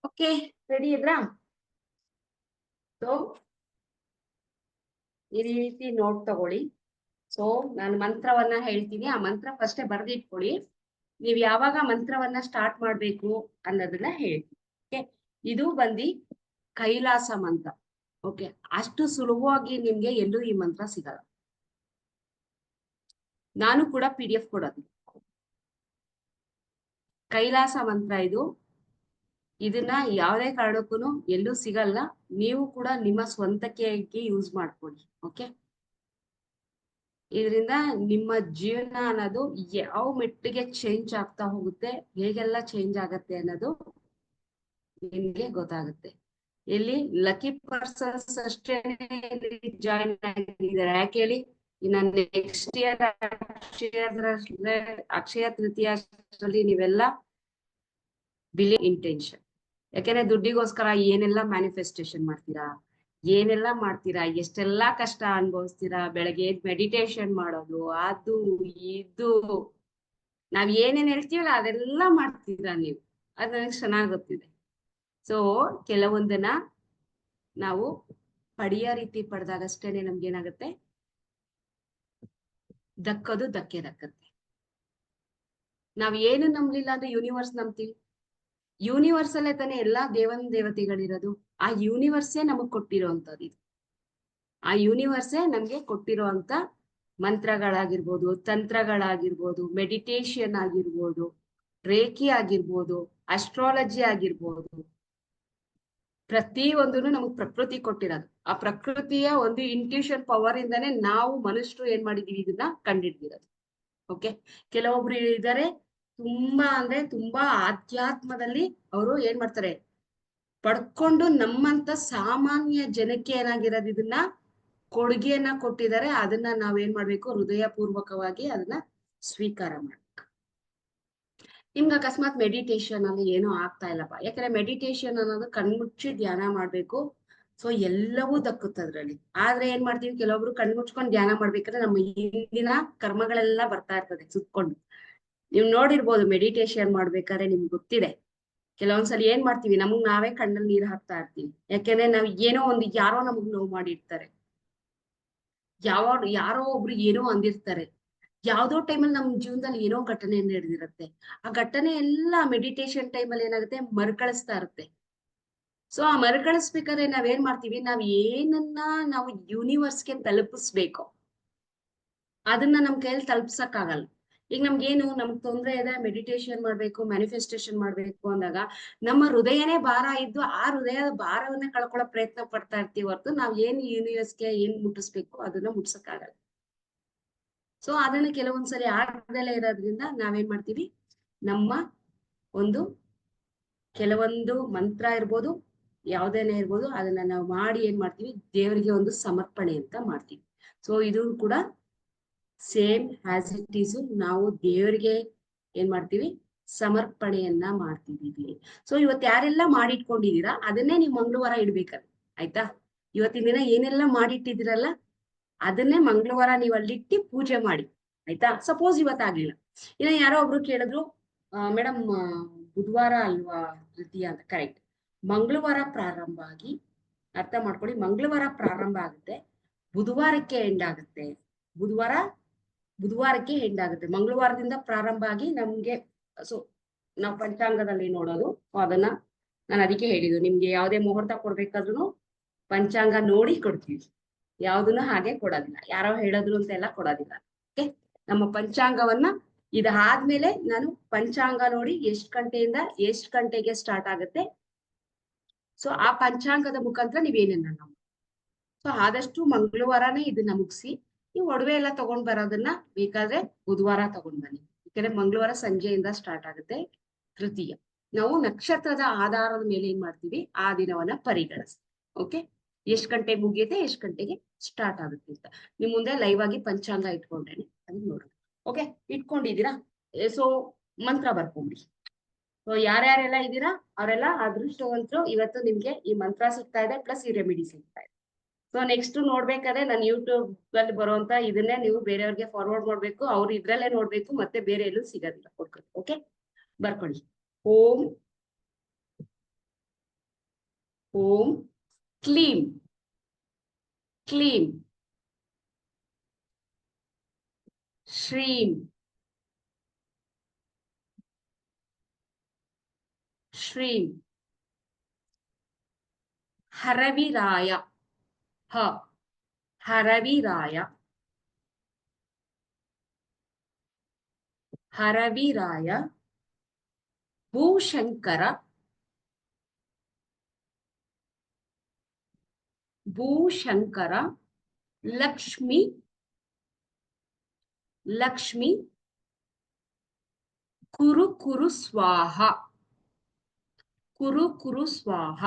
Speaker 2: ಓಕೆ, ರೆಡಿ ಇದ್ರಾ? ಸೊ ಈ ರೀತಿ ನೋಟ್ ತಗೊಳ್ಳಿ. ಸೊ ನಾನು ಮಂತ್ರವನ್ನ ಹೇಳ್ತೀನಿ, ಆ ಮಂತ್ರ ಫಸ್ಟೇ ಬರ್ದಿಟ್ಕೊಳ್ಳಿ. ನೀವ್ ಯಾವಾಗ ಮಂತ್ರವನ್ನ ಸ್ಟಾರ್ಟ್ ಮಾಡ್ಬೇಕು ಅನ್ನೋದನ್ನ ಹೇಳ್ತೀನಿ. ಓಕೆ, ಇದು ಬಂದು ಕೈಲಾಸ ಮಂತ್ರ. ಓಕೆ, ಅಷ್ಟು ಸುಲಭವಾಗಿ ನಿಮ್ಗೆ ಎಲ್ಲೂ ಈ ಮಂತ್ರ ಸಿಗಲ್ಲ. ನಾನು ಕೂಡ PDF ಕೊಡೋದು. ಕೈಲಾಸ ಮಂತ್ರ ಇದು. ಇದನ್ನ ಯಾವುದೇ ಕಾರಣಕ್ಕೂ ಎಲ್ಲೂ ಸಿಗಲ್ಲ. ನೀವು ಕೂಡ ನಿಮ್ಮ ಸ್ವಂತಕ್ಕೆ ಯೂಸ್ ಮಾಡ್ಕೊಳ್ಳಿ. ಓಕೆ, ಇದರಿಂದ ನಿಮ್ಮ ಜೀವನ ಅನ್ನೋದು ಯಾವ ಮೆಟ್ಟಿಗೆ ಚೇಂಜ್ ಆಗ್ತಾ ಹೋಗುತ್ತೆ, ಹೇಗೆಲ್ಲ ಚೇಂಜ್ ಆಗತ್ತೆ ಅನ್ನೋದು ನಿಮ್ಗೆ ಗೊತ್ತಾಗುತ್ತೆ. ಇಲ್ಲಿ ಲಕ್ಕಿ ಪರ್ಸನ್ಸ್ ಅಷ್ಟೇ ಜಾಯಿನ್ ಆಗಿದ್ದಾರೆ. ಯಾಕೆ ಹೇಳಿ, ಇನ್ನ ನೆಕ್ಸ್ಟ್ ಇಯರ್ ಅಕ್ಷಯ ತೃತೀಯಲ್ಲಿ ನೀವೆಲ್ಲ ಬಿಲೀವ್ ಇಂಟೆನ್ಷನ್. ಯಾಕೆಂದ್ರೆ ದುಡ್ಡಿಗೋಸ್ಕರ ಏನೆಲ್ಲ ಮ್ಯಾನಿಫೆಸ್ಟೇಷನ್ ಮಾಡ್ತೀರಾ, ಏನೆಲ್ಲ ಮಾಡ್ತೀರಾ, ಎಷ್ಟೆಲ್ಲಾ ಕಷ್ಟ ಅನುಭವಿಸ್ತೀರಾ. ಬೆಳಗ್ಗೆ ಮೆಡಿಟೇಷನ್ ಮಾಡೋದು, ಅದು ಇದು ನಾವ್ ಏನೇನ್ ಹೇಳ್ತೀವಲ್ಲ ಅದೆಲ್ಲ ಮಾಡ್ತೀರಾ ನೀವು. ಅದ್ ನನಗೆ ಚೆನ್ನಾಗ್ ಗೊತ್ತಿದೆ. ಸೊ ಕೆಲವೊಂದನ್ನ ನಾವು ಪಡೆಯೋ ರೀತಿ ಪಡೆದಾಗಷ್ಟೇನೆ ನಮ್ಗೆ ಏನಾಗುತ್ತೆ, ದಕ್ಕೋದು ಧಕ್ಕೆ ದಕ್ಕತ್ತೆ. ನಾವ್ ಏನು ನಂಬಲಿಲ್ಲ ಅಂದ್ರೆ ಯೂನಿವರ್ಸ್ ನಂಬ್ತೀವಿ. ಯೂನಿವರ್ಸ್ ಅಲ್ಲೇ ತಾನೇ ಎಲ್ಲಾ ದೇವತೆಗಳಿರೋದು. ಆ ಯೂನಿವರ್ಸೇ ನಮಗ್ ಕೊಟ್ಟಿರೋಂಥದ್ದು ಇದು. ಆ ಯೂನಿವರ್ಸೇ ನಮ್ಗೆ ಕೊಟ್ಟಿರೋಂತ ಮಂತ್ರಗಳಾಗಿರ್ಬೋದು, ತಂತ್ರಗಳಾಗಿರ್ಬೋದು, ಮೆಡಿಟೇಷನ್ ಆಗಿರ್ಬೋದು, ರೇಖಿ ಆಗಿರ್ಬೋದು, ಅಸ್ಟ್ರಾಲಜಿ ಆಗಿರ್ಬೋದು, ಪ್ರತಿ ಒಂದನ್ನು ನಮಗ್ ಪ್ರಕೃತಿ ಕೊಟ್ಟಿರೋದು. ಆ ಪ್ರಕೃತಿಯ ಒಂದು ಇಂಟ್ಯೂಷನ್ ಪವರ್ ಇಂದಾನೆ ನಾವು ಮನುಷ್ಯರು ಏನ್ ಮಾಡಿದೀವಿ, ಇದನ್ನ ಕಂಡಿಡ್ದಿರೋದು. ಓಕೆ, ಕೆಲವೊಬ್ರು ಇದ್ದಾರೆ ತುಂಬಾ ಅಂದ್ರೆ ತುಂಬಾ ಆಧ್ಯಾತ್ಮದಲ್ಲಿ ಅವರು ಏನ್ ಮಾಡ್ತಾರೆ, ಪಡ್ಕೊಂಡು ನಮ್ಮಂತ ಸಾಮಾನ್ಯ ಜನಕ್ಕೆ ಏನಾಗಿರೋದು ಇದನ್ನ ಕೊಡುಗೆಯನ್ನ ಕೊಟ್ಟಿದ್ದಾರೆ. ಅದನ್ನ ನಾವೇನ್ ಮಾಡ್ಬೇಕು, ಹೃದಯ ಪೂರ್ವಕವಾಗಿ ಅದನ್ನ ಸ್ವೀಕಾರ ಮಾಡ್ಬೇಕು. ನಿಮ್ಗೆ ಅಕಸ್ಮಾತ್ ಮೆಡಿಟೇಷನ್ ಅಲ್ಲಿ ಏನೂ ಆಗ್ತಾ ಇಲ್ಲಪ್ಪ, ಯಾಕಂದ್ರೆ ಮೆಡಿಟೇಷನ್ ಅನ್ನೋದು ಕಣ್ಮುಚ್ಚಿ ಧ್ಯಾನ ಮಾಡ್ಬೇಕು. ಸೊ ಎಲ್ಲವೂ ದಕ್ಕುತ್ತೆ ಅದ್ರಲ್ಲಿ. ಆದ್ರೆ ಏನ್ ಮಾಡ್ತೀವಿ, ಕೆಲವೊಬ್ರು ಕಣ್ಮುಚ್ಕೊಂಡು ಧ್ಯಾನ ಮಾಡ್ಬೇಕಾದ್ರೆ ನಮ್ಮ ಹಿಂದಿನ ಕರ್ಮಗಳೆಲ್ಲ ಬರ್ತಾ ಇರ್ತದೆ ಸುತ್ಕೊಂಡು. ನೀವ್ ನೋಡಿರ್ಬೋದು ಮೆಡಿಟೇಷನ್ ಮಾಡ್ಬೇಕಾದ್ರೆ ನಿಮ್ಗೆ ಗೊತ್ತಿದೆ, ಕೆಲವೊಂದ್ಸಲ ಏನ್ ಮಾಡ್ತೀವಿ, ನಮಗ್ ನಾವೇ ಕಣ್ಣಲ್ಲಿ ನೀರ್ ಹಾಕ್ತಾ ಇರ್ತೀವಿ. ಯಾಕೆಂದ್ರೆ ನಾವ್ ಏನೋ ಒಂದು ಯಾರೋ ನಮಗ್ ನೋವು ಮಾಡಿರ್ತಾರೆ, ಯಾರೋ ಒಬ್ರು ಏನೋ ಅಂದಿರ್ತಾರೆ, ಯಾವ್ದೋ ಟೈಮಲ್ಲಿ ನಮ್ ಜೀವನದಲ್ಲಿ ಏನೋ ಘಟನೆ ನಡೆದಿರುತ್ತೆ. ಆ ಘಟನೆ ಎಲ್ಲ ಮೆಡಿಟೇಷನ್ ಟೈಮಲ್ಲಿ ಏನಾಗುತ್ತೆ, ಮರುಕಳಿಸ್ತಾ ಇರುತ್ತೆ. ಸೊ ಆ ಮರುಕಳಿಸ್ಬೇಕಾದ್ರೆ ನಾವೇನ್ ಮಾಡ್ತೀವಿ, ನಾವ್ ಏನನ್ನ ನಾವು ಯೂನಿವರ್ಸ್ಗೆ ತಲುಪಿಸ್ಬೇಕು ಅದನ್ನ ನಮ್ ಕೈಯಲ್ಲಿ ತಲುಪ್ಸಕ್ ಆಗಲ್ಲ. ಈಗ ನಮ್ಗ್ ತೊಂದ್ರೆ ಇದೆ, ಮೆಡಿಟೇಷನ್ ಮಾಡ್ಬೇಕು, ಮ್ಯಾನಿಫೆಸ್ಟೇಷನ್ ಮಾಡ್ಬೇಕು ಅಂದಾಗ ನಮ್ಮ ಹೃದಯನೇ ಭಾರ ಇದ್ದು ಆ ಹೃದಯದ ಭಾರವನ್ನ ಕಳ್ಕೊಳ್ಳೋ ಪ್ರಯತ್ನ ಪಡ್ತಾ ಇರ್ತೀವಿ ಹೊರತು ನಾವ್ ಏನ್ ಯೂನಿವರ್ಸ್ಗೆ ಏನ್ ಮುಟ್ಟಿಸ್ಬೇಕು ಅದನ್ನ ಮುಟ್ಸಕ್ ಆಗಲ್ಲ. ಸೊ ಅದನ್ನ ಕೆಲವೊಂದ್ಸರಿ ಆಗದಲ್ಲೇ ಇರೋದ್ರಿಂದ ನಾವೇನ್ ಮಾಡ್ತೀವಿ, ನಮ್ಮ ಒಂದು ಕೆಲವೊಂದು ಮಂತ್ರ ಇರ್ಬೋದು, ಯಾವ್ದೇನೇ ಇರ್ಬೋದು, ಅದನ್ನ ನಾವು ಮಾಡಿ ಏನ್ ಮಾಡ್ತೀವಿ, ದೇವರಿಗೆ ಒಂದು ಸಮರ್ಪಣೆ ಅಂತ ಮಾಡ್ತೀವಿ. ಸೊ ಇದು ಕೂಡ ಸೇಮ್ ಆಸ್ ಇಟ್ ಈಸ್ ನಾವು ದೇವರಿಗೆ ಏನ್ ಮಾಡ್ತೀವಿ, ಸಮರ್ಪಣೆಯನ್ನ ಮಾಡ್ತಿದೀವಿ. ಸೊ ಇವತ್ತು ಯಾರೆಲ್ಲ ಮಾಡಿಟ್ಕೊಂಡಿದೀರಾ ಅದನ್ನೇ ನೀವು ಮಂಗಳವಾರ ಇಡ್ಬೇಕಲ್ಲ, ಆಯ್ತಾ. ಇವತ್ತಿನ ದಿನ ಏನೆಲ್ಲ ಮಾಡಿಟ್ಟಿದಿರಲ್ಲ ಅದನ್ನೇ ಮಂಗಳವಾರ ನೀವು ಅಲ್ಲಿಟ್ಟು ಪೂಜೆ ಮಾಡಿ, ಆಯ್ತಾ. ಸಪೋಸ್ ಇವತ್ತಾಗ್ಲಿಲ್ಲ, ಇನ್ನ ಯಾರೋ ಒಬ್ರು ಕೇಳಿದ್ರು, ಮೇಡಮ್ ಬುಧವಾರ ಅಲ್ವಾ ತೃತೀಯ ಅಂತ. ಕರೆಕ್ಟ್, ಮಂಗಳವಾರ ಪ್ರಾರಂಭ ಆಗಿ, ಅರ್ಥ ಮಾಡ್ಕೊಳ್ಳಿ, ಮಂಗಳವಾರ ಪ್ರಾರಂಭ ಆಗುತ್ತೆ, ಬುಧವಾರಕ್ಕೆ ಎಂಡ್ ಆಗುತ್ತೆ. ಬುಧವಾರಕ್ಕೆ ಎಂಡ್ ಆಗುತ್ತೆ. ಮಂಗಳವಾರದಿಂದ ಪ್ರಾರಂಭ ಆಗಿ ನಮ್ಗೆ, ಸೊ ನಾವು ಪಂಚಾಂಗದಲ್ಲಿ ನೋಡೋದು. ಅದನ್ನ ನಾನು ಅದಕ್ಕೆ ಹೇಳಿದ್ದು, ನಿಮ್ಗೆ ಯಾವುದೇ ಮುಹೂರ್ತ ಕೊಡ್ಬೇಕಾದ್ರೂ ಪಂಚಾಂಗ ನೋಡಿ ಕೊಡ್ತೀವಿ, ಯಾವ್ದನ್ನ ಹಾಗೆ ಕೊಡೋದಿಲ್ಲ, ಯಾರೋ ಹೇಳಿದ್ರು ಅಂತ ಎಲ್ಲ ಕೊಡೋದಿಲ್ಲ. ಓಕೆ, ನಮ್ಮ ಪಂಚಾಂಗವನ್ನ ಇದಾದ್ಮೇಲೆ ನಾನು ಪಂಚಾಂಗ ನೋಡಿ ಎಷ್ಟ್ ಗಂಟೆಯಿಂದ ಎಷ್ಟ್ ಗಂಟೆಗೆ ಸ್ಟಾರ್ಟ್ ಆಗುತ್ತೆ, ಸೊ ಆ ಪಂಚಾಂಗದ ಮುಖಾಂತರ ನೀವೇನೇನ ನಾವು. ಸೊ ಆದಷ್ಟು ಮಂಗಳವಾರನೇ ಇದನ್ನ ಮುಗಿಸಿ, ನೀವು ಒಡವೆ ಎಲ್ಲ ತಗೊಂಡ್ ಬರೋದನ್ನ ಬೇಕಾದ್ರೆ ಬುಧವಾರ ತಗೊಂಡ್ ಬನ್ನಿ. ಯಾಕಂದ್ರೆ ಮಂಗಳವಾರ ಸಂಜೆಯಿಂದ ಸ್ಟಾರ್ಟ್ ಆಗುತ್ತೆ ತೃತೀಯ. ನಾವು ನಕ್ಷತ್ರದ ಆಧಾರದ ಮೇಲೆ ಏನ್ ಮಾಡ್ತೀವಿ, ಆ ದಿನವನ್ನ ಪರಿಗಣಿಸ್ತೀವಿ. ಓಕೆ, ಎಷ್ಟ್ ಗಂಟೆಗೆ ಮುಗಿಯುತ್ತೆ, ಎಷ್ಟ್ ಗಂಟೆಗೆ ಸ್ಟಾರ್ಟ್ ಆಗುತ್ತೆ ಅಂತ ನಿಮ್ ಮುಂದೆ ಲೈವ್ ಆಗಿ ಪಂಚಾಂಗ ಇಟ್ಕೊಂಡೇನೆ ಅದನ್ನ ನೋಡೋಣ. ಓಕೆ, ಇಟ್ಕೊಂಡಿದ್ದೀರಾ? ಸೊ ಮಂತ್ರ ಬರ್ಕೊಂಬಿಡಿ. ಸೊ ಯಾರ್ಯಾರೆಲ್ಲ ಇದ್ದೀರಾ ಅವರೆಲ್ಲ ಅದೃಷ್ಟವಂತರು. ಇವತ್ತು ನಿಮ್ಗೆ ಈ ಮಂತ್ರ ಸಿಗ್ತಾ ಇದೆ, ಪ್ಲಸ್ ಈ ರೆಮಿಡಿ ಸಿಗ್ತಾ ಇದೆ. ಸೊ ನೆಕ್ಸ್ಟ್ ನೋಡ್ಬೇಕಾದ್ರೆ ನಾನು ಯೂಟ್ಯೂಬ್ ಅಲ್ಲಿ ಬರುವಂತ ಇದನ್ನೇ ನೀವು ಬೇರೆಯವ್ರಿಗೆ ಫಾರ್ವರ್ಡ್ ಮಾಡ್ಬೇಕು, ಅವ್ರು ಇದ್ರಲ್ಲೇ ನೋಡ್ಬೇಕು, ಮತ್ತೆ ಬೇರೆ ಎಲ್ಲೂ ಸಿಗೋದಿಲ್ಲ. ಓಕೆ, ಬರ್ಕೊಳ್ಳಿ. ಓಂ ಓಂ ಕ್ಲೀಂ ಕ್ಲೀಂ ಶ್ರೀಂ ಶ್ರೀಂ ಹರವಿರಾಯ ಹರವಿರಾಯ ಹರವಿರಾಯ ಭೂಶಂಕರ, ಭೂಶಂಕರ, ಲಕ್ಷ್ಮಿ, ಲಕ್ಷ್ಮಿ, ಕುರು ಕುರು ಸ್ವಾಹ, ಕುರು ಕುರು ಸ್ವಾಹ.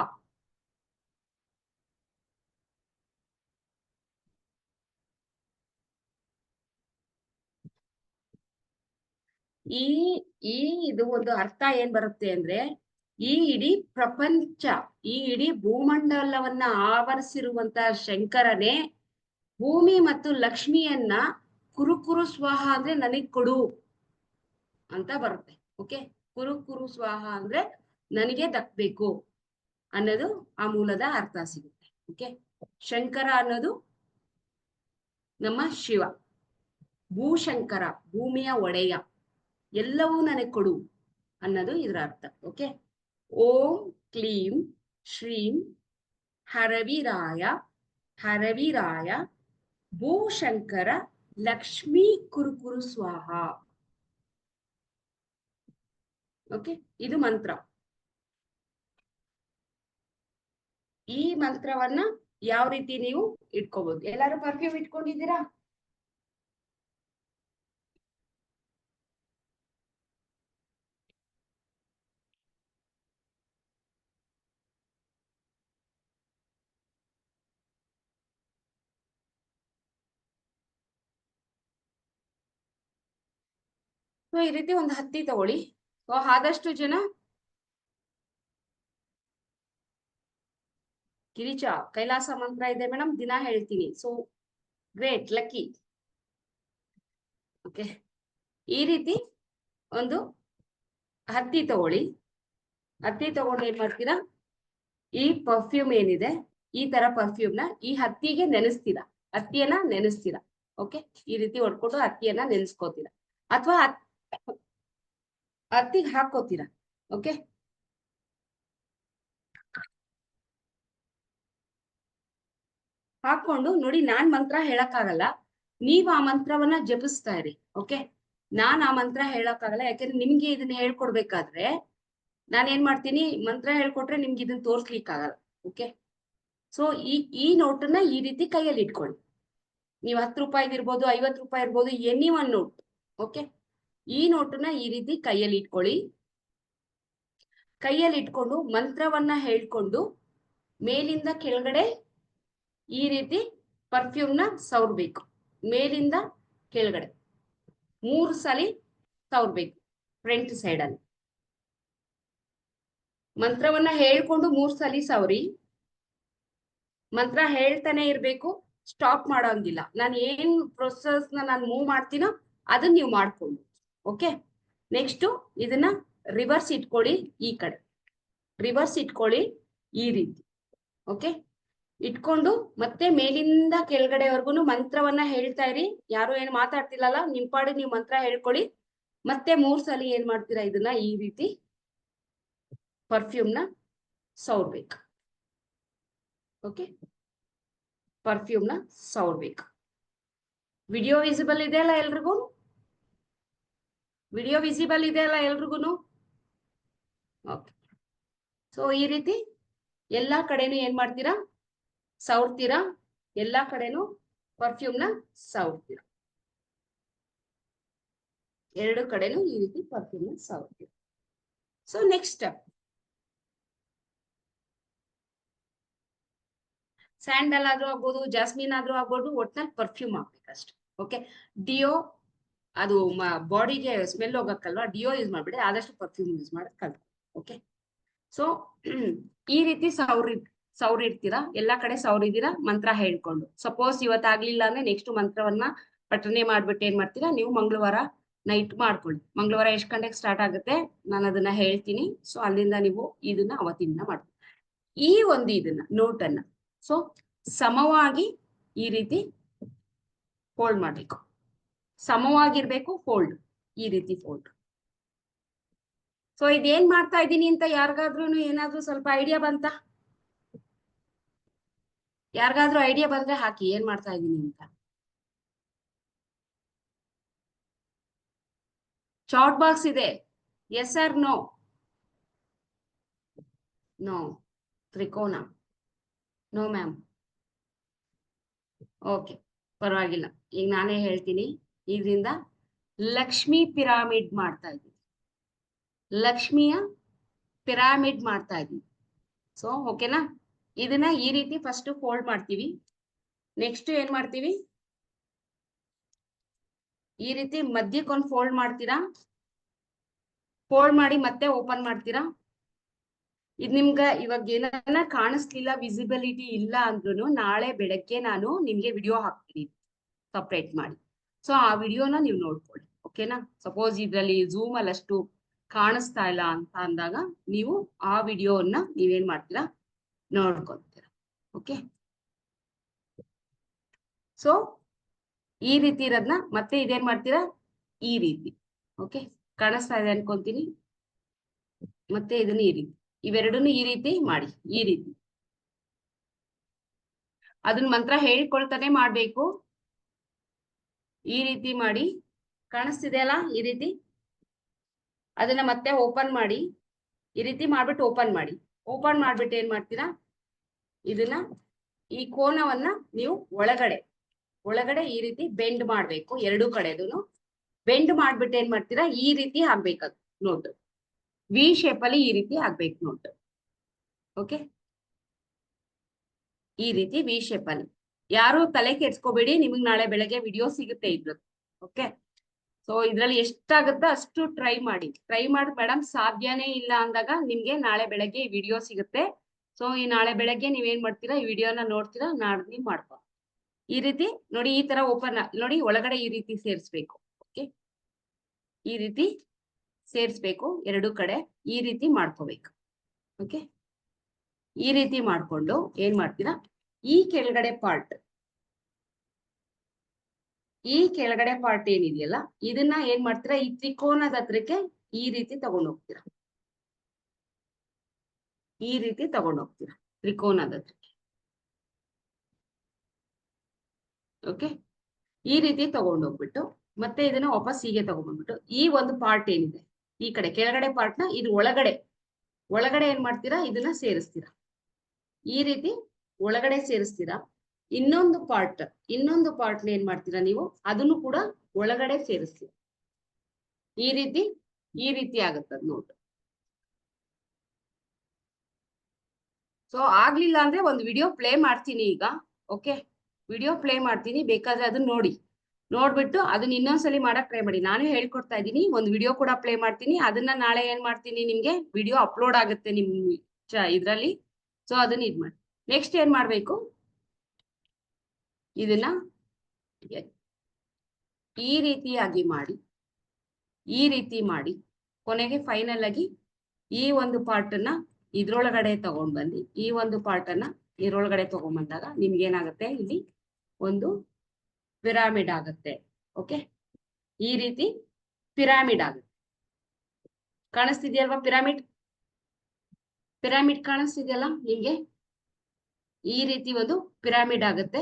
Speaker 2: ಈ ಇದು ಒಂದು ಅರ್ಥ ಏನ್ ಬರುತ್ತೆ ಅಂದ್ರೆ, ಈ ಇಡೀ ಪ್ರಪಂಚ, ಈ ಇಡೀ ಭೂಮಂಡಲವನ್ನ ಆವರಿಸಿರುವಂತ ಶಂಕರನೇ ಭೂಮಿ ಮತ್ತು ಲಕ್ಷ್ಮಿಯನ್ನ ಕುರು ಕುರು ಸ್ವಾಹ ಅಂದ್ರೆ ನನಗ್ ಕೊಡು ಅಂತ ಬರುತ್ತೆ. ಓಕೆ, ಕುರು ಕುರು ಸ್ವಾಹ ಅಂದ್ರೆ ನನಗೆ ದಕ್ಬೇಕು ಅನ್ನೋದು ಆ ಮೂಲದ ಅರ್ಥ ಸಿಗುತ್ತೆ. ಓಕೆ, ಶಂಕರ ಅನ್ನೋದು ನಮ್ಮ ಶಿವ, ಭೂಶಂಕರ ಭೂಮಿಯ ಒಡೆಯ, ಎಲ್ಲವೂ ನನಗೆ ಕೊಡು ಅನ್ನೋದು ಇದರ ಅರ್ಥ. ಓಕೆ, ಓಂ ಕ್ಲೀಂ ಶ್ರೀಂ ಹರವಿರಾಯ, ಹರವಿರಾಯ ಭೂಶಂಕರ ಲಕ್ಷ್ಮೀ ಕುರುಕುರು ಸ್ವಾಹ. ಓಕೆ, ಇದು ಮಂತ್ರ. ಈ ಮಂತ್ರವನ್ನ ಯಾವ ರೀತಿ ನೀವು ಇಟ್ಕೋಬಹುದು? ಎಲ್ಲಾರು ಪರ್ಫ್ಯೂಮ್ ಇಟ್ಕೊಂಡಿದ್ದೀರಾ? ಸೊ ಈ ರೀತಿ ಒಂದು ಹತ್ತಿ ತಗೊಳ್ಳಿ. ಸೊ ಆದಷ್ಟು ಜನ ಗಿರಿಜಾ ಕೈಲಾಸ ಮಂತ್ರ ಇದೆ ಮೇಡಮ್, ದಿನ ಹೇಳ್ತೀನಿ. So great, lucky. ಓಕೆ, ಈ ರೀತಿ ಒಂದು ಹತ್ತಿ ತಗೊಳ್ಳಿ. ಹತ್ತಿ ತಗೊಂಡು ಏನ್ ಮಾಡ್ತೀರಾ, ಈ ಪರ್ಫ್ಯೂಮ್ ಏನಿದೆ, ಈ ತರ ಪರ್ಫ್ಯೂಮ್ ನ ಈ ಹತ್ತಿಗೆ ನೆನೆಸ್ತೀರಾ, ಹತ್ತಿಯನ್ನ ನೆನೆಸ್ತೀರಾ. ಓಕೆ, ಈ ರೀತಿ ಹೊಡ್ಕೊಂಡು ಹತ್ತಿಯನ್ನ ನೆನೆಸ್ಕೋತೀರಾ, ಅಥವಾ ಹತ್ತಿಗೆ ಹಾಕೋತೀರಾ. ಓಕೆ, ಹಾಕೊಂಡು ನೋಡಿ, ನಾನ್ ಮಂತ್ರ ಹೇಳಕ್ಕಾಗಲ್ಲ, ನೀವ್ ಆ ಮಂತ್ರವನ್ನ ಜಪಿಸ್ತಾ ಇರಿ. ಓಕೆ, ನಾನ್ ಆ ಮಂತ್ರ ಹೇಳಕ್ಕಾಗಲ್ಲ, ಯಾಕಂದ್ರೆ ನಿಮ್ಗೆ ಇದನ್ನ ಹೇಳ್ಕೊಡ್ಬೇಕಾದ್ರೆ ನಾನೇನ್ ಮಾಡ್ತೀನಿ, ಮಂತ್ರ ಹೇಳ್ಕೊಟ್ರೆ ನಿಮ್ಗೆ ಇದನ್ನ ತೋರ್ಸ್ಲಿಕ್ಕೆ ಆಗಲ್ಲ. ಓಕೆ, ಸೊ ಈ ನೋಟನ್ನ ಈ ರೀತಿ ಕೈಯಲ್ಲಿ ಇಟ್ಕೊಳ್ಳಿ. ನೀವು 10 ರೂಪಾಯಿದು ಇರ್ಬೋದು, 50 ರೂಪಾಯಿ ಇರ್ಬೋದು, ಎನಿ ಒನ್ ನೋಟ್. ಓಕೆ, ಈ ನೋಟನ್ನ ಈ ರೀತಿ ಕೈಯಲ್ಲಿ ಇಟ್ಕೊಳ್ಳಿ. ಕೈಯಲ್ಲಿ ಇಟ್ಕೊಂಡು ಮಂತ್ರವನ್ನ ಹೇಳ್ಕೊಂಡು ಮೇಲಿಂದ ಕೆಳಗಡೆ ಈ ರೀತಿ ಪರ್ಫ್ಯೂಮ್ ನ ಸವರ್ಬೇಕು. ಮೇಲಿಂದ ಕೆಳಗಡೆ 3 ಸಲ ಸವರ್ಬೇಕು. ಫ್ರಂಟ್ ಸೈಡ್ ಅಲ್ಲಿ ಮಂತ್ರವನ್ನ ಹೇಳ್ಕೊಂಡು 3 ಸಲ ಸವರಿ. ಮಂತ್ರ ಹೇಳ್ತಾನೆ ಇರ್ಬೇಕು, ಸ್ಟಾಪ್ ಮಾಡೋಂಗಿಲ್ಲ. ನಾನು ಏನ್ ಪ್ರೊಸೆಸ್ ನಾನು ಮೂವ್ ಮಾಡ್ತೀನೋ ಅದನ್ನ ನೀವು ಮಾಡ್ಕೊಂಡು. ಓಕೆ, ನೆಕ್ಸ್ಟ್ ಇದನ್ನ ರಿವರ್ಸ್ ಇಟ್ಕೊಳ್ಳಿ. ಈ ಕಡೆ ರಿವರ್ಸ್ ಇಟ್ಕೊಳ್ಳಿ ಈ ರೀತಿ. ಓಕೆ, ಇಟ್ಕೊಂಡು ಮತ್ತೆ ಮೇಲಿಂದ ಕೆಳಗಡೆವರೆಗೂ ಮಂತ್ರವನ್ನ ಹೇಳ್ತಾ ಇರಿ. ಯಾರು ಏನು ಮಾತಾಡ್ತಿಲ್ಲಲ್ಲ, ನಿಮ್ ಪಾಡಿ ನೀವು ಮಂತ್ರ ಹೇಳ್ಕೊಳ್ಳಿ. ಮತ್ತೆ 3 ಸಲ ಏನ್ ಮಾಡ್ತೀರಾ, ಇದನ್ನ ಈ ರೀತಿ ಪರ್ಫ್ಯೂಮ್ ನ ಸವರ್ಬೇಕು. ಓಕೆ, ಪರ್ಫ್ಯೂಮ್ ನ ಸವರ್ಬೇಕು. ವಿಡಿಯೋ ವಿಸಿಬಲ್ ಇದೆ ಅಲ್ಲ ಎಲ್ರಿಗೂ? ವಿಡಿಯೋ ವಿಸಿಬಲ್ ಇದೆ ಅಲ್ಲ ಎಲ್ರಿಗೂ? ಓಕೆ, ಸೊ ಈ ರೀತಿ ಎಲ್ಲಾ ಕಡೆನೂ ಏನ್ ಮಾಡ್ತೀರಾ, ಸವರ್ತೀರಾ. ಎಲ್ಲಾ ಕಡೆನೂ ಪರ್ಫ್ಯೂಮ್ ನ ಸವರ್ತೀರಾ. 2 ಕಡೆನೂ ಈ ರೀತಿ ಪರ್ಫ್ಯೂಮ್ ನ ಸವರ್ತೀರಾ. ಸೊ ನೆಕ್ಸ್ಟ್ ಸ್ಟೆಪ್, ಸ್ಯಾಂಡಲ್ ಆದ್ರೂ ಆಗ್ಬೋದು, ಜಾಸ್ಮಿನ್ ಆದ್ರೂ ಆಗ್ಬೋದು, ಒಟ್ನಲ್ಲಿ ಪರ್ಫ್ಯೂಮ್ ಆಗ್ಬೇಕಷ್ಟೆ. ಓಕೆ, ಡಿಯೋ ಅದು ಬಾಡಿಗೆ ಸ್ಮೆಲ್ ಹೋಗಕ್ಕಲ್ವಾ, ಡಿಯೋ ಯೂಸ್ ಮಾಡ್ಬಿಡಿ, ಆದಷ್ಟು ಪರ್ಫ್ಯೂಮ್ ಯೂಸ್ ಮಾಡೋದು ಕಲ್ತು. ಓಕೆ, ಸೊ ಈ ರೀತಿ ಸವರಿಡ್ತೀರಾ. ಎಲ್ಲಾ ಕಡೆ ಸವರಿದ್ದೀರಾ ಮಂತ್ರ ಹೇಳ್ಕೊಂಡು. ಸಪೋಸ್ ಇವತ್ತಾಗ್ಲಿಲ್ಲ ಅಂದ್ರೆ ನೆಕ್ಸ್ಟ್ ಮಂತ್ರವನ್ನ ಪಠನೆ ಮಾಡ್ಬಿಟ್ಟು ಏನ್ ಮಾಡ್ತೀರಾ, ನೀವು ಮಂಗಳವಾರ ನೈಟ್ ಮಾಡ್ಕೊಳ್ಳಿ. ಮಂಗಳವಾರ ಎಷ್ಟು ಗಂಟೆಗೆ ಸ್ಟಾರ್ಟ್ ಆಗುತ್ತೆ ನಾನು ಅದನ್ನ ಹೇಳ್ತೀನಿ. ಸೊ ಅಲ್ಲಿಂದ ನೀವು ಇದನ್ನ ಅವತ್ತಿಂದ ಮಾಡ್ಕೊಳ್ಳಿ. ಈ ಒಂದು ಇದನ್ನ ನೋಟನ್ನ ಸೊ ಸಮವಾಗಿ ಈ ರೀತಿ ಫೋಲ್ಡ್ ಮಾಡ್ಬೇಕು. ಸಮವಾಗಿರ್ಬೇಕು ಫೋಲ್ಡ್, ಈ ರೀತಿ ಫೋಲ್ಡ್. ಸೊ ಇದೇನ್ ಮಾಡ್ತಾ ಇದ್ದೀನಿ ಅಂತ ಯಾರಿಗಾದ್ರೂ ಏನಾದ್ರೂ ಸ್ವಲ್ಪ ಐಡಿಯಾ ಬಂತ? ಯಾರಿಗಾದ್ರೂ ಐಡಿಯಾ ಬಂದ್ರೆ ಹಾಕಿ, ಏನ್ ಮಾಡ್ತಾ ಇದ್ದೀನಿ ಅಂತ. ಚಾಟ್ ಬಾಕ್ಸ್ ಇದೆ, ಎಸ್ ಆರ್ ನೋ. ನೋ. ತ್ರಿಕೋನ? No ma'am. ಓಕೆ, ಪರವಾಗಿಲ್ಲ. ಈಗ ನಾನೇ ಹೇಳ್ತೀನಿ. ಇದರಿಂದ ಲಕ್ಷ್ಮಿ ಪಿರಾಮಿಡ್ ಮಾಡ್ತಾ ಇದ್ದೀವಿ. ಲಕ್ಷ್ಮಿಯ ಪಿರಾಮಿಡ್ ಮಾಡ್ತಾ ಇದ್ದೀವಿ. ಸೊ ಓಕೆನಾ? ಇದನ್ನ ಈ ರೀತಿ ಫಸ್ಟ್ ಫೋಲ್ಡ್ ಮಾಡ್ತೀವಿ. ನೆಕ್ಸ್ಟ್ ಏನ್ ಮಾಡ್ತೀವಿ? ಈ ರೀತಿ ಮಧ್ಯಕ್ಕೊಂದು ಫೋಲ್ಡ್ ಮಾಡ್ತೀರಾ. ಫೋಲ್ಡ್ ಮಾಡಿ ಮತ್ತೆ ಓಪನ್ ಮಾಡ್ತೀರಾ. ಇದು ನಿಮ್ಗೆ ಇವಾಗ ಏನನ್ನ ಕಾಣಿಸ್ಲಿಲ್ಲ, ವಿಸಿಬಿಲಿಟಿ ಇಲ್ಲ ಅಂದ್ರೂ ನಾಳೆ ಬೆಳಗ್ಗೆ ನಾನು ನಿಮ್ಗೆ ವಿಡಿಯೋ ಹಾಕ್ತೀನಿ ಸಪ್ರೇಟ್ ಮಾಡಿ. ಸೊ ಆ ವಿಡಿಯೋನ ನೀವು ನೋಡ್ಕೊಳ್ಳಿ. ಓಕೆನಾ? ಸಪೋಸ್ ಇದ್ರಲ್ಲಿ ಝೂಮ್ ಅಲ್ಲಿ ಅಷ್ಟು ಕಾಣಿಸ್ತಾ ಇಲ್ಲ ಅಂತ ಅಂದಾಗ ನೀವು ಆ ವಿಡಿಯೋನ ನೀವೇನ್ ಮಾಡ್ತೀರಾ, ನೋಡ್ಕೊತೀರಾ. ಓಕೆ, ಸೊ ಈ ರೀತಿ ಇರೋದ್ನ ಮತ್ತೆ ಇದೇನ್ ಮಾಡ್ತೀರಾ, ಈ ರೀತಿ. ಓಕೆ, ಕಾಣಿಸ್ತಾ ಇದೆ ಅನ್ಕೊಂತೀನಿ. ಮತ್ತೆ ಇದನ್ನ ಈ ರೀತಿ, ಇವೆರಡನ್ನು ಈ ರೀತಿ ಮಾಡಿ. ಈ ರೀತಿ ಅದನ್ನ ಮಂತ್ರ ಹೇಳ್ಕೊಳ್ತಾನೆ ಮಾಡ್ಬೇಕು. ಈ ರೀತಿ ಮಾಡಿ. ಕಾಣಿಸ್ತಿದೆ ಅಲ್ಲ? ಈ ರೀತಿ ಅದನ್ನ ಮತ್ತೆ ಓಪನ್ ಮಾಡಿ. ಈ ರೀತಿ ಮಾಡ್ಬಿಟ್ಟು ಓಪನ್ ಮಾಡಿ. ಓಪನ್ ಮಾಡ್ಬಿಟ್ಟು ಏನ್ ಮಾಡ್ತೀರಾ, ಇದನ್ನ ಈ ಕೋನವನ್ನ ನೀವು ಒಳಗಡೆ ಈ ರೀತಿ ಬೆಂಡ್ ಮಾಡ್ಬೇಕು. ಎರಡೂ ಕಡೆದೂನು ಬೆಂಡ್ ಮಾಡ್ಬಿಟ್ಟು ಏನ್ ಮಾಡ್ತೀರಾ, ಈ ರೀತಿ ಆಗ್ಬೇಕದು ನೋಟ್. ವಿ ಶೇಪ್ ಅಲ್ಲಿ ಈ ರೀತಿ ಆಗ್ಬೇಕು ನೋಟ್. ಓಕೆ, ಈ ರೀತಿ ವಿ ಶೇಪ್ ಅಲ್ಲಿ. ಯಾರು ತಲೆ ಕೆಡ್ಸ್ಕೋಬೇಡಿ, ನಿಮಗ್ ನಾಳೆ ಬೆಳಗ್ಗೆ ವಿಡಿಯೋ ಸಿಗುತ್ತೆ ಇದ್ರದ್ದು. ಓಕೆ, ಸೊ ಇದ್ರಲ್ಲಿ ಎಷ್ಟಾಗುತ್ತೋ ಅಷ್ಟು ಟ್ರೈ ಮಾಡಿ. ಮೇಡಮ್ ಸಾಧ್ಯನೇ ಇಲ್ಲ ಅಂದಾಗ ನಿಮ್ಗೆ ನಾಳೆ ಬೆಳಗ್ಗೆ ಈ ವಿಡಿಯೋ ಸಿಗುತ್ತೆ. ಸೊ ಈ ನಾಳೆ ಬೆಳಗ್ಗೆ ನೀವೇನ್ ಮಾಡ್ತೀರಾ, ಈ ವಿಡಿಯೋನ ನೋಡ್ತೀರಾ, ನಾಡ್ದು ನೀವು ಮಾಡ್ಕೊ. ಈ ರೀತಿ ನೋಡಿ, ಈ ತರ ಓಪನ್ ನೋಡಿ, ಒಳಗಡೆ ಈ ರೀತಿ ಸೇರಿಸ್ಬೇಕು. ಓಕೆ, ಈ ರೀತಿ ಸೇರಿಸ್ಬೇಕು ಎರಡೂ ಕಡೆ. ಈ ರೀತಿ ಮಾಡ್ಕೋಬೇಕು. ಓಕೆ, ಈ ರೀತಿ ಮಾಡ್ಕೊಂಡು ಏನ್ ಮಾಡ್ತೀರಾ, ಈ ಕೆಳಗಡೆ ಪಾರ್ಟ್ ಏನಿದೆಯಲ್ಲ, ಇದನ್ನ ಏನ್ ಮಾಡ್ತೀರಾ, ಈ ತ್ರಿಕೋನದ ಹತ್ರಕ್ಕೆ ಈ ರೀತಿ ತಗೊಂಡೋಗ್ತೀರಾ. ಈ ರೀತಿ ತಗೊಂಡೋಗ್ತೀರಾ ತ್ರಿಕೋನದ ಹತ್ರಕ್ಕೆ. ಓಕೆ, ಈ ರೀತಿ ತಗೊಂಡೋಗ್ಬಿಟ್ಟು ಮತ್ತೆ ಇದನ್ನ ವಾಪಸ್ ಹೀಗೆ ತಗೊಂಡ್ಬಿಟ್ಟು ಈ ಒಂದು ಪಾರ್ಟ್ ಏನಿದೆ ಈ ಕಡೆ ಕೆಳಗಡೆ ಪಾರ್ಟ್ನ ಇದು ಒಳಗಡೆ ಏನ್ ಮಾಡ್ತೀರಾ, ಇದನ್ನ ಸೇರಿಸ್ತೀರಾ. ಈ ರೀತಿ ಒಳಗಡೆ ಸೇರಿಸ್ತೀರಾ. ಇನ್ನೊಂದು ಪಾರ್ಟ್ ಏನ್ ಮಾಡ್ತೀರಾ ನೀವು, ಅದನ್ನು ಕೂಡ ಒಳಗಡೆ ಸೇರಿಸ್ತೀರಾ. ಈ ರೀತಿ ಆಗುತ್ತದ ನೋಟ್. ಸೊ ಆಗ್ಲಿಲ್ಲ ಅಂದ್ರೆ ಒಂದು ವಿಡಿಯೋ ಪ್ಲೇ ಮಾಡ್ತೀನಿ ಈಗ. ಓಕೆ, ವಿಡಿಯೋ ಪ್ಲೇ ಮಾಡ್ತೀನಿ, ಬೇಕಾದ್ರೆ ಅದನ್ನ ನೋಡ್ಬಿಟ್ಟು ಅದನ್ನ ಇನ್ನೊಂದ್ಸಲಿ ಮಾಡಕ್ ಟ್ರೈ ಮಾಡಿ. ನಾನು ಹೇಳ್ಕೊಡ್ತಾ ಇದ್ದೀನಿ. ಒಂದು ವಿಡಿಯೋ ಕೂಡ ಪ್ಲೇ ಮಾಡ್ತೀನಿ. ಅದನ್ನ ನಾಳೆ ಏನ್ ಮಾಡ್ತೀನಿ, ನಿಮ್ಗೆ ವಿಡಿಯೋ ಅಪ್ಲೋಡ್ ಆಗುತ್ತೆ ನಿಮ್ ಇದ್ರಲ್ಲಿ. ಸೊ ಅದನ್ನ ಇದ್ ಮಾಡಿ. ನೆಕ್ಸ್ಟ್ ಏನ್ ಮಾಡ್ಬೇಕು, ಇದನ್ನ ಈ ರೀತಿಯಾಗಿ ಮಾಡಿ. ಈ ರೀತಿ ಮಾಡಿ ಕೊನೆಗೆ ಫೈನಲ್ ಆಗಿ ಈ ಒಂದು ಪಾರ್ಟ್ ಅನ್ನ ಇದ್ರೊಳಗಡೆ ತಗೊಂಡ್ ಬಂದು ಈ ಒಂದು ಪಾರ್ಟ್ ಅನ್ನ ಇದ್ರೊಳಗಡೆ ತಗೊಂಡ್ಬಂದಾಗ ನಿಮ್ಗೆ ಏನಾಗುತ್ತೆ, ಇಲ್ಲಿ ಒಂದು ಪಿರಾಮಿಡ್ ಆಗುತ್ತೆ. ಓಕೆ, ಈ ರೀತಿ ಪಿರಾಮಿಡ್ ಆಗುತ್ತೆ. ಕಾಣಿಸ್ತಿದ್ಯಲ್ವಾ ಪಿರಾಮಿಡ್ ಕಾಣಿಸ್ತಿದ್ಯಲ್ಲ ನಿಮ್ಗೆ? ಈ ರೀತಿ ಒಂದು ಪಿರಾಮಿಡ್ ಆಗುತ್ತೆ.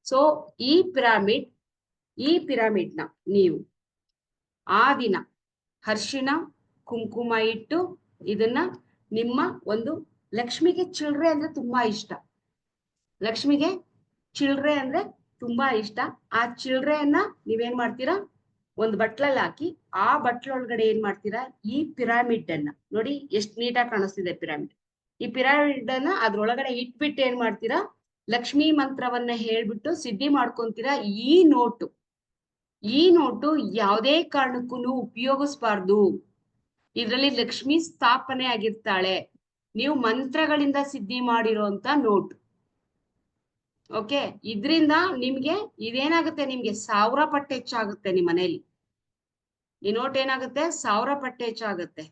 Speaker 2: ಸೊ ಈ ಪಿರಾಮಿಡ್ನ ನೀವು ಆ ದಿನ ಅರಿಶಿಣ ಕುಂಕುಮ ಇಟ್ಟು ಇದನ್ನ ನಿಮ್ಮ ಒಂದು ಲಕ್ಷ್ಮಿಗೆ ಚಿಲ್ಡ್ರೆ ಅಂದ್ರೆ ತುಂಬಾ ಇಷ್ಟ. ಲಕ್ಷ್ಮಿಗೆ ಚಿಲ್ಡ್ರೆ ಅಂದ್ರೆ ತುಂಬಾ ಇಷ್ಟ. ಆ ಚಿಲ್ಡ್ರೆಯನ್ನ ನೀವೇನ್ ಮಾಡ್ತೀರಾ, ಒಂದು ಬಟ್ಲಲ್ಲಿ ಹಾಕಿ ಆ ಬಟ್ಲೊಳಗಡೆ ಏನ್ ಮಾಡ್ತೀರಾ, ಈ ಪಿರಾಮಿಡ್ ಅನ್ನ ನೋಡಿ ಎಷ್ಟು ನೀಟಾಗಿ ಕಾಣಿಸ್ತಿದೆ ಪಿರಾಮಿಡ್. ಈ ಪಿರಾಮಿಡ್ ಅನ್ನ ಅದ್ರೊಳಗಡೆ ಇಟ್ಬಿಟ್ಟು ಏನ್ ಮಾಡ್ತೀರಾ, ಲಕ್ಷ್ಮೀ ಮಂತ್ರವನ್ನ ಹೇಳ್ಬಿಟ್ಟು ಸಿದ್ಧಿ ಮಾಡ್ಕೊಂತೀರಾ. ಈ ನೋಟು ಯಾವುದೇ ಕಾರಣಕ್ಕೂ ಉಪಯೋಗಿಸಬಾರ್ದು. ಇದರಲ್ಲಿ ಲಕ್ಷ್ಮಿ ಸ್ಥಾಪನೆ ಆಗಿರ್ತಾಳೆ. ನೀವು ಮಂತ್ರಗಳಿಂದ ಸಿದ್ಧಿ ಮಾಡಿರೋಂತ ನೋಟ್. ಓಕೆ, ಇದ್ರಿಂದ ನಿಮ್ಗೆ ಇದೇನಾಗುತ್ತೆ, ನಿಮ್ಗೆ 1000 ಪಟ್ಟು ಹೆಚ್ಚಾಗುತ್ತೆ. ನಿಮ್ಮ ಮನೆಯಲ್ಲಿ ಈ ನೋಟ್ ಏನಾಗುತ್ತೆ, 1000 ಪಟ್ಟು ಹೆಚ್ಚಾಗುತ್ತೆ.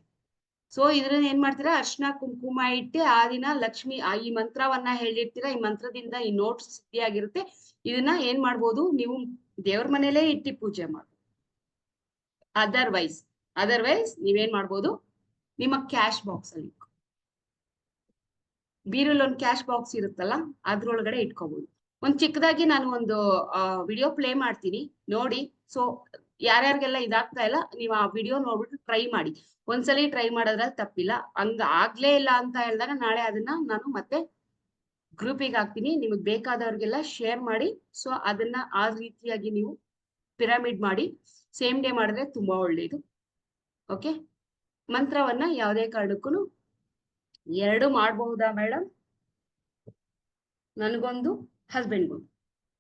Speaker 2: ಸೊ ಇದ್ರಿಂದ ಏನ್ ಮಾಡ್ತೀರಾ, ಅರ್ಶಿನ ಕುಂಕುಮ ಇಟ್ಟು ಆ ದಿನ ಲಕ್ಷ್ಮಿ ಈ ಮಂತ್ರವನ್ನ ಹೇಳಿರ್ತೀರಾ. ಈ ಮಂತ್ರದಿಂದ ಈ ನೋಟ್ ಸಿದ್ಧಿ ಆಗಿರುತ್ತೆ. ಇದನ್ನ ಏನ್ ಮಾಡ್ಬೋದು, ನೀವು ದೇವ್ರ ಮನೇಲೇ ಇಟ್ಟು ಪೂಜೆ ಮಾಡ್ಬೋದು. ಅದರ್ವೈಸ್ ನೀವೇನ್ ಮಾಡ್ಬೋದು, ನಿಮ್ಮ ಕ್ಯಾಶ್ ಬಾಕ್ಸ್ ಅಲ್ಲಿ ಬೀರಲ್ಲಿ ಒಂದು ಕ್ಯಾಶ್ ಬಾಕ್ಸ್ ಇರುತ್ತಲ್ಲ, ಅದ್ರೊಳಗಡೆ ಇಟ್ಕೋಬಹುದು. ಒಂದ್ ಚಿಕ್ಕದಾಗಿ ನಾನು ಒಂದು ವಿಡಿಯೋ ಪ್ಲೇ ಮಾಡ್ತೀನಿ ನೋಡಿ. ಸೊ ಯಾರ್ಯಾರಿಗೆಲ್ಲ ಇದಾಗ್ತಾ ಇಲ್ಲ ನೀವು ಆ ವಿಡಿಯೋ ನೋಡ್ಬಿಟ್ಟು ಟ್ರೈ ಮಾಡಿ. ಒಂದ್ಸಲಿ ಟ್ರೈ ಮಾಡೋದ್ರಲ್ಲಿ ತಪ್ಪಿಲ್ಲ. ಹಂಗ ಆಗ್ಲೇ ಇಲ್ಲ ಅಂತ ಹೇಳಿದಾಗ ನಾಳೆ ಅದನ್ನ ನಾನು ಮತ್ತೆ ಗ್ರೂಪಿಗೆ ಹಾಕ್ತೀನಿ, ನಿಮಗೆ ಬೇಕಾದವ್ರಿಗೆಲ್ಲ ಶೇರ್ ಮಾಡಿ. ಸೊ ಅದನ್ನ ಆ ರೀತಿಯಾಗಿ ನೀವು ಪಿರಮಿಡ್ ಮಾಡಿ ಸೇಮ್ ಡೇ ಮಾಡಿದ್ರೆ ತುಂಬಾ ಒಳ್ಳೇದು. ಓಕೆ, ಮಂತ್ರವನ್ನ ಯಾವುದೇ ಕಾರಣಕ್ಕೂ 2 ಮಾಡಬಹುದಾ ಮೇಡಮ್? ನನಗೊಂದು, ಹಸ್ಬೆಂಡ್ಗೊಂದು.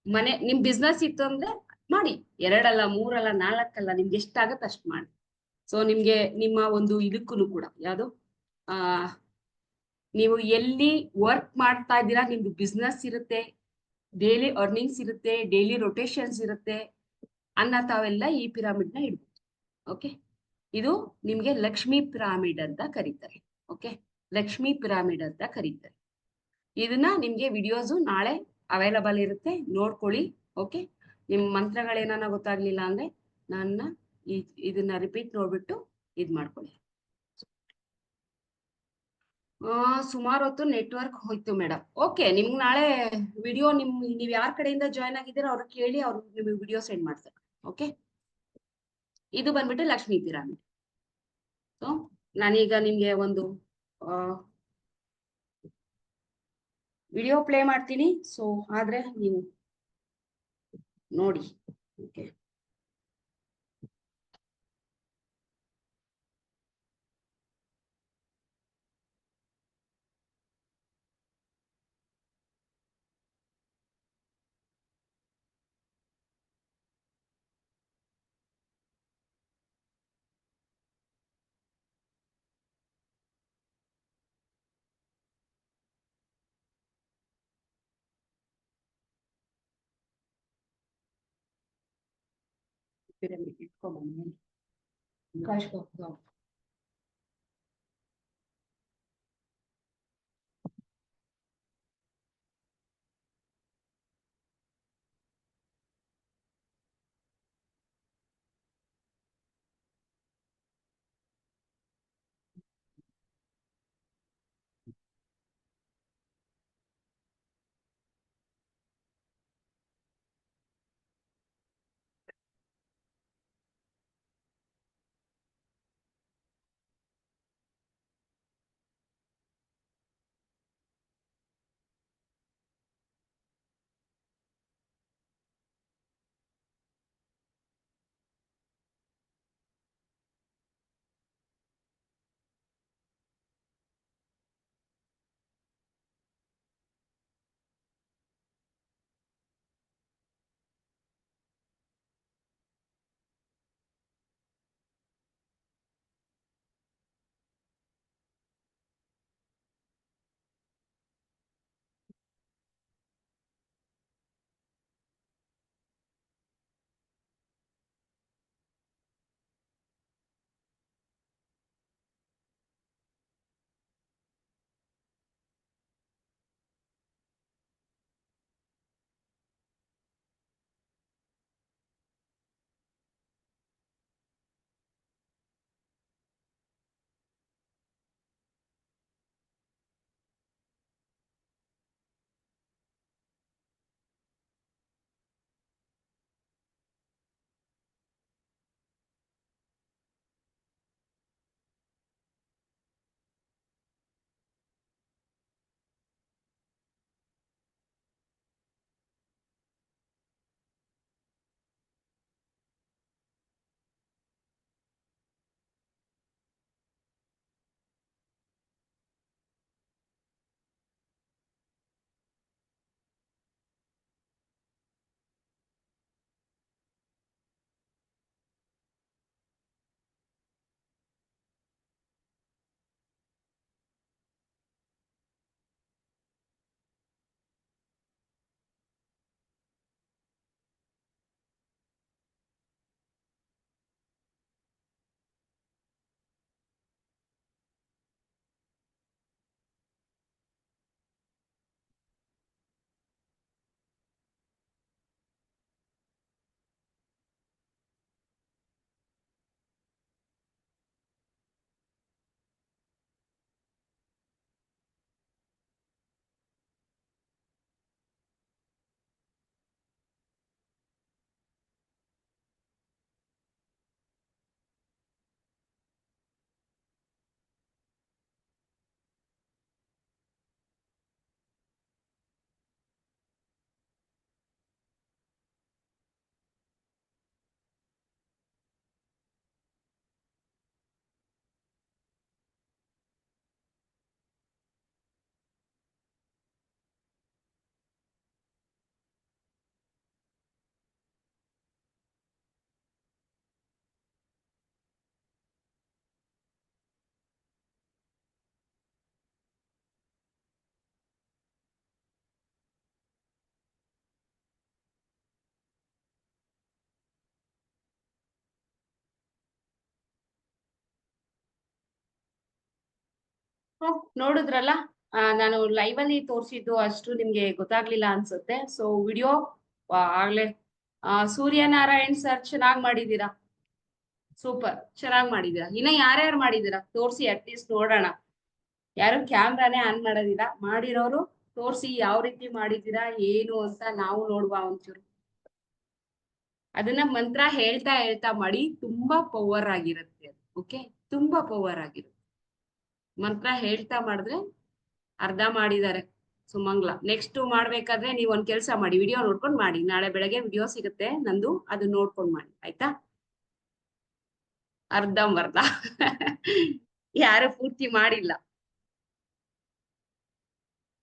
Speaker 2: ಮನೆ ನಿಮ್ ಬಿಸ್ನೆಸ್ ಇತ್ತು ಅಂದ್ರೆ ಮಾಡಿ, 2 ಅಲ್ಲ, 3 ಅಲ್ಲ, 4 ಅಲ್ಲ, ನಿಮ್ಗೆ ಎಷ್ಟಾಗತ್ತೆ ಅಷ್ಟು ಮಾಡಿ. ಸೊ ನಿಮ್ಗೆ ನಿಮ್ಮ ಒಂದು ಇದಕ್ಕೂ ಕೂಡ ಯಾವುದು ಆ ನೀವು ಎಲ್ಲಿ ವರ್ಕ್ ಮಾಡ್ತಾ ಇದ್ದೀರಾ, ನಿಮ್ದು ಬಿಸ್ನೆಸ್ ಇರುತ್ತೆ, ಡೈಲಿ ಅರ್ನಿಂಗ್ಸ್ ಇರುತ್ತೆ, ಡೈಲಿ ರೊಟೇಷನ್ಸ್ ಇರುತ್ತೆ ಅನ್ನ ತಾವೆಲ್ಲ ಈ ಪಿರಾಮಿಡ್ ನ ಇಡ್ಬೋದು. ಓಕೆ, ಇದು ನಿಮ್ಗೆ ಲಕ್ಷ್ಮಿ ಪಿರಾಮಿಡ್ ಅಂತ ಕರೀತಾರೆ. ಓಕೆ, ಲಕ್ಷ್ಮಿ ಪಿರಾಮಿಡ್ ಅಂತ ಕರೀತಾರೆ. ಇದನ್ನ ನಿಮ್ಗೆ ವಿಡಿಯೋಸು ನಾಳೆ ಅವೈಲಬಲ್ ಇರುತ್ತೆ, ನೋಡ್ಕೊಳ್ಳಿ. ಓಕೆ, ನಿಮ್ ಮಂತ್ರಗಳೇನಾನ ಗೊತ್ತಾಗ್ಲಿಲ್ಲ ಅಂದ್ರೆ ನನ್ನ ಇದನ್ನ ರಿಪೀಟ್ ನೋಡ್ಬಿಟ್ಟು ಇದ್ ಮಾಡ್ಕೊಳ್ಳಿ. ಸುಮಾರು ಹೊತ್ತು ನೆಟ್ವರ್ಕ್ ಹೋಯ್ತು ಮೇಡಮ್. ಓಕೆ, ನಿಮ್ಗೆ ನಾಳೆ ವಿಡಿಯೋ ನೀವ್ ಯಾರ ಕಡೆಯಿಂದ ಜಾಯ್ನ್ ಆಗಿದ್ದೀರೋ ಅವ್ರು ಕೇಳಿ, ಅವ್ರು ನಿಮಗೆ ವಿಡಿಯೋ ಸೆಂಡ್ ಮಾಡ್ತಾರೆ. ಓಕೆ, ಇದು ಬಂದ್ಬಿಟ್ಟು ಲಕ್ಷ್ಮೀ ಪಿರಾಮಿಡ್. ಸೊ ನಾನೀಗ ನಿಮ್ಗೆ ಒಂದು ವಿಡಿಯೋ ಪ್ಲೇ ಮಾಡ್ತೀನಿ. ಸೊ ಆದ್ರೆ ನೀವು ನೋಡಿ. ಓಕೆ, ಪಿರಮಿಡ್ ಇಟ್ಕೊಂಡ್ಬಂದು ಕಾಶ್ಕೋಗ್ತಾ ನೋಡಿದ್ರಲ್ಲ, ನಾನು ಲೈವ್ ಅಲ್ಲಿ ತೋರಿಸಿದ್ದು ಅಷ್ಟು ನಿಮ್ಗೆ ಗೊತ್ತಾಗ್ಲಿಲ್ಲ ಅನ್ಸುತ್ತೆ. ಸೊ ವಿಡಿಯೋ ಆಗ್ಲೇ ಸೂರ್ಯನಾರಾಯಣ್ ಸರ್ ಚೆನ್ನಾಗ್ ಮಾಡಿದೀರಾ, ಸೂಪರ್ ಚೆನ್ನಾಗ್ ಮಾಡಿದೀರಾ. ಇನ್ನ ಯಾರ್ಯಾರು ಮಾಡಿದೀರಾ ತೋರ್ಸಿ, ಅಟ್ಲೀಸ್ಟ್ ನೋಡೋಣ. ಯಾರು ಕ್ಯಾಮ್ರಾನೇ ಆನ್ ಮಾಡೋದಿಲ್ಲ, ಮಾಡಿರೋರು ತೋರ್ಸಿ ಯಾವ ರೀತಿ ಮಾಡಿದೀರಾ ಏನು ಅಂತ ನಾವು ನೋಡುವ ಒಂಚೂರು. ಅದನ್ನ ಮಂತ್ರ ಹೇಳ್ತಾ ಹೇಳ್ತಾ ಮಾಡಿ, ತುಂಬಾ ಪವರ್ ಆಗಿರುತ್ತೆ. ಓಕೆ, ತುಂಬಾ ಪವರ್ ಆಗಿರುತ್ತೆ. ಮಂತ್ರ ಹೇಳ್ತಾ ಮಾಡಿದ್ರೆ ಅರ್ಧ ಮಾಡಿದ್ದಾರೆ ಸುಮಂಗ್ಲ. ನೆಕ್ಸ್ಟ್ ಮಾಡ್ಬೇಕಾದ್ರೆ ನೀವ್ ಒಂದ್ ಕೆಲ್ಸ ಮಾಡಿ, ವಿಡಿಯೋ ನೋಡ್ಕೊಂಡ್ ಮಾಡಿ. ನಾಳೆ ಬೆಳಗ್ಗೆ ವಿಡಿಯೋ ಸಿಗುತ್ತೆ ನಂದು, ಅದು ನೋಡ್ಕೊಂಡ್ ಮಾಡಿ ಆಯ್ತಾ. ಅರ್ಧಂಬರ್ಧ ಯಾರು ಪೂರ್ತಿ ಮಾಡಿಲ್ಲ,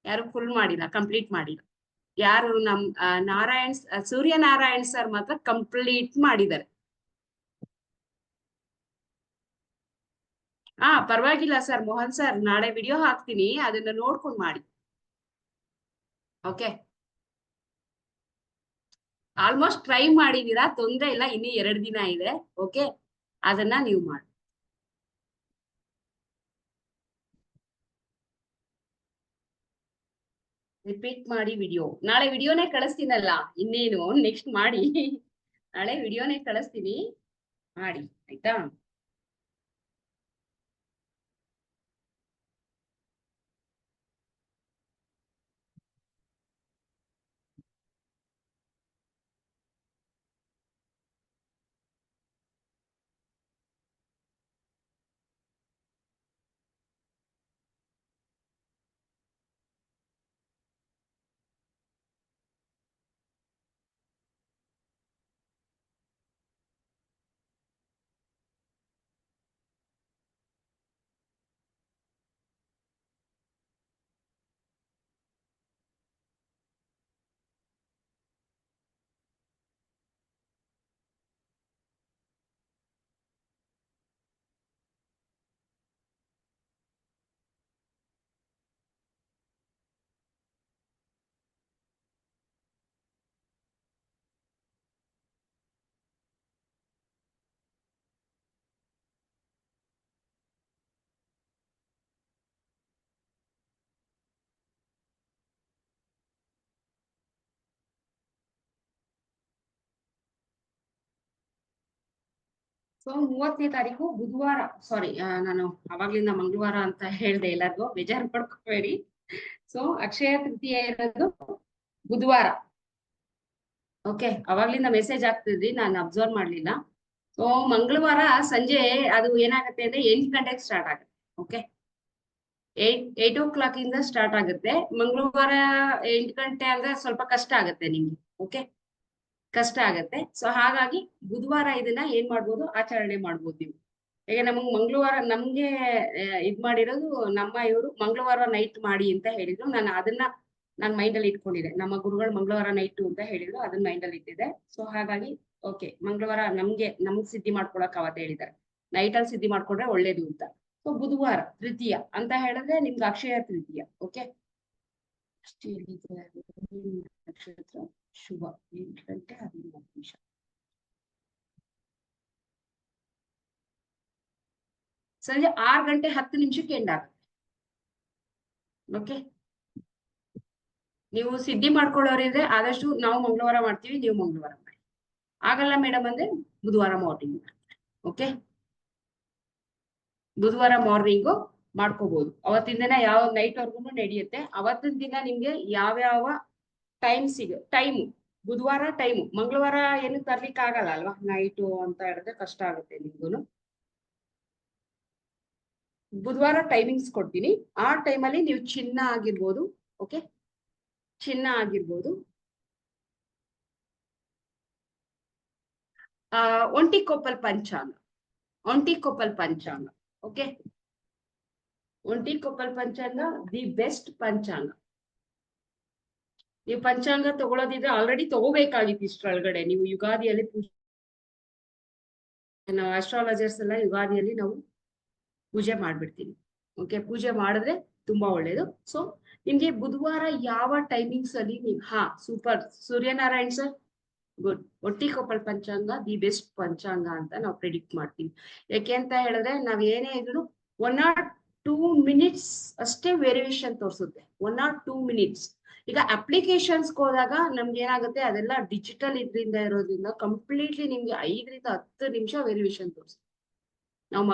Speaker 2: ಯಾರು ಫುಲ್ ಮಾಡಿಲ್ಲ, ಕಂಪ್ಲೀಟ್ ಮಾಡಿಲ್ಲ. ಯಾರು ನಮ್ ಸೂರ್ಯನಾರಾಯಣ್ ಸರ್ ಮಾತ್ರ ಕಂಪ್ಲೀಟ್ ಮಾಡಿದ್ದಾರೆ. ಪರವಾಗಿಲ್ಲ ಸರ್, ಮೋಹನ್ ಸರ್, ನಾಳೆ ವಿಡಿಯೋ ಹಾಕ್ತೀನಿ, ಅದನ್ನ ನೋಡ್ಕೊಂಡ್ ಮಾಡಿ. ಓಕೆ, ಆಲ್ಮೋಸ್ಟ್ ಟ್ರೈ ಮಾಡಿದೀರಾ, ತೊಂದ್ರೆ ಇಲ್ಲ, ಇನ್ನು 2 ದಿನ ಇದೆ. ಓಕೆ, ಅದನ್ನ ನೀವು ಮಾಡಿ. ರಿಪೀಟ್ ಮಾಡಿ ವಿಡಿಯೋ. ನಾಳೆ ವಿಡಿಯೋನೇ ಕಳಿಸ್ತೀನಲ್ಲ, ಇನ್ನೇನು ನೆಕ್ಸ್ಟ್ ಮಾಡಿ. ನಾಳೆ ವಿಡಿಯೋನೇ ಕಳಿಸ್ತೀನಿ, ಮಾಡಿ ಆಯ್ತಾ. ಸೊ 30ನೇ ತಾರೀಕು ಬುಧವಾರ, ಸಾರಿ ನಾನು ಅವಾಗ್ಲಿಂದ ಮಂಗಳವಾರ ಅಂತ ಹೇಳ್ದೆ, ಎಲ್ಲರಿಗೂ ಬೇಜಾರು ಪಡ್ಕೋಬೇಡಿ. ಸೊ ಅಕ್ಷಯ ತೃತೀಯ ಇರೋದು ಬುಧವಾರ. ಓಕೆ, ಅವಾಗ್ಲಿಂದ ಮೆಸೇಜ್ ಆಗ್ತಿದ್ರಿ, ನಾನು ಅಬ್ಸರ್ವ್ ಮಾಡ್ಲಿಲ್ಲ. ಸೊ ಮಂಗಳವಾರ ಸಂಜೆ ಅದು ಏನಾಗುತ್ತೆ ಅಂದ್ರೆ 8 ಗಂಟೆಗೆ ಸ್ಟಾರ್ಟ್ ಆಗುತ್ತೆ. ಓಕೆ, 8 o'clock ಇಂದ ಸ್ಟಾರ್ಟ್ ಆಗುತ್ತೆ. ಮಂಗಳವಾರ 8 ಗಂಟೆ ಅಂದ್ರೆ ಸ್ವಲ್ಪ ಕಷ್ಟ ಆಗುತ್ತೆ ನಿಮ್ಗೆ. ಓಕೆ, ಕಷ್ಟ ಆಗತ್ತೆ. ಸೊ ಹಾಗಾಗಿ ಬುಧವಾರ ಇದನ್ನ ಏನ್ ಮಾಡ್ಬೋದು, ಆಚರಣೆ ಮಾಡ್ಬೋದು ನೀವು. ಈಗ ನಮ್ಗೆ ಇದ್ ಮಾಡಿರೋದು ನಮ್ಮ ಇವರು ಮಂಗಳವಾರ ನೈಟ್ ಮಾಡಿ ಅಂತ ಹೇಳಿದ್ರು. ನಾನು ಅದನ್ನ ನಾನ್ ಮೈಂಡ್ ಅಲ್ಲಿ ಇಟ್ಕೊಂಡಿದ್ದೆ. ನಮ್ಮ ಗುರುಗಳು ಮಂಗಳವಾರ ನೈಟ್ ಅಂತ ಹೇಳಿದ್ರು, ಅದನ್ನ ಮೈಂಡ್ ಅಲ್ಲಿ ಇಟ್ಟಿದ್ದೆ. ಸೊ ಹಾಗಾಗಿ ಓಕೆ, ಮಂಗಳವಾರ ನಮ್ಗ್ ಸಿದ್ಧಿ ಮಾಡ್ಕೊಳಕ್ ಅವತ್ತು ಹೇಳಿದ್ದಾರೆ, ನೈಟ್ ಅಲ್ಲಿ ಸಿದ್ಧಿ ಮಾಡ್ಕೊಂಡ್ರೆ ಒಳ್ಳೇದು ಅಂತ. ಸೊ ಬುಧವಾರ ತೃತೀಯ ಅಂತ ಹೇಳಿದ್ರೆ ನಿಮ್ಗೆ ಅಕ್ಷಯ ತೃತೀಯ. ಓಕೆ, ನಕ್ಷತ್ರ ಶುಭ 8 ಗಂಟೆ 14 ನಿಮಿಷ. ಸಂಜೆ 6 ಗಂಟೆ 10 ನಿಮಿಷಕ್ಕೆ ಎಂಡ್ ಆಗುತ್ತೆ. ಓಕೆ, ನೀವು ಸಿದ್ಧಿ ಮಾಡ್ಕೊಳ್ಳೋರಿದ್ರೆ ಆದಷ್ಟು ನಾವು ಮಂಗಳವಾರ ಮಾಡ್ತೀವಿ, ನೀವು ಮಂಗಳವಾರ ಮಾಡಿ. ಆಗಲ್ಲ ಮೇಡಮ್ ಅಂದ್ರೆ ಬುಧವಾರ ಮಾರ್ನಿಂಗ್. ಓಕೆ, ಬುಧವಾರ ಮಾರ್ನಿಂಗು ಮಾಡ್ಕೋಬಹುದು. ಅವತ್ತಿನ ದಿನ ಯಾವ ನೈಟ್ ವರ್ಗು ನಡೆಯುತ್ತೆ. ಅವತ್ತಿನ ದಿನ ನಿಮ್ಗೆ ಯಾವ್ಯಾವ ಟೈಮು ಬುಧವಾರ ಟೈಮು, ಮಂಗಳವಾರ ಏನು ತರ್ಲಿಕ್ಕೆ ಆಗಲ್ಲ ಅಲ್ವಾ, ನೈಟು ಅಂತ ಹೇಳಿದ್ರೆ ಕಷ್ಟ ಆಗುತ್ತೆ ನಿಮ್ಗೂನು. ಬುಧವಾರ ಟೈಮಿಂಗ್ಸ್ ಕೊಡ್ತೀನಿ, ಆ ಟೈಮಲ್ಲಿ ನೀವು ಚಿನ್ನ ಆಗಿರ್ಬೋದು. ಓಕೆ, ಚಿನ್ನ ಆಗಿರ್ಬೋದು, ಒಂಟಿಕೊಪ್ಪಲ್ ಪಂಚಾಂಗ, ಒಂಟಿಕೊಪ್ಪಲ್ ಪಂಚಾಂಗ. ಓಕೆ, ಒಂಟಿಕೊಪ್ಪಲ್ ಪಂಚಾಂಗ ದಿ ಬೆಸ್ಟ್ ಪಂಚಾಂಗ. ನೀವು ಪಂಚಾಂಗ ತಗೊಳ್ಳೋದಿದ್ರೆ ಆಲ್ರೆಡಿ ತಗೋಬೇಕಾಗಿತ್ತು ಇಷ್ಟರೊಳಗಡೆ. ನೀವು ಯುಗಾದಿಯಲ್ಲಿ ನಾವು ಅಸ್ಟ್ರಾಲಜರ್ಸ್ ಎಲ್ಲ ಯುಗಾದಿಯಲ್ಲಿ ನಾವು ಪೂಜೆ ಮಾಡ್ಬಿಡ್ತೀವಿ. ಓಕೆ, ಪೂಜೆ ಮಾಡಿದ್ರೆ ತುಂಬಾ ಒಳ್ಳೇದು. ಸೊ ನಿಮ್ಗೆ ಬುಧವಾರ ಯಾವ ಟೈಮಿಂಗ್ಸ್ ಅಲ್ಲಿ ನೀವು ಸೂಪರ್ ಸೂರ್ಯನಾರಾಯಣ್ ಸರ್, ಗುಡ್. ಒಟ್ಟಿಕೊಪ್ಪಲ್ ಪಂಚಾಂಗ ದಿ ಬೆಸ್ಟ್ ಪಂಚಾಂಗ ಅಂತ ನಾವು ಪ್ರಿಡಿಕ್ಟ್ ಮಾಡ್ತೀವಿ. ಯಾಕೆ ಅಂತ ಹೇಳಿದ್ರೆ ನಾವ್ ಏನೇ ಇದ್ರು 1 2 minutes ಅಷ್ಟೇ ವೇರಿಯೇಷನ್ ತೋರಿಸುತ್ತೆ, 1 or 2 minutes. ಈಗ ಅಪ್ಲಿಕೇಶನ್ಸ್ ಹೋದಾಗ ನಮ್ಗೆ ಏನಾಗುತ್ತೆ, ಅದೆಲ್ಲ ಡಿಜಿಟಲ್ ಇದ್ರಿಂದ ಇರೋದ್ರಿಂದ ಕಂಪ್ಲೀಟ್ಲಿ ನಿಮ್ಗೆ 5 ರಿಂದ 10 ನಿಮಿಷ ವೇರಿಯೇಷನ್ ತೋರಿಸುತ್ತೆ. ನಾವು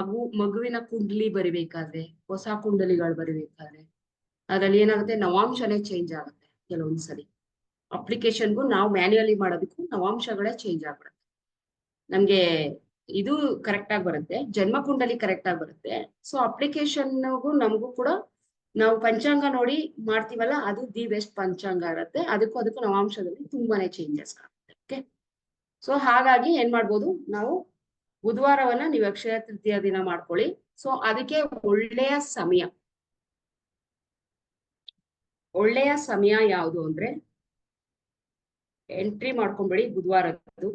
Speaker 2: ಮಗುವಿನ ಕುಂಡಲಿ ಬರಿಬೇಕಾದ್ರೆ, ಹೊಸ ಕುಂಡಲಿಗಳು ಬರಿಬೇಕಾದ್ರೆ ಅದ್ರಲ್ಲಿ ಏನಾಗುತ್ತೆ, ನವಾಂಶನೇ ಚೇಂಜ್ ಆಗುತ್ತೆ ಕೆಲವೊಂದ್ಸರಿ. ಅಪ್ಲಿಕೇಶನ್ಗೂ ನಾವು ಮ್ಯಾನ್ಯುಯಲಿ ಮಾಡೋದಕ್ಕೂ ನವಾಂಶಗಳೇ ಚೇಂಜ್ ಆಗ್ಬಿಡುತ್ತೆ. ನಮ್ಗೆ ಇದು ಕರೆಕ್ಟ್ ಆಗಿ ಬರುತ್ತೆ, ಜನ್ಮ ಕುಂಡಲಿ ಕರೆಕ್ಟ್ ಆಗಿ ಬರುತ್ತೆ. ಸೊ ಅಪ್ಲಿಕೇಶನ್ಗೂ ನಮಗೂ ಕೂಡ ನಾವು ಪಂಚಾಂಗ ನೋಡಿ ಮಾಡ್ತೀವಲ್ಲ, ಅದು ದಿ ಬೆಸ್ಟ್ ಪಂಚಾಂಗ ಇರುತ್ತೆ. ಅದಕ್ಕೂ ನವಾಂಶದಲ್ಲಿ ತುಂಬಾನೇ ಚೇಂಜಸ್ ಆಗುತ್ತೆ. ಓಕೆ, ಸೊ ಹಾಗಾಗಿ ಏನ್ ಮಾಡ್ಬೋದು ನಾವು, ಬುಧವಾರವನ್ನ ನೀವು ಅಕ್ಷಯ ತೃತೀಯ ದಿನ ಮಾಡ್ಕೊಳ್ಳಿ. ಸೊ ಅದಕ್ಕೆ ಒಳ್ಳೆಯ ಸಮಯ ಯಾವುದು ಅಂದ್ರೆ, ಎಂಟ್ರಿ ಮಾಡ್ಕೊಂಬಿಡಿ ಬುಧವಾರದ್ದು.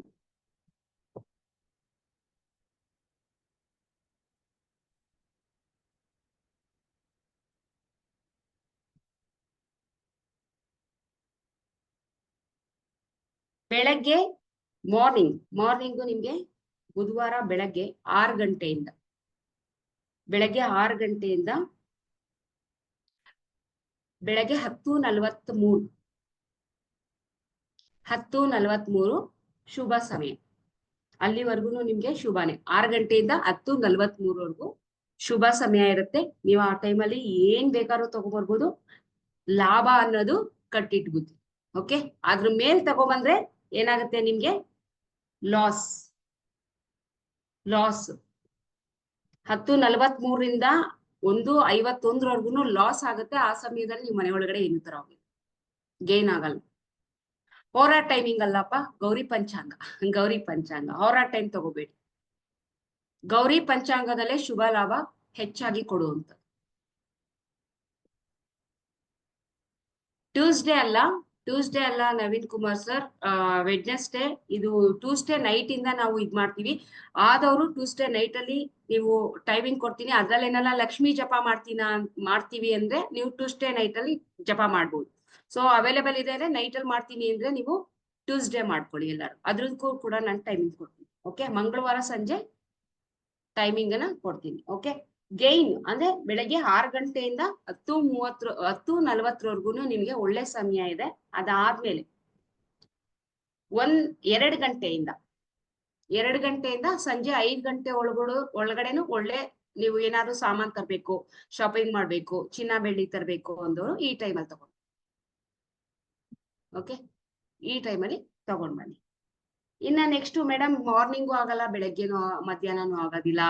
Speaker 2: ಬೆಳಗ್ಗೆ ಮಾರ್ನಿಂಗು ನಿಮ್ಗೆ ಬುಧವಾರ ಬೆಳಗ್ಗೆ 6 ಗಂಟೆಯಿಂದ ಬೆಳಗ್ಗೆ 10:43 ಶುಭ ಸಮಯ. ಅಲ್ಲಿವರೆಗೂ ನಿಮ್ಗೆ ಶುಭನೇ. 6 ಗಂಟೆಯಿಂದ 10:43 ಶುಭ ಸಮಯ ಇರುತ್ತೆ. ನೀವು ಆ ಟೈಮಲ್ಲಿ ಏನ್ ಬೇಕಾದ್ರೂ ತಗೊಬರ್ಬೋದು. ಲಾಭ ಅನ್ನೋದು ಕಟ್ಟಿಟ್ಬುದ್ಧಿ. ಓಕೆ, ಅದ್ರ ಮೇಲ್ ತಗೊಬಂದ್ರೆ ಏನಾಗುತ್ತೆ, ನಿಮ್ಗೆ ಲಾಸ್. 10:43ರಿಂದ 1:51 ಲಾಸ್ ಆಗುತ್ತೆ. ಆ ಸಮಯದಲ್ಲಿ ನೀವು ಮನೆ ಒಳಗಡೆ ಏನು ತರ ಗೇನ್ ಆಗಲ್ಲ. ಹೋರಾ ಟೈಮಿಂಗ್ ಅಲ್ಲಪ್ಪ, ಗೌರಿ ಪಂಚಾಂಗ ಹೋರಾ ಟೈಮ್ ತಗೋಬೇಡಿ. ಗೌರಿ ಪಂಚಾಂಗದಲ್ಲೇ ಶುಭ ಲಾಭ ಹೆಚ್ಚಾಗಿ ಕೊಡುವಂತ. ಟ್ಯೂಸ್ಡೇ ಅಲ್ಲ ನವೀನ್ ಕುಮಾರ್ ಸರ್, ವೆಡ್ನೆಸ್ಡೇ. ಇದು ಟ್ಯೂಸ್ಡೇ ನೈಟ್ ಇಂದ ನಾವು ಇದ್ ಆದವರು ಟ್ಯೂಸ್ಡೇ ನೈಟ್ ಅಲ್ಲಿ ನೀವು ಟೈಮಿಂಗ್ ಕೊಡ್ತೀನಿ. ಅದ್ರಲ್ಲೇನೆಲ್ಲ ಲಕ್ಷ್ಮೀ ಜಪ ಮಾಡ್ತೀವಿ ಅಂದ್ರೆ ನೀವು ಟ್ಯೂಸ್ಡೇ ನೈಟ್ ಅಲ್ಲಿ ಜಪ ಮಾಡ್ಬೋದು. ಸೊ ಅವೈಲೇಬಲ್ ಇದೆ ಅಂದ್ರೆ ನೈಟ್ ಅಲ್ಲಿ ಮಾಡ್ತೀನಿ ಅಂದ್ರೆ ನೀವು ಟ್ಯೂಸ್ಡೇ ಮಾಡ್ಕೊಳ್ಳಿ ಎಲ್ಲರೂ. ಅದ್ರಕ್ಕೂ ಕೂಡ ನಾನು ಟೈಮಿಂಗ್ ಕೊಡ್ತೀನಿ. ಓಕೆ, ಮಂಗಳವಾರ ಸಂಜೆ ಟೈಮಿಂಗ್ ಅನ್ನ ಕೊಡ್ತೀನಿ. ಓಕೆ, ಗೈನ್ ಅಂದ್ರೆ ಬೆಳಗ್ಗೆ 6 ಗಂಟೆಯಿಂದ 10:40 ನಿಮ್ಗೆ ಒಳ್ಳೆ ಸಮಯ ಇದೆ. ಅದಾದ್ಮೇಲೆ 2 ಗಂಟೆಯಿಂದ ಸಂಜೆ 5 ಗಂಟೆ ಒಳಗಡೆನು ಒಳ್ಳೆ, ನೀವು ಏನಾದ್ರು ಸಾಮಾನ್ ತರ್ಬೇಕು, ಶಾಪಿಂಗ್ ಮಾಡ್ಬೇಕು, ಚಿನ್ನ ಬೆಳ್ಳಿ ತರ್ಬೇಕು ಅಂದವರು ಈ ಟೈಮಲ್ಲಿ ತಗೊಂಡು. ಓಕೆ, ಈ ಟೈಮಲ್ಲಿ ತಗೊಂಡ್ ಬನ್ನಿ. ಇನ್ನ ನೆಕ್ಸ್ಟ್ ಮೇಡಮ್ ಮಾರ್ನಿಂಗು ಆಗಲ್ಲ, ಬೆಳಗ್ಗೆನೂ ಮಧ್ಯಾಹ್ನನೂ ಆಗೋದಿಲ್ಲ,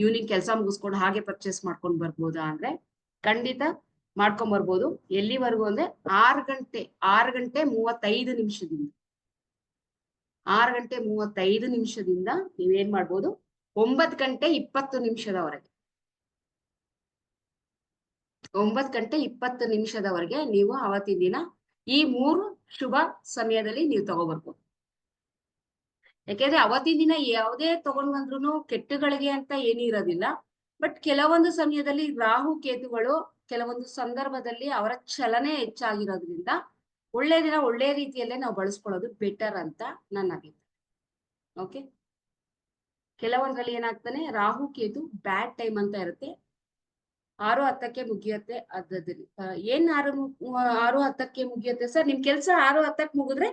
Speaker 2: ಈವ್ನಿಂಗ್ ಕೆಲಸ ಮುಗಿಸ್ಕೊಂಡು ಹಾಗೆ ಪರ್ಚೇಸ್ ಮಾಡ್ಕೊಂಡು ಬರ್ಬೋದಾ ಅಂದ್ರೆ ಖಂಡಿತ ಮಾಡ್ಕೊಂಡ್ ಬರ್ಬೋದು. ಎಲ್ಲಿವರೆಗೂ ಅಂದ್ರೆ 6 ಗಂಟೆ 35 ನಿಮಿಷದಿಂದ 6 ಗಂಟೆ 35 ನಿಮಿಷದಿಂದ ನೀವೇನ್ ಮಾಡ್ಬೋದು, 9 ಗಂಟೆ 20 ನಿಮಿಷದವರೆಗೆ 9 ಗಂಟೆ 20 ನಿಮಿಷದವರೆಗೆ ನೀವು ಅವತ್ತಿನ ದಿನ ಈ 3 ಶುಭ ಸಮಯದಲ್ಲಿ ನೀವು ತಗೋಬರ್ಬೋದು. ಯಾಕೆಂದ್ರೆ ಅವತ್ತಿನ ದಿನ ಯಾವುದೇ ತಗೊಂಡ್ ಬಂದ್ರು ಕೆಟ್ಟಗಳಿಗೆ ಅಂತ ಏನೂ ಇರೋದಿಲ್ಲ. ಬಟ್ ಕೆಲವೊಂದು ಸಮಯದಲ್ಲಿ ರಾಹು ಕೇತುಗಳು ಕೆಲವೊಂದು ಸಂದರ್ಭದಲ್ಲಿ ಅವರ ಚಲನೆ ಹೆಚ್ಚಾಗಿರೋದ್ರಿಂದ ಒಳ್ಳೆ ದಿನ ಒಳ್ಳೆ ರೀತಿಯಲ್ಲೇ ನಾವು ಬಳಸ್ಕೊಳ್ಳೋದು ಬೆಟರ್ ಅಂತ ನನ್ನ ಅಭಿಪ್ರಾಯ. ಓಕೆ, ಕೆಲವೊಂದ್ರಲ್ಲಿ ಏನಾಗ್ತಾನೆ, ರಾಹು ಕೇತು ಬ್ಯಾಡ್ ಟೈಮ್ ಅಂತ ಇರುತ್ತೆ. 6:10 ಮುಗಿಯತ್ತೆ. ಅದ್ರಲ್ಲಿ ಏನ್ 6:10 ಮುಗಿಯತ್ತೆ ಸರ್? ನಿಮ್ ಕೆಲ್ಸ 6:10 ಮುಗಿದ್ರೆ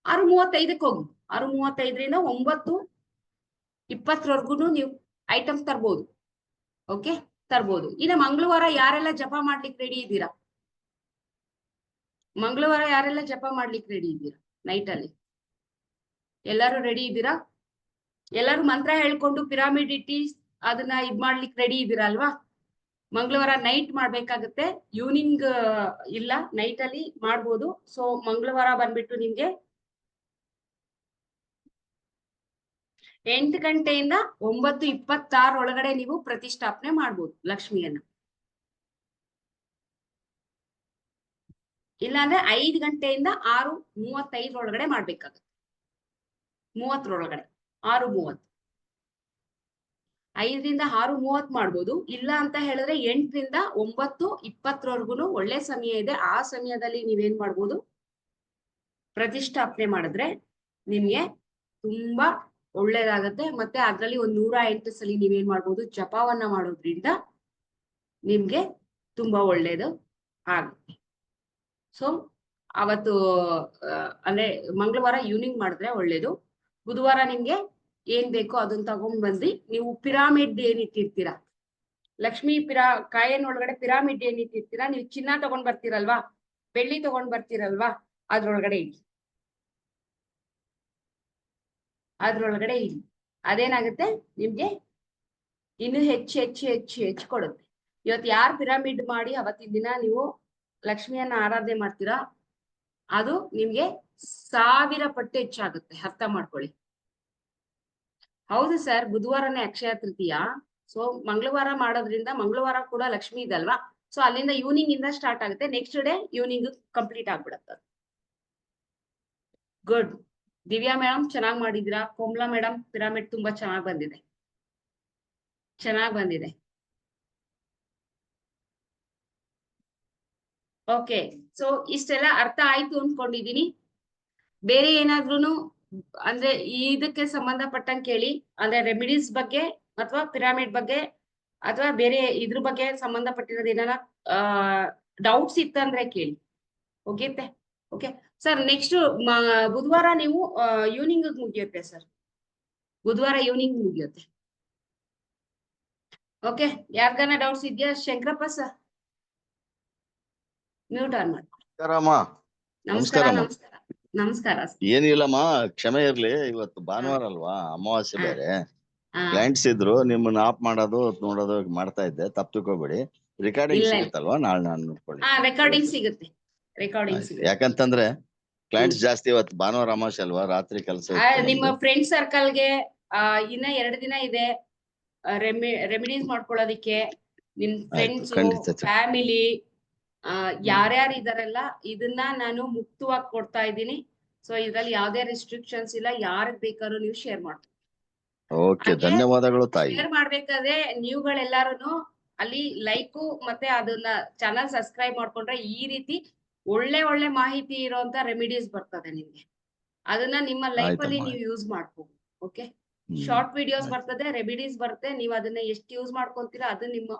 Speaker 2: 6:35 ಹೋಗಿ 6:35ರಿಂದ 9:20 ನೀವು ಐಟಮ್ಸ್ ತರ್ಬೋದು. ಓಕೆ, ತರ್ಬೋದು. ಇನ್ನು ಮಂಗಳವಾರ ಯಾರೆಲ್ಲ ಜಪ ಮಾಡ್ಲಿಕ್ಕೆ ರೆಡಿ ಇದ್ದೀರಾ? ನೈಟ್ ಅಲ್ಲಿ ಎಲ್ಲರೂ ರೆಡಿ ಇದ್ದೀರಾ? ಎಲ್ಲರೂ ಮಂತ್ರ ಹೇಳ್ಕೊಂಡು ಪಿರಾಮಿಡ್ ಇಟ್ಟಿ ಅದನ್ನ ಮಾಡ್ಲಿಕ್ಕೆ ರೆಡಿ ಇದ್ದೀರಾ ಅಲ್ವಾ? ಮಂಗಳವಾರ ನೈಟ್ ಮಾಡ್ಬೇಕಾಗತ್ತೆ, ಈವ್ನಿಂಗ್ ಇಲ್ಲ, ನೈಟ್ ಅಲ್ಲಿ ಮಾಡ್ಬೋದು. ಸೊ ಮಂಗಳವಾರ ಬಂದ್ಬಿಟ್ಟು ನಿಮ್ಗೆ 8 ಗಂಟೆಯಿಂದ 9:26 ಒಳಗಡೆ ನೀವು ಪ್ರತಿಷ್ಠಾಪನೆ ಮಾಡ್ಬೋದು ಲಕ್ಷ್ಮಿಯನ್ನ. ಇಲ್ಲಾಂದ್ರೆ 5 ಗಂಟೆಯಿಂದ 6:35 ಒಳಗಡೆ ಮಾಡ್ಬೇಕಾಗತ್ತೆ. 30 6:30 5ರಿಂದ 6:30 ಮಾಡ್ಬೋದು. ಇಲ್ಲ ಅಂತ ಹೇಳಿದ್ರೆ 8ರಿಂದ 9:20 ಒಳ್ಳೆ ಸಮಯ ಇದೆ. ಆ ಸಮಯದಲ್ಲಿ ನೀವೇನ್ ಮಾಡ್ಬೋದು, ಪ್ರತಿಷ್ಠಾಪನೆ ಮಾಡಿದ್ರೆ ನಿಮ್ಗೆ ತುಂಬಾ ಒಳ್ಳೇದಾಗತ್ತೆ. ಮತ್ತೆ ಅದ್ರಲ್ಲಿ 108 ಸಲ ನೀವೇನ್ ಮಾಡ್ಬೋದು, ಜಪವನ್ನ ಮಾಡೋದ್ರಿಂದ ನಿಮ್ಗೆ ತುಂಬಾ ಒಳ್ಳೇದು ಆಗುತ್ತೆ. ಸೊ ಅವತ್ತು ಅಂದ್ರೆ ಮಂಗಳವಾರ ಈವ್ನಿಂಗ್ ಮಾಡಿದ್ರೆ ಒಳ್ಳೇದು. ಬುಧವಾರ ನಿಮ್ಗೆ ಏನ್ ಬೇಕೋ ಅದನ್ನ ತಗೊಂಡ್ ಬಂದು ನೀವು ಪಿರಾಮಿಡ್ ಏನ್ ಇಟ್ಟಿರ್ತೀರಾ, ಲಕ್ಷ್ಮೀ ಕಾಯನ್ ಒಳಗಡೆ ಪಿರಾಮಿಡ್ ಏನ್ ಇಟ್ಟಿರ್ತೀರಾ, ನೀವು ಚಿನ್ನ ತಗೊಂಡ್ ಬರ್ತೀರಲ್ವಾ, ಬೆಳ್ಳಿ ತಗೊಂಡ್ ಬರ್ತೀರಲ್ವಾ, ಅದ್ರೊಳಗಡೆ ಇಡಿ. ಅದೇನಾಗುತ್ತೆ ನಿಮ್ಗೆ ಇನ್ನು ಹೆಚ್ಚು ಕೊಡುತ್ತೆ. ಇವತ್ತು ಯಾರು ಪಿರಾಮಿಡ್ ಮಾಡಿ ಅವತ್ತಿನ ದಿನ ನೀವು ಲಕ್ಷ್ಮಿಯನ್ನ ಆರಾಧನೆ ಮಾಡ್ತೀರಾ, ಅದು ನಿಮ್ಗೆ 1000 ಪಟ್ಟು ಹೆಚ್ಚಾಗುತ್ತೆ. ಅರ್ಥ ಮಾಡ್ಕೊಳ್ಳಿ. ಹೌದು ಸರ್, ಬುಧವಾರನೇ ಅಕ್ಷಯ ತೃತೀಯ. ಸೊ ಮಂಗಳವಾರ ಮಾಡೋದ್ರಿಂದ, ಮಂಗಳವಾರ ಕೂಡ ಲಕ್ಷ್ಮಿ ಇದಲ್ವಾ, ಸೊ ಅಲ್ಲಿಂದ ಈವ್ನಿಂಗ್ ಇಂದ ಸ್ಟಾರ್ಟ್ ಆಗುತ್ತೆ. ನೆಕ್ಸ್ಟ್ ಡೇ ಈವ್ನಿಂಗ್ ಕಂಪ್ಲೀಟ್ ಆಗ್ಬಿಡತ್ತೆ. ಗುಡ್. ದಿವ್ಯಾ ಮೇಡಮ್ ಚೆನ್ನಾಗಿ ಮಾಡಿದೀರಾ. ಕೋಮಲಾ ಮೇಡಮ್ ಪಿರಾಮಿಡ್ ತುಂಬಾ ಚೆನ್ನಾಗಿ ಬಂದಿದೆ. ಓಕೆ, ಸೊ ಇಷ್ಟೆಲ್ಲ ಅರ್ಥ ಆಯ್ತು ಅನ್ಕೊಂಡಿದೀನಿ. ಬೇರೆ ಏನಾದ್ರೂನು ಅಂದ್ರೆ ಇದಕ್ಕೆ ಸಂಬಂಧಪಟ್ಟಂಗೆ ಕೇಳಿ, ಅಂದ್ರೆ ರೆಮಿಡೀಸ್ ಬಗ್ಗೆ ಅಥವಾ ಪಿರಾಮಿಡ್ ಬಗ್ಗೆ ಅಥವಾ ಬೇರೆ ಇದ್ರ ಬಗ್ಗೆ ಸಂಬಂಧಪಟ್ಟಿರೋದು ಏನಾರ ಡೌಟ್ಸ್ ಇತ್ತಂದ್ರೆ ಕೇಳಿ. Okay sir. ನೆಕ್ಸ್ಟ್ ಬುಧವಾರ ನೀವು ಈವ್ನಿಂಗ್ ಮುಗಿಯುತ್ತೆ ಸರ್. ಬುಧವಾರ ಈವ್ನಿಂಗ್ ಮುಗಿಯುತ್ತೆ. ಓಕೆ, ಯಾರ್ಗಾನ ಡೌಟ್ಸ್ ಇದೆಯಾ? ಶಂಕರಪ್ಪ ಸರ್ ಮ್ಯೂಟ್ ಆನ್ ಮಾಡಿ. ನಮಸ್ಕಾರ.
Speaker 3: ಏನಿಲ್ಲಮ್ಮ, ಕ್ಷಮೆ ಇರ್ಲಿ. ಇವತ್ತು ಭಾನುವಾರ ಅಲ್ವಾ, ಅಮಾವಾಸ್ಯೆ ಬೇರೆ. ಕ್ಲೈಂಟ್ಸ್ ಇದ್ರು, ನಿಮ್ಮನ್ನ ಆಫ್ ಮಾಡೋದು ನೋಡೋದು ಮಾಡ್ತಾ ಇದ್ದೆ. ತಪ್ಪು ತಿಳ್ಕೊಬೇಡಿ. ರೆಕಾರ್ಡಿಂಗ್ ಸಿಗುತ್ತಲ್ವಾ, ನಾಳೆ ನಾನು ನೋಡ್ಕೊಳ್ಳಿ.
Speaker 2: ರೆಕಾರ್ಡಿಂಗ್ ಸಿಗುತ್ತೆ.
Speaker 3: ಯಾಕಂತಂದ್ರೆ ಕ್ಲೈಂಟ್ಸ್ ಜಾಸ್ತಿ. ಇವತ್ತು ಭಾನುವಾರ ಅಮಾವಾಸ್ಯೆ ಅಲ್ವಾ, ರಾತ್ರಿ ಕೆಲಸ.
Speaker 2: ನಿಮ್ಮ ಫ್ರೆಂಡ್ ಸರ್ಕಲ್ಗೆ ಇನ್ನ 2 ದಿನ ಇದೆ ರೆಮಿಡೀಸ್ ಮಾಡ್ಕೊಳ್ಳೋದಿಕ್ಕೆ. ನಿಮ್ ಫ್ರೆಂಡ್ಸ್, ಫ್ಯಾಮಿಲಿ ಯಾರ್ಯಾರು ಇದಾರಲ್ಲ, ಇದನ್ನ ನಾನು ಮುಕ್ತವಾಗಿ ಕೊಡ್ತಾ ಇದ್ದೀನಿ. ಸೊ ಇದ್ರಲ್ಲಿ ಯಾವ್ದೇ ರೆಸ್ಟ್ರಿಕ್ಷನ್ಸ್ ಇಲ್ಲ. ಯಾರಿಗ್ ಬೇಕಾದ್ರೂ ನೀವು ಶೇರ್ ಮಾಡ್ತೀವಿ.
Speaker 3: ಓಕೆ, ಧನ್ಯವಾದಗಳು ತಾಯಿ.
Speaker 2: ಶೇರ್ ಮಾಡ್ಬೇಕಾದ್ರೆ ನೀವುಗಳೆಲ್ಲಾರು ಅಲ್ಲಿ ಲೈಕು ಮತ್ತೆ ಅದನ್ನ ಚಾನಲ್ ಸಬ್ಸ್ಕ್ರೈಬ್ ಮಾಡ್ಕೊಂಡ್ರೆ ಈ ರೀತಿ ಒಳ್ಳೆ ಮಾಹಿತಿ ಇರುವಂತ ರೆಮಿಡೀಸ್ ಬರ್ತದೆ ನಿಮ್ಗೆ. ಅದನ್ನ ನಿಮ್ಮ ಲೈಫ್ ಅಲ್ಲಿ ನೀವು ಯೂಸ್ ಮಾಡ್ಬೋದು. ಓಕೆ, ಶಾರ್ಟ್ ವಿಡಿಯೋಸ್ ಬರ್ತದೆ, ರೆಮಿಡೀಸ್ ಬರುತ್ತೆ. ನೀವು ಅದನ್ನ ಎಷ್ಟು ಯೂಸ್ ಮಾಡ್ಕೊಂತೀರಾ ಅದು ನಿಮ್ಮ.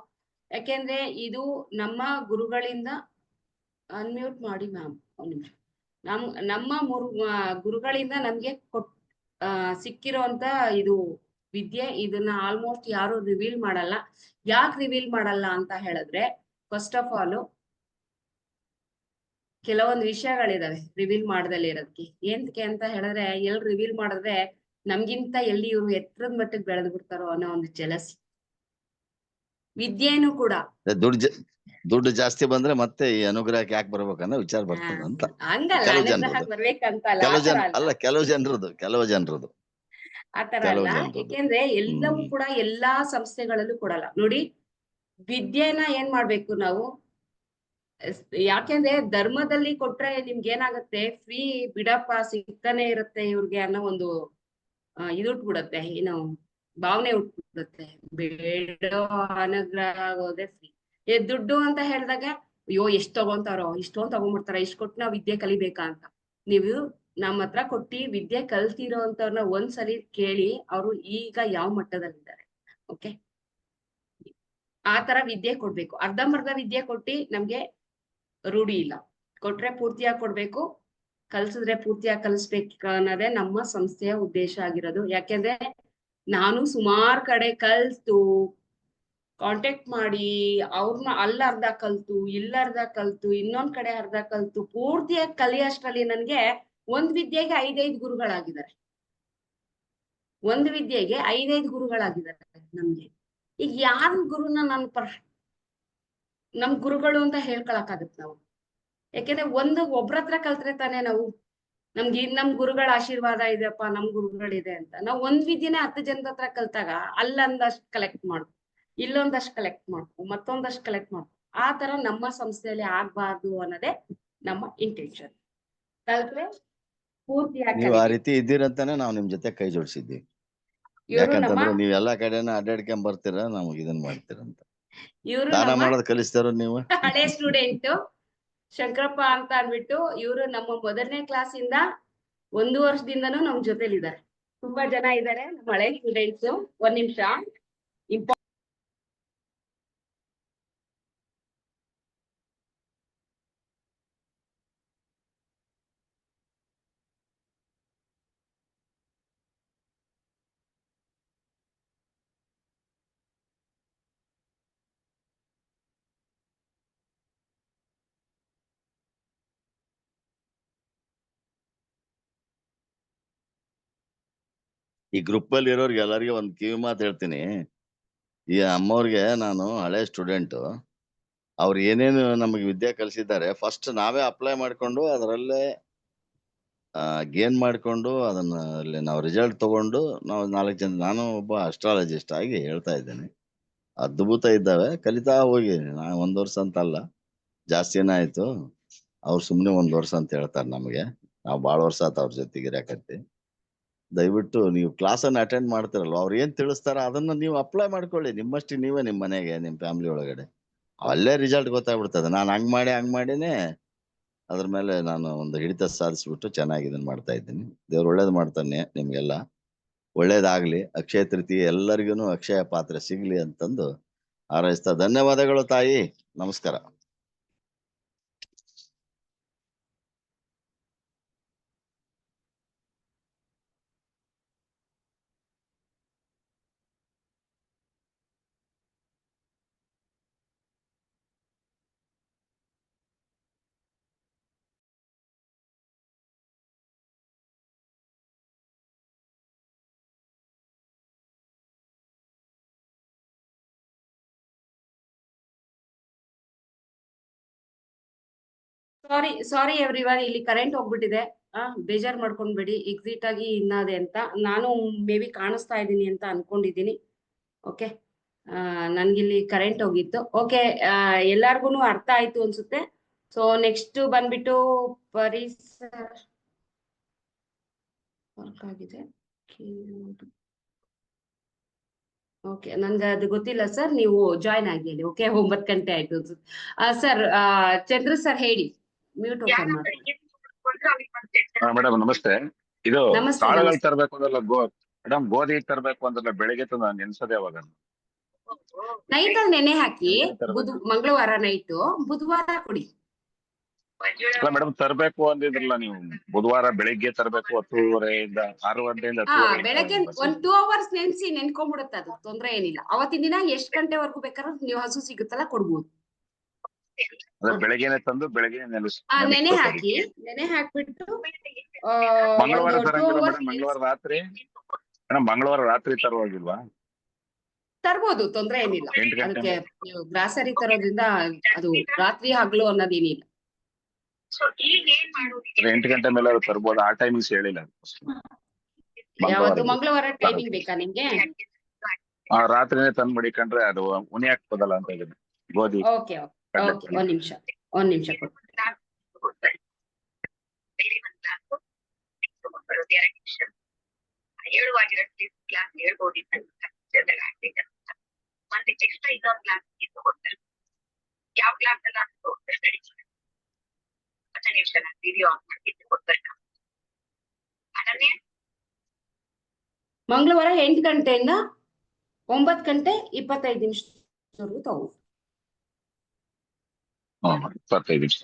Speaker 2: ಯಾಕೆಂದ್ರೆ ಇದು ನಮ್ಮ ಗುರುಗಳಿಂದ, ಅನ್ಮ್ಯೂಟ್ ಮಾಡಿ ಮ್ಯಾಮ್ ಒಂದ್ ನಿಮಿಷ, ನಮ್ಮ ಗುರುಗಳಿಂದ ನಮ್ಗೆ ಸಿಕ್ಕಿರೋಂತ ಇದು ವಿದ್ಯೆ. ಇದನ್ನ ಆಲ್ಮೋಸ್ಟ್ ಯಾರು ರಿವೀಲ್ ಮಾಡಲ್ಲ. ಯಾಕೆ ರಿವೀಲ್ ಮಾಡಲ್ಲ ಅಂತ ಹೇಳಿದ್ರೆ, ಫಸ್ಟ್ ಆಫ್ ಆಲ್ ಕೆಲವೊಂದು ವಿಷಯಗಳಿದಾವೆ ರಿವೀಲ್ ಮಾಡದಲ್ಲಿ ಇರೋದಕ್ಕೆ. ಏನಕ್ಕೆ ಅಂತ ಹೇಳಿದ್ರೆ, ಎಲ್ಲಿ ರಿವೀಲ್ ಮಾಡಿದ್ರೆ ನಮ್ಗಿಂತ ಎಲ್ಲಿ ಇವ್ರು ಎತ್ತರದ ಮಟ್ಟಿಗೆ ಬೆಳೆದು ಬಿಡ್ತಾರೋ ಅನ್ನೋ ಒಂದು ಜಲಸಿ. ವಿದ್ಯೆನೂ ಕೂಡ
Speaker 3: ದುಡ್ಡು ಜಾಸ್ತಿ ಬಂದ್ರೆ ಮತ್ತೆ ಈ ಅನುಗ್ರಹಕ್ಕೆ ಯಾಕೆ ಬರ್ಬೇಕನ್ನೋ ವಿಚಾರ ಬರ್ತದೆ ಅಂತ. ಕೆಲವು ಜನರದು
Speaker 2: ಆತರ ಅಲ್ಲ. ಯಾಕೆಂದ್ರೆ ಎಲ್ಲವೂ ಕೂಡ ಎಲ್ಲಾ ಸಂಸ್ಥೆಗಳಲ್ಲೂ ಕೊಡಲ್ಲ. ನೋಡಿ, ವಿದ್ಯೆನ ಏನ್ ಮಾಡ್ಬೇಕು ನಾವು, ಯಾಕೆಂದ್ರೆ ಧರ್ಮದಲ್ಲಿ ಕೊಟ್ರೆ ನಿಮ್ಗೆ ಏನಾಗುತ್ತೆ, ಫ್ರೀ ಬಿಡಪ್ಪ ಸಿಗ್ತಾನೆ ಇರುತ್ತೆ ಇವ್ರಿಗೆ ಅನ್ನೋ ಒಂದು ಇದು ಉಟ್ಬಿಡತ್ತೆ, ಏನು ಭಾವನೆ ಉಟ್ಬಿಡುತ್ತೆ. ಬೇಡೋ ಅನುಗ್ರಹ ಆಗೋದೆ ಫ್ರೀ. ದುಡ್ಡು ಅಂತ ಹೇಳಿದಾಗ ಅಯ್ಯೋ ಎಷ್ಟ್ ತಗೊಂತಾರೋ, ಇಷ್ಟೊಂದ್ ತಗೊಂಡ್ಬಿಡ್ತಾರ, ಇಷ್ಟ ಕೊಟ್ಟು ನಾವ್ ವಿದ್ಯೆ ಕಲಿಬೇಕಾ ಅಂತ. ನೀವು ನಮ್ಮ ಹತ್ರ ಕೊಟ್ಟಿ ವಿದ್ಯೆ ಕಲ್ತಿರೋ ಅಂತವ್ರನ್ನ ಒಂದ್ಸಲಿ ಕೇಳಿ, ಅವರು ಈಗ ಯಾವ ಮಟ್ಟದಲ್ಲಿದ್ದಾರೆ. ಓಕೆ, ಆತರ ವಿದ್ಯೆ ಕೊಡ್ಬೇಕು. ಅರ್ಧಂಬರ್ಧ ವಿದ್ಯೆ ಕೊಟ್ಟಿ ನಮ್ಗೆ ರೂಢಿ ಇಲ್ಲ. ಕೊಟ್ರೆ ಪೂರ್ತಿಯಾಗಿ ಕೊಡ್ಬೇಕು, ಕಲ್ಸಿದ್ರೆ ಪೂರ್ತಿಯಾಗಿ ಕಲಿಸ್ಬೇಕು ಅನ್ನೋದೇ ನಮ್ಮ ಸಂಸ್ಥೆಯ ಉದ್ದೇಶ ಆಗಿರೋದು. ಯಾಕೆಂದ್ರೆ ನಾನು ಸುಮಾರು ಕಡೆ ಕಲ್ತು ಕಾಂಟ್ಯಾಕ್ಟ್ ಮಾಡಿ ಅವ್ರನ್ನ ಅರ್ಧ ಕಲ್ತು, ಅರ್ಧ ಕಲ್ತು, ಇನ್ನೊಂದ್ ಕಡೆ ಅರ್ಧ ಕಲ್ತು, ಪೂರ್ತಿಯಾಗಿ ಕಲಿಯೋಷ್ಟ್ರಲ್ಲಿ ನನ್ಗೆ ಒಂದ್ ವಿದ್ಯೆಗೆ 5-5 ಗುರುಗಳಾಗಿದ್ದಾರೆ. ಒಂದು ವಿದ್ಯೆಗೆ 5-5 ಗುರುಗಳಾಗಿದ್ದಾರೆ ನಮ್ಗೆ. ಈಗ ಯಾರ ಗುರುನ ನಮ್ ಗುರುಗಳು ಅಂತ ಹೇಳ್ಕೊಳಕಾಗತ್ ನಾವು? ಯಾಕೆಂದ್ರೆ ಒಬ್ರ ಹತ್ರ ಕಲ್ತ್ರೆ ತಾನೇ ನಾವು ನಮ್ ಗುರುಗಳ ಆಶೀರ್ವಾದ ಇದೆಯಪ್ಪ, ನಮ್ ಗುರುಗಳಿದೆ ಅಂತ. ನಾವು ಒಂದ್ ವಿದ್ಯೆನೆ 10 ಜನದ ಹತ್ರ ಕಲ್ತಾಗ ಅಲ್ಲೊಂದಷ್ಟು ಕಲೆಕ್ಟ್ ಮಾಡ್ಕೊ, ಇಲ್ಲೊಂದಷ್ಟು ಕಲೆಕ್ಟ್ ಮಾಡ್ಕೊ, ಮತ್ತೊಂದಷ್ಟು ಕಲೆಕ್ಟ್ ಮಾಡ್ಕೊ. ಆ ತರ ನಮ್ಮ ಸಂಸ್ಥೆಯಲ್ಲಿ ಆಗ್ಬಾರ್ದು ಅನ್ನೋದೇ ನಮ್ಮ ಇಂಟೆನ್ಷನ್. ಕಲ್ತ್ರೆ ಪೂರ್ತಿಯಾಗಿ
Speaker 3: ನೀವು ಆ ರೀತಿ ಇದ್ದೀರಂತಾನೆ ನಾವು ನಿಮ್ ಜೊತೆ ಕೈ ಜೋಡಿಸಿದ್ವಿ. ಯಾಕಂತಂದ್ರೆ ನೀವ್ ಎಲ್ಲಾ ಕಡೆನ ಅಡ್ಡಾಡ್ಕೊಂಡ್ ಬರ್ತೀರಾ, ನಮಗ್ ಇದನ್ ಮಾಡ್ತೀರಂತ. ದಾನ ಮಾಡೋದ್ ಕಲಿಸ್ತಾರ ನೀವು.
Speaker 2: ಹಳೆ ಸ್ಟೂಡೆಂಟ್ ಶಂಕರಪ್ಪ ಅಂತ ಅಂದ್ಬಿಟ್ಟು, ಇವರು ನಮ್ಮ ಮೊದಲನೇ ಕ್ಲಾಸ್ ಇಂದ 1 ವರ್ಷದಿಂದನೂ ನಮ್ ಜೊತೆಲಿದ್ದಾರೆ. ತುಂಬಾ ಜನ ಇದ್ದಾರೆ ನಮ್ಮ ಹಳೆ ಸ್ಟೂಡೆಂಟ್ಸ್. ಒಂದ್ ನಿಮಿಷ,
Speaker 3: ಈ ಗ್ರೂಪ್ ಅಲ್ಲಿ ಇರೋರ್ಗೆ ಎಲ್ಲರಿಗೂ ಒಂದ್ ಕಿವಿ ಮಾತು ಹೇಳ್ತೀನಿ. ಈ ಅಮ್ಮವ್ರಿಗೆ ನಾನು ಹಳೆ ಸ್ಟೂಡೆಂಟ್. ಅವ್ರು ಏನೇನು ನಮಗೆ ವಿದ್ಯೆ ಕಲಿಸಿದ್ದಾರೆ ಫಸ್ಟ್ ನಾವೇ ಅಪ್ಲೈ ಮಾಡ್ಕೊಂಡು ಅದರಲ್ಲೇ ಗೇನ್ ಮಾಡ್ಕೊಂಡು ಅದನ್ನ ಅಲ್ಲಿ ನಾವು ರಿಸಲ್ಟ್ ತಗೊಂಡು ನಾವು 4 ಜನ, ನಾನು ಒಬ್ಬ ಅಸ್ಟ್ರಾಲಜಿಸ್ಟ್ ಆಗಿ ಹೇಳ್ತಾ ಇದ್ದೇನೆ. ಅದ್ಭುತ ಇದ್ದಾವೆ, ಕಲಿತಾ ಹೋಗಿ. ನಾ 1 ವರ್ಷ ಅಂತಲ್ಲ, ಜಾಸ್ತಿನೇ ಆಯ್ತು. ಅವ್ರು ಸುಮ್ನೆ 1 ವರ್ಷ ಅಂತ ಹೇಳ್ತಾರೆ ನಮಗೆ. ನಾವು ಬಾಳ ವರ್ಷ ಆತ ಅವ್ರ ಜೊತೆಗೆ ಇರಾಕತ್ತಿ. ದಯವಿಟ್ಟು ನೀವು ಕ್ಲಾಸ್ ಅನ್ನ ಅಟೆಂಡ್ ಮಾಡ್ತಿರಲ್ವ, ಅವ್ರು ಏನ್ ತಿಳಿಸ್ತಾರ ಅದನ್ನ ನೀವು ಅಪ್ಲೈ ಮಾಡ್ಕೊಳ್ಳಿ. ನಿಮ್ಮಷ್ಟಿ ನೀವೇ ನಿಮ್ ಮನೆಗೆ, ನಿಮ್ ಫ್ಯಾಮಿಲಿ ಒಳಗಡೆ ಅಲ್ಲೇ ರಿಸಲ್ಟ್ ಗೊತ್ತಾಗ್ಬಿಡ್ತದೆ. ನಾನು ಹಂಗ್ ಮಾಡಿನೇ ಅದ್ರ ಮೇಲೆ ನಾನು ಒಂದು ಹಿಡಿತ ಸಾಧಿಸ್ಬಿಟ್ಟು ಚೆನ್ನಾಗಿ ಇದನ್ನ ಮಾಡ್ತಾ ಇದ್ದೀನಿ. ದೇವ್ರು ಒಳ್ಳೇದ್ ಮಾಡ್ತಾನೆ ನಿಮ್ಗೆಲ್ಲ. ಒಳ್ಳೇದಾಗ್ಲಿ. ಅಕ್ಷಯ ತೃತೀಯ ಎಲ್ಲರಿಗೂ ಅಕ್ಷಯ ಪಾತ್ರೆ ಸಿಗ್ಲಿ ಅಂತಂದು ಹಾರೈಸ್ತಾ ಧನ್ಯವಾದಗಳು ತಾಯಿ. ನಮಸ್ಕಾರ.
Speaker 2: ಸಾರಿ ಎವ್ರಿವನ್, ಇಲ್ಲಿ ಕರೆಂಟ್ ಹೋಗ್ಬಿಟ್ಟಿದೆ. ಬೇಜಾರ್ ಮಾಡ್ಕೊಂಡ್ಬಿಡಿ. ಎಕ್ಸಿಟ್ ಆಗಿ ಇನ್ನದೆ ಅಂತ ನಾನು ಮೇ ಬಿ ಕಾಣಿಸ್ತಾ ಇದ್ದೀನಿ ಅಂತ ಅನ್ಕೊಂಡಿದ್ದೀನಿ. ಓಕೆ, ನನ್ಗಿಲ್ಲಿ ಕರೆಂಟ್ ಹೋಗಿತ್ತು. ಓಕೆ, ಎಲ್ಲಾರ್ಗು ಅರ್ಥ ಆಯ್ತು ಅನ್ಸುತ್ತೆ. ಸೊ ನೆಕ್ಸ್ಟ್ ಬಂದ್ಬಿಟ್ಟು ಪರಿಸರ ವರ್ಕ್ ಆಗಿದೆ. ಓಕೆ, ನನ್ಗೆ ಅದು ಗೊತ್ತಿಲ್ಲ ಸರ್, ನೀವು ಜಾಯ್ನ್ ಆಗಿ. ಓಕೆ, 9 ಗಂಟೆ ಆಯ್ತು ಸರ್. ಚಂದ್ರ ಸರ್ ಹೇಳಿ, ಮ್ಯೂಟ್ ಓಪನ್ ಮಾಡಿ.
Speaker 4: ಮೇಡಮ್ ನಮಸ್ತೆ. ಇದು
Speaker 2: ನಮಸ್ತೆ,
Speaker 4: ಕಾಳುಗಳು
Speaker 2: ನಮಸ್ತೆ.
Speaker 4: ತರಬೇಕು ಅಂದ್ರಲ್ಲ ಮೇಡಮ್, ಗೋಧಿ ತರಬೇಕು ಅಂದ್ರಲ್ಲ, ಬೆಳಿಗ್ಗೆ ತಂದು ನೆನ್ಸದೆ ಅವಾಗ.
Speaker 2: ನೈಟ್ ಅಲ್ಲಿ ನೆನೆ ಹಾಕಿ ಮಂಗಳವಾರ ನೈಟು, ಬುಧವಾರ ಕೊಡಿ.
Speaker 4: ಅಲ್ಲ ಮೇಡಮ್, ತರಬೇಕು ಅಂದಿದ್ರಲ್ಲ ನೀವು. ಬುಧವಾರ ಬೆಳಿಗ್ಗೆ ತರಬೇಕು, 10:30 6 ಗಂಟೆಯಿಂದ 10:30
Speaker 2: ಬೆಳಗ್ಗೆ 2 ಅವರ್ಸ್ ನೆನ್ಕೊಂಡ್ಬಿಡುತ್ತೆ. ಅದು ತೊಂದ್ರೆ ಏನಿಲ್ಲ. ಅವತ್ತಿನ ದಿನ ಎಷ್ಟ್ ಗಂಟೆವರೆಗೂ ಬೇಕಾದ್ರೂ ನೀವು ಹಸು ಸಿಗುತ್ತಲ್ಲ ಕೊಡ್ಬೋದು.
Speaker 4: ಬೆಳಗ್ಗೆನೆ ತಂದು ಬೆಳಗ್ಗೆ
Speaker 2: ನೆನೆ ಹಾಕ್ಬಿಟ್ಟು
Speaker 4: ಮಂಗಳವಾರ
Speaker 2: ಒಂದು 2
Speaker 4: ತರಂಗಿಲ್ಲ
Speaker 2: ಅವರ್ಸ್
Speaker 4: ಮೇಡಮ್, ಮಂಗಳವಾರ ರಾತ್ರಿ ತರುವಾಗಿಲ್ವಾ?
Speaker 2: ತರ್ಬೋದು, ತೊಂದ್ರೆ ಏನಿಲ್ಲ.
Speaker 4: 8 ಗಂಟೆ
Speaker 2: ಅದಕ್ಕೆ ನೀವು ಗ್ರಾಸರಿ ತರೋದ್ರಿಂದ ಅದು ರಾತ್ರಿ ಹಗ್ಲು ಅನ್ನೋದೇನಿಲ್ಲ.
Speaker 4: 8 ಗಂಟೆ ಮೇಲೆ ಅದು ತರ್ಬೋದು. ಆ ಟೈಮಿಂಗ್ಸ್ ಹೇಳಿಲ್ಲ.
Speaker 2: ಯಾವತ್ತು ಮಂಗಳವಾರ ಟೈಮಿಂಗ್ ಬೇಕಾ ನಿಮ್ಗೆ?
Speaker 4: ರಾತ್ರಿನೇ ತಂದು ಮಡಿಕೊಂಡ್ರೆ ಅದು ಉನಿ ಹಾಕ್ಬೋದಲ್ಲ ಅಂತ ಹೇಳಿದ್ರೆ ಗೋಧಿ.
Speaker 2: ಓಕೆ, ಒಂದ್ ನಿಮಿಷ ಕೊಡಿ. ಮಂಗಳವಾರ 8 ಗಂಟೆಯಿಂದ 9 ಗಂಟೆ 25 ನಿಮಿಷದವರೆಗೂ ತಗೋ.
Speaker 4: 25 ನಿಮಿಷ.